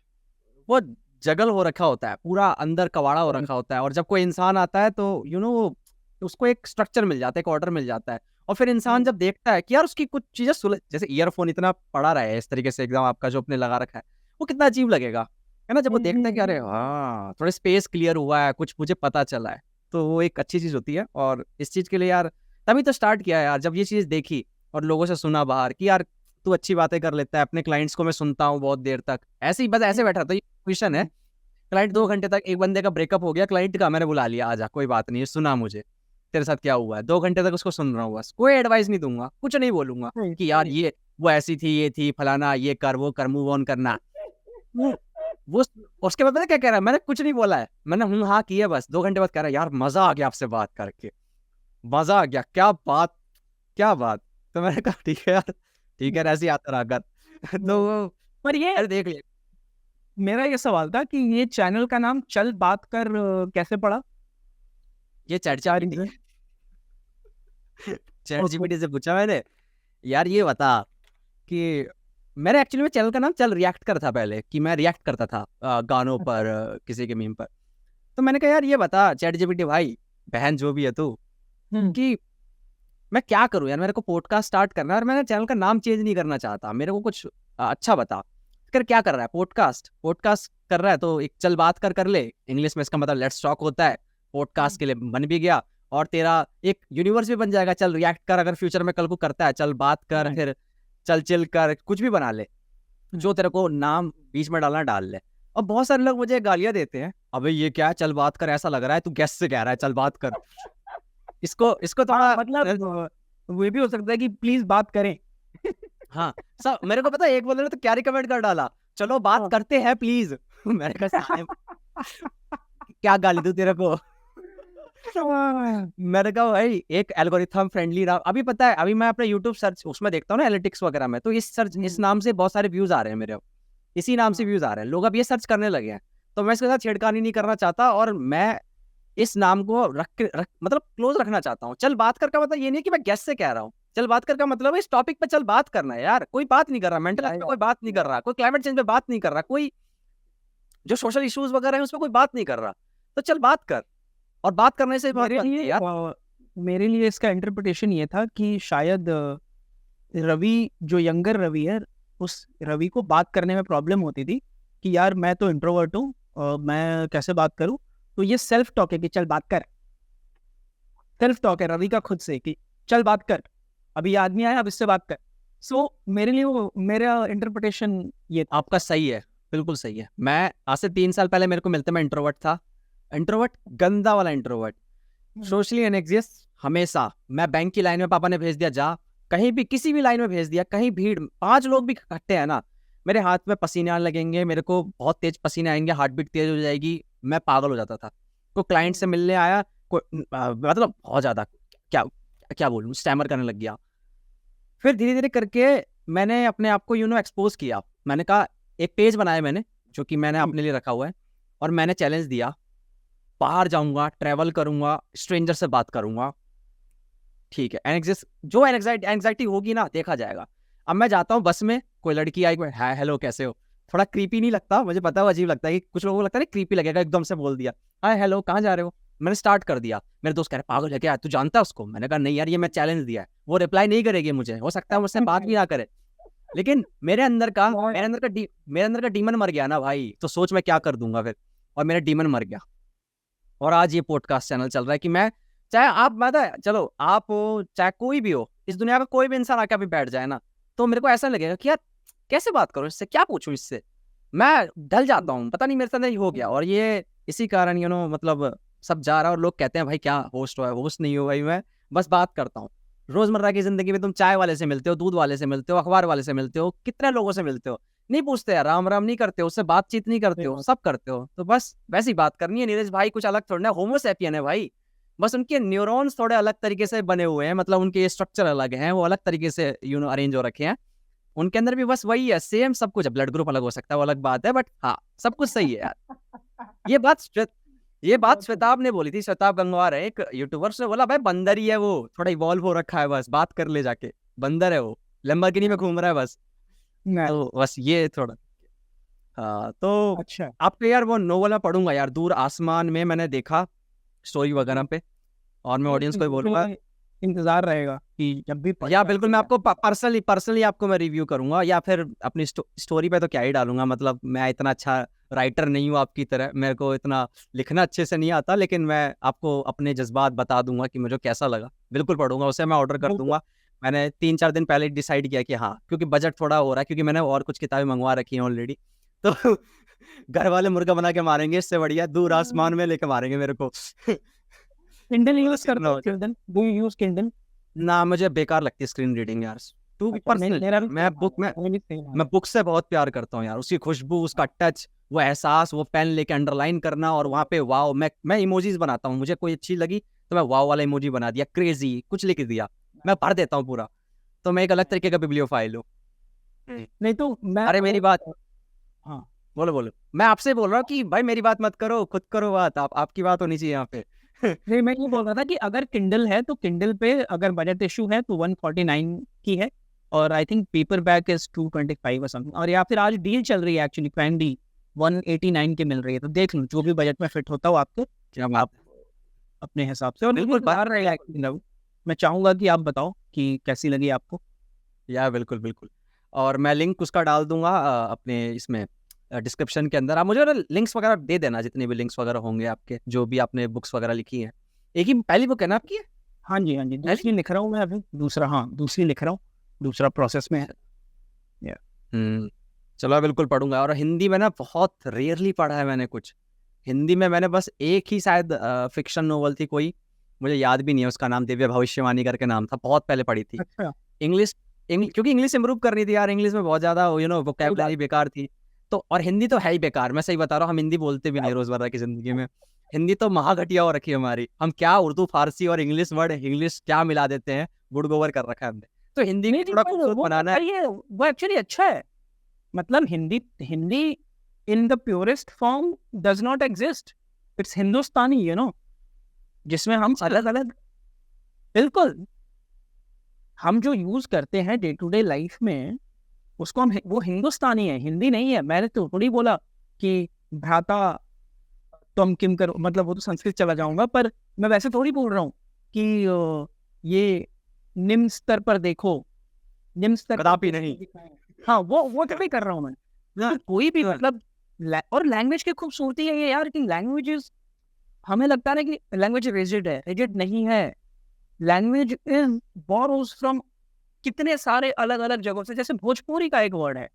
वो जगल हो रखा होता है, पूरा अंदर कवाड़ा हो रखा होता है, और जब कोई इंसान आता है तो उसको एक स्ट्रक्चर मिल जाता है, एक ऑर्डर मिल जाता है, और फिर इंसान जब देखता है कि यार उसकी कुछ चीजें सुलझ, जैसे ईयरफोन इतना पड़ा रहा है इस तरीके से एकदम आपका जो अपने लगा रखा है, वो कितना अजीब लगेगा, है ना, जब वो देखता है कि अरे हाँ थोड़ा स्पेस क्लियर हुआ है, कुछ मुझे पता चला है, तो वो एक अच्छी चीज होती है। और इस चीज के लिए यार तभी तो स्टार्ट किया है यार, जब ये चीज देखी और लोगों से सुना बाहर कि यार तू अच्छी बातें कर लेता है, अपने क्लाइंट्स को मैं सुनता हूँ बहुत देर तक, ऐसे ही बस ऐसे बैठा था, ये क्वेश्चन है, क्लाइंट 2 घंटे तक, एक बंदे का ब्रेकअप हो गया, क्लाइंट का मैंने बुला लिया, आजा कोई बात नहीं, सुना मुझे तेरे साथ क्या हुआ है, 2 घंटे तक उसको सुन रहा हूँ, बस कोई एडवाइस नहीं दूंगा, कुछ नहीं बोलूंगा कि यार ये वो ऐसी थी, ये थी फलाना, ये कर, वो कर, मूव ऑन करना, वो उसके बाद पता क्या कह रहा है, मैंने कुछ नहीं बोला है, मैंने हाँ किया, बस 2 घंटे बाद कह रहा है यार मजा आ गया आपसे बात करके, मजा आ गया, क्या बात, तो मैंने कहा ठीक है यार, ठीक है, ऐसे ही आता रहा कर तो पर ये देख लिया। मेरा ये सवाल था कि ये चैनल का नाम चल बात कर कैसे पड़ा? ये चैट जीपीटी से पूछा मैंने, यार ये बता कि मैंने एक्चुअली में चैनल का नाम चल रिएक्ट कर था पहले, कि मैं रिएक्ट करता था गानों पर, किसी के मीम पर, तो मैंने कहा यार ये बता चैट जीपीटी भाई, बहन जो भी है तू, कि मैं क्या करूँ यार, मेरे को पॉडकास्ट स्टार्ट करना है और मैंने चैनल का नाम चेंज नहीं करना चाहता, मेरे को कुछ अच्छा बता कर क्या कर रहा है। पॉडकास्ट पॉडकास्ट कर रहा है तो एक चल बात कर ले, इंग्लिश में इसका मतलब लेट्स टॉक होता है, पॉडकास्ट के लिए बन भी गया और तेरा एक यूनिवर्स भी बन जाएगा। चल रिएक्ट कर, अगर फ्यूचर में कल को करता है, चल बात कर, फिर चल चिल कर, कुछ भी बना ले, जो तेरे को नाम बीच में डालना डाल ले। और बहुत सारे लोग मुझे गालियां देते हैं, अबे ये क्या है, चल बात कर, ऐसा लग रहा है तू गेस्ट से कह रहा है चल बात कर। इसको थोड़ा मतलब वो भी हो सकता है कि प्लीज बात करें। हाँ सब मेरे को पता है, एक बोल रहे तो क्या रिकमेंड कर डाला, चलो बात करते हैं प्लीज। मैंने कहा साले, क्या गाली दूं तेरे को। मैंने कहा भाई एक एल्गोरिथम फ्रेंडली नाम, अभी पता है अभी मैं अपने यूट्यूब सर्च उसमें देखता हूँ ना एनालिटिक्स वगैरह में, तो इस नाम से बहुत सारे व्यूज आ रहे हैं मेरे, इसी नाम से व्यूज आ रहे हैं, लोग अब ये सर्च करने लगे हैं। तो मैं इसके साथ छेड़खानी नहीं करना चाहता और मैं इस नाम को मतलब क्लोज रखना चाहता हूँ। चल बात कर का मतलब ये नहीं कि मैं गेस्ट से कह रहा हूँ, चल बात कर का मतलब इस टॉपिक पे चल बात करना है यार, कोई बात नहीं कर रहा मेंटल हेल्थ पे, कोई बात नहीं कर रहा, कोई क्लाइमेट चेंज पे बात नहीं कर रहा, कोई जो सोशल इश्यूज वगैरह है उस पर कोई बात नहीं कर रहा, तो चल बात कर। और बात करने से मेरे लिए इसका इंटरप्रिटेशन ये था कि शायद रवि, जो यंगर रवि है, उस रवि को बात करने में प्रॉब्लम होती थी कि यार मैं तो इंट्रोवर्ट हूँ, मैं कैसे बात करूँ। तो ये सेल्फ टॉक है कि चल बात कर, सेल्फ टॉक है रवि का खुद से कि चल बात कर, अभी ये आदमी आया अब इससे बात कर। सो मेरे लिए वो मेरा इंटरप्रिटेशन ये था। आपका सही है, बिल्कुल सही है। मैं आज से 3 साल पहले मेरे को मिलते, मैं इंट्रोवर्ट था, इंट्रोवर्ट गंदा वाला इंट्रोवर्ट, सोशली अनएग्जिस्ट हमेशा। मैं बैंक की लाइन में पापा ने भेज दिया, जा कहीं भी किसी भी लाइन में भेज दिया, कहीं भीड़ 5 लोग भी इकट्ठे हैं ना, मेरे हाथ में पसीने आने लगेंगे, मेरे को बहुत तेज पसीने आएंगे, हार्ट बीट तेज हो जाएगी, मैं पागल हो जाता था। कोई क्लाइंट से मिलने आया, मतलब बहुत ज्यादा क्या क्या बोलूं, स्टैमर करने लग गया। फिर धीरे धीरे करके मैंने अपने आप को एक्सपोज किया। मैंने कहा एक पेज बनाया मैंने, जो कि मैंने अपने लिए रखा हुआ है, और मैंने चैलेंज दिया, बाहर जाऊंगा, ट्रैवल करूंगा, स्ट्रेंजर से बात करूंगा, ठीक है, जो एंग्जाइटी होगी ना देखा जाएगा। अब मैं जाता हूँ बस में, कोई लड़की आई, कोई हाय हेलो कैसे हो, थोड़ा क्रीपी नहीं लगता, मुझे पता है अजीब लगता है, कि कुछ लोगों को लगता है क्रीपी लगेगा, एकदम से बोल दिया हाय हेलो कहाँ जा रहे हो, मैंने स्टार्ट कर दिया। मेरे दोस्त कह रहे पागल है क्या, तू जानता है उसको? मैंने कहा नहीं यार, ये मैं चैलेंज दिया है, वो रिप्लाई नहीं करेगी मुझे, हो सकता है मुझसे बात भी ना करे, लेकिन मेरे अंदर का डीमन मर गया ना भाई, तो सोच मैं क्या कर दूंगा फिर, और मेरा डीमन मर गया। और आज ये पॉडकास्ट चैनल चल रहा है कि मैं, चाहे आप मतलब चलो आप हो, चाहे कोई भी हो, इस दुनिया का कोई भी इंसान आके अभी बैठ जाए ना, तो मेरे को ऐसा लगेगा कि यार कैसे बात करूं इससे, क्या पूछूं इससे, मैं ढल जाता हूँ, पता नहीं मेरे साथ नहीं हो गया। और ये इसी कारण मतलब सब जा रहा है, और लोग कहते हैं भाई क्या होस्ट हो, होस्ट नहीं हो भाई, मैं बस बात करता हूँ। रोजमर्रा की जिंदगी में तुम चाय वाले से मिलते हो, दूध वाले से मिलते हो, अखबार वाले से मिलते हो, कितने लोगों से मिलते हो, नहीं पूछते यार, राम राम नहीं करते हो, उससे बातचीत नहीं करते हो, सब करते हो, तो बस वैसी बात करनी है। नीरज भाई कुछ अलग थोड़ा ना, होमोसैपियन है भाई, बस उनके न्यूरॉन्स थोड़े अलग तरीके से बने हुए हैं, मतलब उनके स्ट्रक्चर अलग हैं, वो अलग तरीके से अरेंज हो रखे हैं, उनके अंदर भी बस वही है, सेम सब कुछ। ब्लड ग्रुप अलग हो सकता है, वो अलग बात है, बट हाँ सब कुछ सही है यार। ये बात श्वेताब ने बोली थी, श्वेताब गंगवार है एक यूट्यूबर, से बोला भाई बंदर ही है वो, थोड़ा इवॉल्व हो रखा है, बस बात कर ले जाके, बंदर है वो, लैम्बोर्गिनी में घूम रहा है बस, तो बस ये थोड़ा। हाँ तो अच्छा, आपके यार वो नोवेल में पढ़ूंगा यार, दूर आसमान में, मैंने देखा स्टोरी वगैरह पे, और मैं ऑडियंस को बोलूंगा इंतजार रहेगा कि जब भी या बिल्कुल मैं आपको पर्सनली आपको मैं रिव्यू करूंगा, या फिर अपनी स्टोरी पे तो क्या ही डालूंगा, मतलब मैं इतना अच्छा राइटर नहीं हूँ आपकी तरह, मेरे को इतना लिखना अच्छे से नहीं आता, लेकिन मैं आपको अपने जज्बात बता दूंगा कि मुझे कैसा लगा, बिल्कुल पढ़ूंगा, उसे मैं ऑर्डर कर दूंगा। मैंने 3-4 दिन पहले डिसाइड किया कि हाँ, क्योंकि बजट थोड़ा हो रहा है, क्योंकि मैंने और कुछ किताबें मंगवा रखी हैं ऑलरेडी, तो घर वाले मुर्गा बना के मारेंगे, इससे बढ़िया दूर आसमान में लेके मारेंगे मेरे को। किंडल यूज करते हो? Kindle, do you use Kindle? ना, मुझे बेकार लगती है स्क्रीन रीडिंग यार, टू पर्सनल। मैं बुक से बहुत प्यार करता हूँ यार, उसकी खुशबू, उसका टच, वो एहसास, वो पेन लेके अंडरलाइन करना, और वहाँ पे वाव, मैं इमोजीज बनाता हूँ, मुझे कोई अच्छी लगी तो मैं वाव वाला इमोजी बना दिया, क्रेजी कुछ लिख दिया, मैं भर देता हूँ पूरा, तो मैं एक अलग तरीके का बिब्लियोफाइल हूँ। नहीं तो मैं, अरे मेरी बात, हाँ बोलो, मैं आपसे बोल रहा हूँ कि भाई मेरी बात मत करो, खुद करो बात, आपकी बात होनी चाहिए यहाँ पे। नहीं, मैं ये बोल रहा था कि अगर किंडल है तो किंडल पे अगर बजट इशू है तो 149 की है, और I think paper back is 225 और समथिंग, और या फिर आज डील चल रही है एक्चुअली कैंडी 189 के मिल रही है, तो देख लो जो भी बजट में फिट होता हो आपको, क्या बात, अपने हिसाब से, और बिल्कुल बाहर रहेगा। मैं चाहूँगा कि आप बताओ कि कैसी लगी आपको। या बिल्कुल बिल्कुल। और मैं लिंक उसका डाल दूंगा अपने इसमें डिस्क्रिप्शन के अंदर। आप मुझे ना लिंक्स वगैरह दे देना, जितने भी लिंक्स वगैरह होंगे आपके, जो भी आपने बुक्स वगैरह लिखी हैं। एक ही पहली बुक है ना आपकी? हाँ जी, हाँ जी, पहली? दूसरी लिख रहा हूँ मैं अभी, दूसरा, हाँ दूसरी लिख रहा हूँ, दूसरा प्रोसेस में है। या चलो मैं बिल्कुल पढ़ूंगा। और हिंदी में ना बहुत रेयरली पढ़ा है मैंने कुछ। हिंदी में मैंने बस एक ही शायद फिक्शन नोवेल थी कोई, मुझे याद भी नहीं है उसका नाम, दिव्य भविष्यवाणी करके नाम था, बहुत पहले पढ़ी थी। अच्छा, इंग्लिश क्योंकि इंग्लिश इंप्रूव करनी थी यार, इंग्लिश में बहुत ज़्यादा वोकैबुलरी बेकार थी। तो और हिंदी तो है ही बेकार, मैं सही बता रहा हूँ, हम हिंदी बोलते भी नहीं रोज़मर्रा की ज़िंदगी में। हिंदी तो महाघटिया हो रखी है हमारी, हम क्या उर्दू फारसी और इंग्लिश वर्ड इंग्लिश क्या मिला देते हैं, गुड़ गोबर कर रखा है हमने। तो हिंदी नहीं को नहीं, थोड़ा पर खूबसूरत बनाना है। वो एक्चुअली अच्छा है। मतलब Hindi Hindi in the purest form does not exist, it's Hindustani, जिसमें हम अलग अलग, बिल्कुल, हम जो यूज करते हैं डे टू डे लाइफ में, उसको हम, वो हिंदुस्तानी है, हिंदी नहीं है। मैंने तो थोड़ी बोला कि भ्राता तुम किम करो, मतलब वो तो संस्कृत चला जाऊंगा, पर मैं वैसे थोड़ी बोल रहा हूँ कि ये निम्न स्तर पर देखो, निम्न स्तर पर कदापि कुछ नहीं। दिखाएं। हाँ, वो तो भी कर रहा हूँ मैं। तो कोई भी मतलब और लैंग्वेज की खूबसूरती है ये यार, कि लैंग्वेज, हमें लगता है ना कि लैंग्वेज रिजिड है, रिजिड नहीं है। लैंग्वेज इज बोरोज फ्रॉम कितने सारे अलग अलग जगहों से। जैसे भोजपुरी का एक वर्ड है,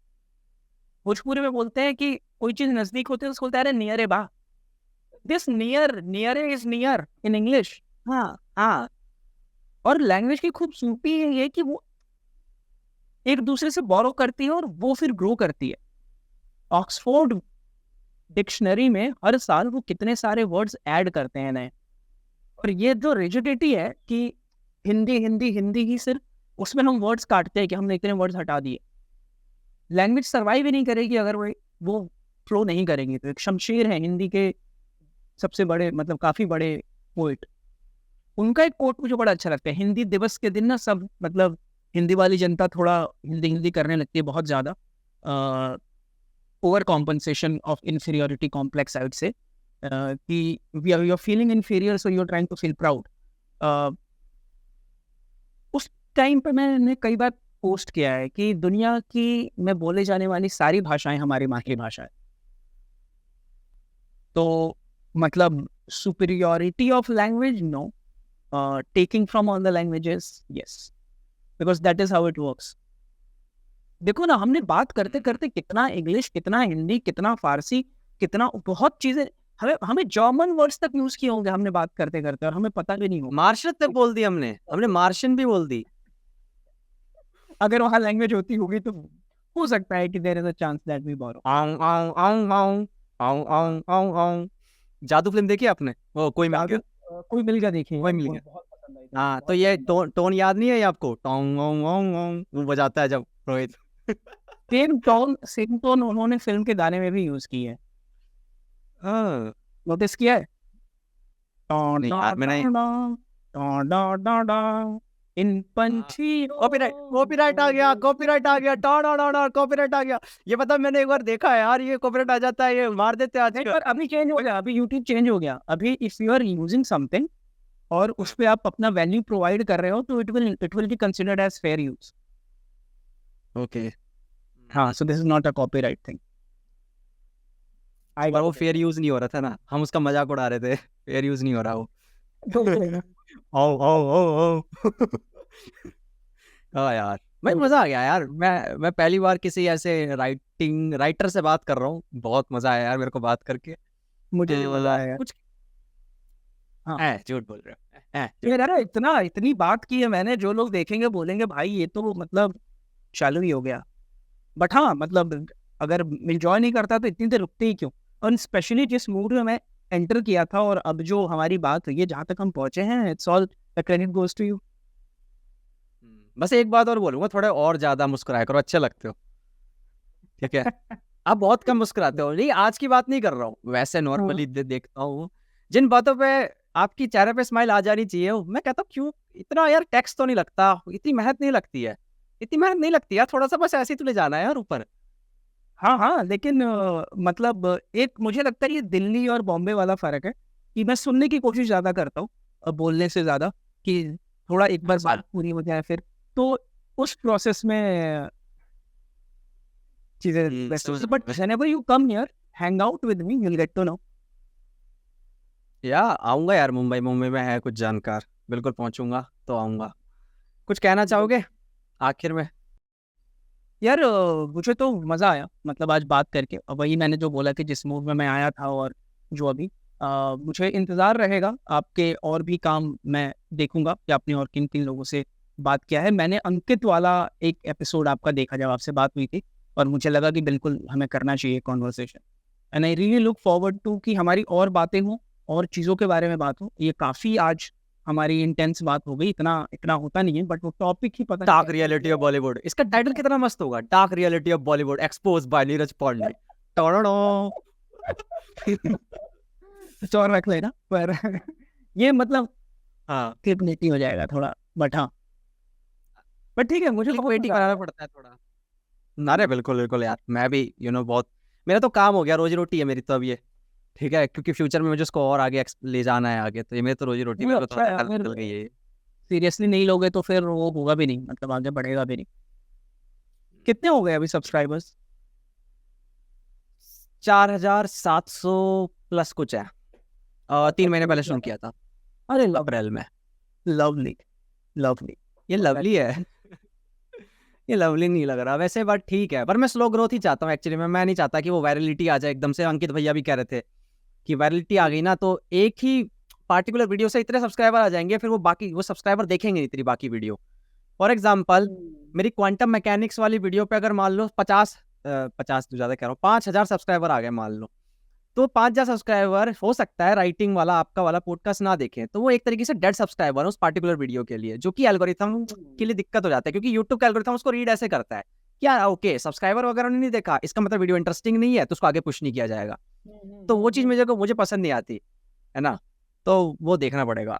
भोजपुरी में बोलते हैं कि कोई चीज नजदीक होती है तो बोलते हैं, अरे नियर है बा, this near, near is near in English. हाँ हाँ। और लैंग्वेज की खूबसूरती है ये कि वो एक दूसरे से बोरो करती है और वो फिर ग्रो करती है। ऑक्सफोर्ड डिक्शनरी में हर साल वो कितने सारे वर्ड्स ऐड करते हैं नए। और ये जो रिजिडिटी है कि हिंदी हिंदी हिंदी ही सिर्फ, उसमें हम वर्ड्स काटते हैं कि हमने इतने वर्ड्स हटा दिए। लैंग्वेज सर्वाइव ही नहीं करेगी अगर वो फ्लो नहीं करेंगी। तो एक शमशेर है हिंदी के सबसे बड़े, मतलब काफी बड़े पोइट, उनका एक कोट मुझे बड़ा अच्छा लगता है। हिंदी दिवस के दिन ना सब, मतलब हिंदी वाली जनता थोड़ा हिंदी हिंदी करने लगती है बहुत ज्यादा, over compensation of inferiority complex, I would say, कि we are feeling inferior so you are trying to feel proud. उस टाइम पे मैंने कई बार पोस्ट किया है कि दुनिया की में बोले जाने वाली सारी भाषाएं हमारी मातृभाषा है। तो मतलब superiority of language, no, taking from all the languages, yes, because that is how it works. देखो ना, हमने बात करते करते कितना इंग्लिश, कितना हिंदी, कितना फारसी, कितना बहुत चीजें, हमें हमें जर्मन वर्ड्स तक यूज किए होंगे हमने बात करते करते, और हमें पता भी नहीं होगा। मार्शल तक बोल दी हमने मार्शियन भी बोल दी। अगर वहाँ लैंग्वेज होती होगी तो हो सकता है कि there is a chance that we borrow. आऊं आऊं आऊं आऊं आऊं आऊं आऊं आऊं। जादू फिल्म देखी आपने, वो कोई मिल गया? कोई मिल गया, देखिए कोई यार, मिल बहुत गया। बहुत पसंद आई थी मुझे, हाँ, तो बहुत ये पसंद आई। टोन याद नहीं है ये आपको? टोंग ओंग ओंग ओंग वो बजाता है जब रोहित। सेम टोन उन्होंने फिल्म के गाने में भी यूज की है, हाँ। नोटिस किया है? नहीं यार मैंने। इन पंछियों, कॉपीराइट आ गया, कॉपीराइट आ गया, कॉपीराइट आ गया। ये पता, मैंने एक बार देखा है यार, ये कॉपीराइट आ जाता है, ये मार देते हैं नहीं, आजकल। पर अभी चेंज हो गया, अभी यूट्यूब चेंज हो गया। अभी if you are using something और उस पे आप अपना वैल्यू प्रोवाइड कर रहे हो, तो it will be considered as fair use. Okay. हाँ, so this is not a copyright thing. पर वो फेयर यूज नहीं हो रहा था ना, हम उसका मजाक उड़ा रहे थे, फेयर यूज नहीं हो रहा वो। ओ ओ ओ ओ। हाँ यार, भाई मजा आ गया यार। मैं पहली बार किसी ऐसे राइटर से बात कर रहा हूँ, बहुत मजा आया यार मेरे को बात करके। मुझे भी मजा आया यार। कुछ हाँ झूठ बोल रहे हो, झूठ। यार, अरे इतनी बात की है मैंने, जो लोग देखेंगे बोलेंगे भाई ये तो मतलब चालू ही हो गया। बट हाँ, मतलब अगर एंजॉय नहीं करता तो इतनी देर रुकते ही क्यों? और स्पेशली जिस मूड में मैं एंटर किया था, और अब जो हमारी बात हुई है, जहाँ तक हम पहुंचे हैं, it's all the credit goes to you. बस एक बात और बोलूंगा, थोड़े और ज्यादा मुस्कुराया करो, अच्छे लगते हो, ठीक है? आप बहुत कम मुस्कुराते हो। नहीं, आज की बात नहीं कर रहा हूँ, वैसे नॉर्मली देखता हूँ जिन बातों पे आपकी चेहरे पे स्माइल आ जानी चाहिए, मैं कहता हूँ क्यों इतना यार टैक्स तो नहीं लगता, इतनी मेहनत नहीं लगती है, इतनी मेहनत नहीं लगती यार, थोड़ा सा बस ऐसे ही तुले जाना है यार ऊपर। हाँ हाँ, लेकिन मतलब एक मुझे लगता है ये दिल्ली और बॉम्बे वाला फर्क है कि मैं सुनने की कोशिश ज्यादा करता हूँ बोलने से ज्यादा, कि थोड़ा एक बार बात पूरी हो जाए फिर, तो उस प्रोसेस में चीजें बेस्ट होती है। But whenever you come here, hang out with me, you will get to know. या आऊंगा यार, मुंबई मुंबई में है कुछ जानकार, बिल्कुल पहुंचूंगा तो आऊंगा। कुछ कहना चाहोगे आखिर में? यार मुझे तो मज़ा आया, मतलब आज बात करके। और वही मैंने जो बोला कि जिस मूड में मैं आया था, और जो अभी मुझे इंतज़ार रहेगा आपके और भी काम मैं देखूंगा कि आपने और किन किन लोगों से बात किया है। मैंने अंकित वाला एक एपिसोड आपका देखा जब आपसे बात हुई थी, और मुझे लगा कि बिल्कुल हमें करना चाहिए conversation. And I really look forward to कि हमारी और बातें हों और चीज़ों के बारे में बात हो। ये काफ़ी आज हमारी इंटेंस बात हो गई, इतना इतना होता नहीं है, बट वो टॉपिक ही पता डार्क रियलिटी ऑफ बॉलीवुड, इसका टाइटल कितना मस्त होगा, dark reality of Bollywood expose by Neeraj Pandey. टोड़ो। चौर रख लेना पर ये मतलब हाँ, क्लिपनेटी हो जाएगा थोड़ा, बट हाँ, बट ठीक है, मुझे बहुत वेटिंग मजा कराना आया। पड़ता है थोड़ा। अरे बिल्कुल बिल्कुल यार, मैं भी बहुत, मेरा तो काम हो गया, रोजी रोटी है मेरी तो अब ये। ठीक है, क्योंकि फ्यूचर में मुझे उसको और आगे ले जाना है आगे, तो ये मेरी तो रोजी रोटी, मुझे मेरे को अच्छा है, तो अगर चल गई है। सीरियसली नहीं लोगे तो फिर वो होगा भी नहीं, मतलब आगे बढ़ेगा भी नहीं। कितने हो गए अभी सब्सक्राइबर्स? 4700 प्लस कुछ है। 3 महीने पहले शुरू किया था, अरे अप्रैल में। Lovely lovely. ये लवली है। ये लवली नहीं लग रहा वैसे, बट ठीक है, पर मैं स्लो ग्रोथ ही चाहता हूँ एक्चुअली में। मैं नहीं चाहता कि वो वायरलिटी आ जाए एकदम से। अंकित भैया भी कह रहे थे कि वायरलिटी आ गई ना तो एक ही पार्टिकुलर वीडियो से इतने सब्सक्राइबर आ जाएंगे, फिर वो सब्सक्राइबर देखेंगे नहीं तेरी बाकी वीडियो। फॉर एग्जाम्पल, मेरी क्वांटम मैकेनिक्स वाली वीडियो पे अगर मान लो 50 तो ज्यादा कह रहा हूँ, 5,000 सब्सक्राइबर आ गए मान लो, तो 5,000 सब्सक्राइबर हो सकता है राइटिंग वाला आपका वाला पॉडकास्ट ना देखें, तो वो एक तरीके से डेड सब्सक्राइबर है उस पार्टिकुलर वीडियो के लिए, जो कि एल्गोरिथम के लिए दिक्कत हो जाता है, क्योंकि यूट्यूब का एल्गोरिथम उसको रीड ऐसे करता है क्या, ओके सब्सक्राइबर वगैरह ने नहीं देखा, इसका मतलब वीडियो इंटरेस्टिंग नहीं है, तो उसको आगे पुश नहीं किया जाएगा। तो वो चीज़ मुझे पसंद नहीं आती है ना, तो वो देखना पड़ेगा।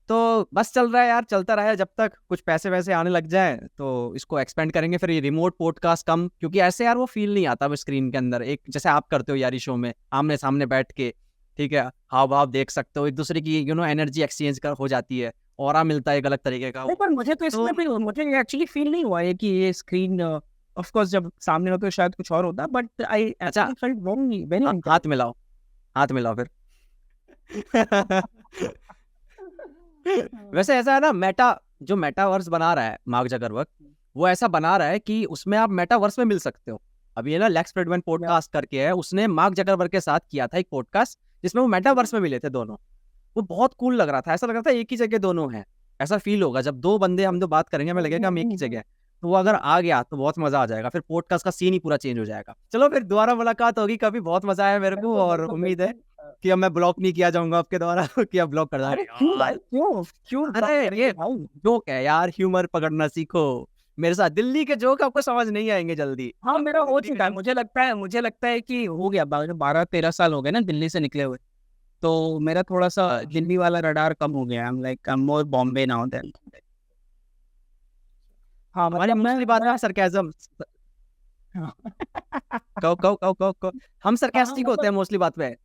तो बस चल रहा है यार, चलता रहा है, जब तक कुछ पैसे वैसे आने लग जाए तो इसको एक्सपेंड करेंगे। फिर ये रिमोट पॉडकास्ट कम, क्योंकि ऐसे यार वो फील नहीं आता स्क्रीन के अंदर, एक जैसे आप करते हो यारी शो में आमने सामने बैठ के, ठीक है, हाव भाव देख सकते हो एक दूसरे की, एनर्जी एक्सचेंज कर हो जाती है, ऑरा मिलता है एक अलग तरीके का। नहीं, पर मुझे तो इसमें भी मुझे एक्चुअली फील नहीं हुआ है कि ये स्क्रीन, ऑफ कोर्स जब सामने होते तो शायद कुछ और होता, बट आई अच्छा, फेल्ट वेरी वेरी। हाथ मिलाओ, हाथ मिलाओ फिर। वैसे ऐसा है ना, जो मेटावर्स बना रहा है मार्क जकरबर्ग, वो ऐसा बना रहा है कि उसमें आप मेटावर्स में मिल सकते हो। अभी है ना लेक्स फ्रीडमैन पॉडकास्ट करके है, उसने मार्क जकरबर्ग के साथ किया था एक पॉडकास्ट, जिसमें वो मेटावर्स में मिले थे दोनों। वो बहुत कूल लग रहा था, ऐसा लग रहा था एक ही जगह दोनों हैं। ऐसा फील होगा जब दो बंदे हम दो बात करेंगे, हमें लगेगा हम एक ही जगह हैं। तो वो अगर आ गया तो बहुत मजा आ जाएगा, फिर पॉडकास्ट का सीन ही पूरा चेंज हो जाएगा। चलो फिर दोबारा मुलाकात होगी कभी, बहुत मजा आया मेरे को, और उम्मीद है कि अब मैं ब्लॉक नहीं किया जाऊंगा आपके द्वारा कि अब ब्लॉक कर अरे दूंगा। क्यों क्यों अरे ये जोक है यार, ह्यूमर पकड़ना सीखो मेरे साथ। दिल्ली के जोक आपको समझ नहीं आएंगे जल्दी। हाँ, मेरा हो चुका है, मुझे लगता है कि हो गया, 12-13 साल हो गए ना दिल्ली से निकले हुए, तो मेरा थोड़ा सा दिल्ली वाला रडार कम हो गया। I am more Bombay now than. हाँ हमारी मतलब मोस्टली बात है सरकाज़म। कहो हम सरकास्टिक होते हैं मोस्टली बात पे।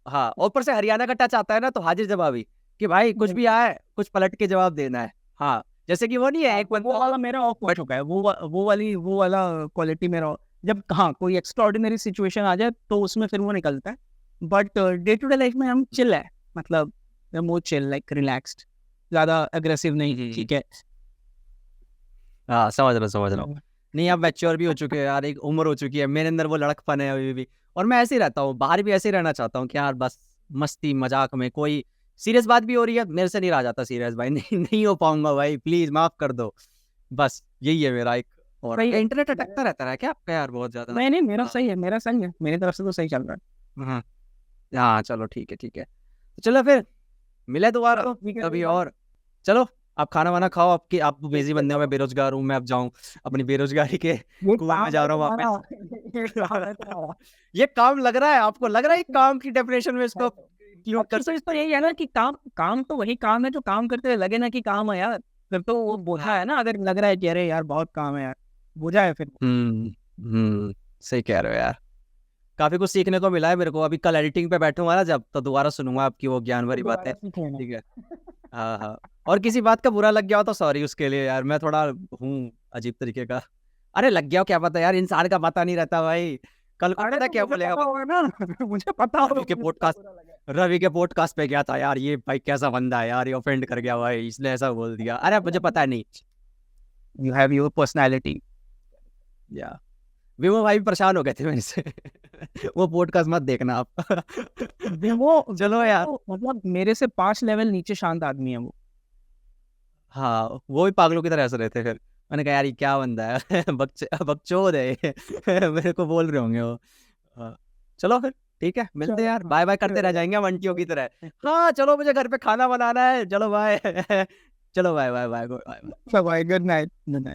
हाँ, और ऊपर से हरियाणा का टच आता है ना, तो हाजिर जवाबी कि भाई कुछ भी आए कुछ पलट के जवाब देना है। हाँ, जैसे कि वो नहीं है एक वो बंदा, वाला मेरा ऑफ हो चुका है, वो वाला क्वालिटी मेरा। जब हाँ कोई एक्स्ट्राऑर्डिनरी सिचुएशन आ जाए तो उसमें फिर वो निकलता है, but day to day life में हम चिल है, मतलब मोर चिल, लाइक रिलैक्स्ड, ज्यादा अग्रेसिव नहीं, ठीक है। हाँ समझ रहा हूँ। नहीं, अब मैच्योर भी हो चुके हैं यार, एक उम्र हो चुकी है, मेरे अंदर वो लड़कपन है अभी भी, और मैं ऐसे ही रहता हूँ, बाहर भी ऐसे ही रहना चाहता हूँ कि यार बस मस्ती मजाक में, कोई सीरियस बात भी हो रही है मेरे से नहीं रहा जाता सीरियस भाई। नहीं हो पाऊंगा भाई, प्लीज माफ कर दो। बस यही है मेरा एक। और सही है। इंटरनेट अटकता रहता है क्या आपका यार बहुत ज्यादा? नहीं, मेरा सही है, मेरी तरफ से तो सही चल रहा हाँ हाँ, चलो ठीक है, तो चलो फिर मिले दोबारा है। कभी और। चलो, आप खाना वाना खाओ, आपकी आप बिजी बंदे हो, मैं बेरोजगार हूँ, मैं अब जाऊँ अपनी बेरोजगारी के ये कुएं में काम जा है रहा हूँ तुम्हारा, वापस। ये काम है तुम्हारा। ये काम लग रहा है आपको, लग रहा है काम की डेफिनेशन में इसको क्यों कर तो इस तो यही है ना कि काम काम तो वही काम है जो काम करते हुए लगे ना कि काम है यार, फिर तो वो बोझा है ना। अगर लग रहा है कि अरे यार बहुत काम है यार, बोझा है फिर। सही कह रहे हो यार, काफी कुछ सीखने को मिला है मेरे को। अभी कल एडिटिंग पे बैठूंगा ना जब, तो दोबारा सुनूंगा आपकी वो ज्ञान भरी बातें। दोबारा सीख लेना। ठीक है, हाँ हाँ। और किसी बात का बुरा लग गया हो तो सॉरी उसके लिए यार, मैं थोड़ा हूँ अजीब तरीके का। अरे लग गया हो क्या पता यार, इंसान का पता नहीं रहता भाई, कल को अरे पता तो क्या मुझे बोलेगा। पता होगा ना मुझे पता होगा रवि के मुझे क्या पॉडकास्ट बुरा लगा है। रवि के पॉडकास्ट पे गया था यार, ये भाई कैसा बंदा है यार, ये ऑफेंड कर गया भाई, इसने ऐसा बोल दिया। अरे मुझे पता नहीं। You have your personality. या विमो भाई भी परेशान हो गए थे मेरे से वो पॉडकास्ट मत देखना आप वो चलो यार। तो मतलब मेरे से 5 लेवल नीचे शांत आदमी है वो। हाँ वो भी पागलों की तरह हंस रहे थे फिर। मैंने कहा यार ये क्या बंदा है बकचोद है ये मेरे को बोल रहे होंगे वो। हाँ, चलो फिर ठीक है, मिलते हैं चलो यार, हाँ बाय बाय करते रह जाएंगे हम अंटियों की तरह। हाँ चलो मुझे घर पे खाना बनाना है, चलो बाय चलो bye bye bye bye. Bye, good night, good night.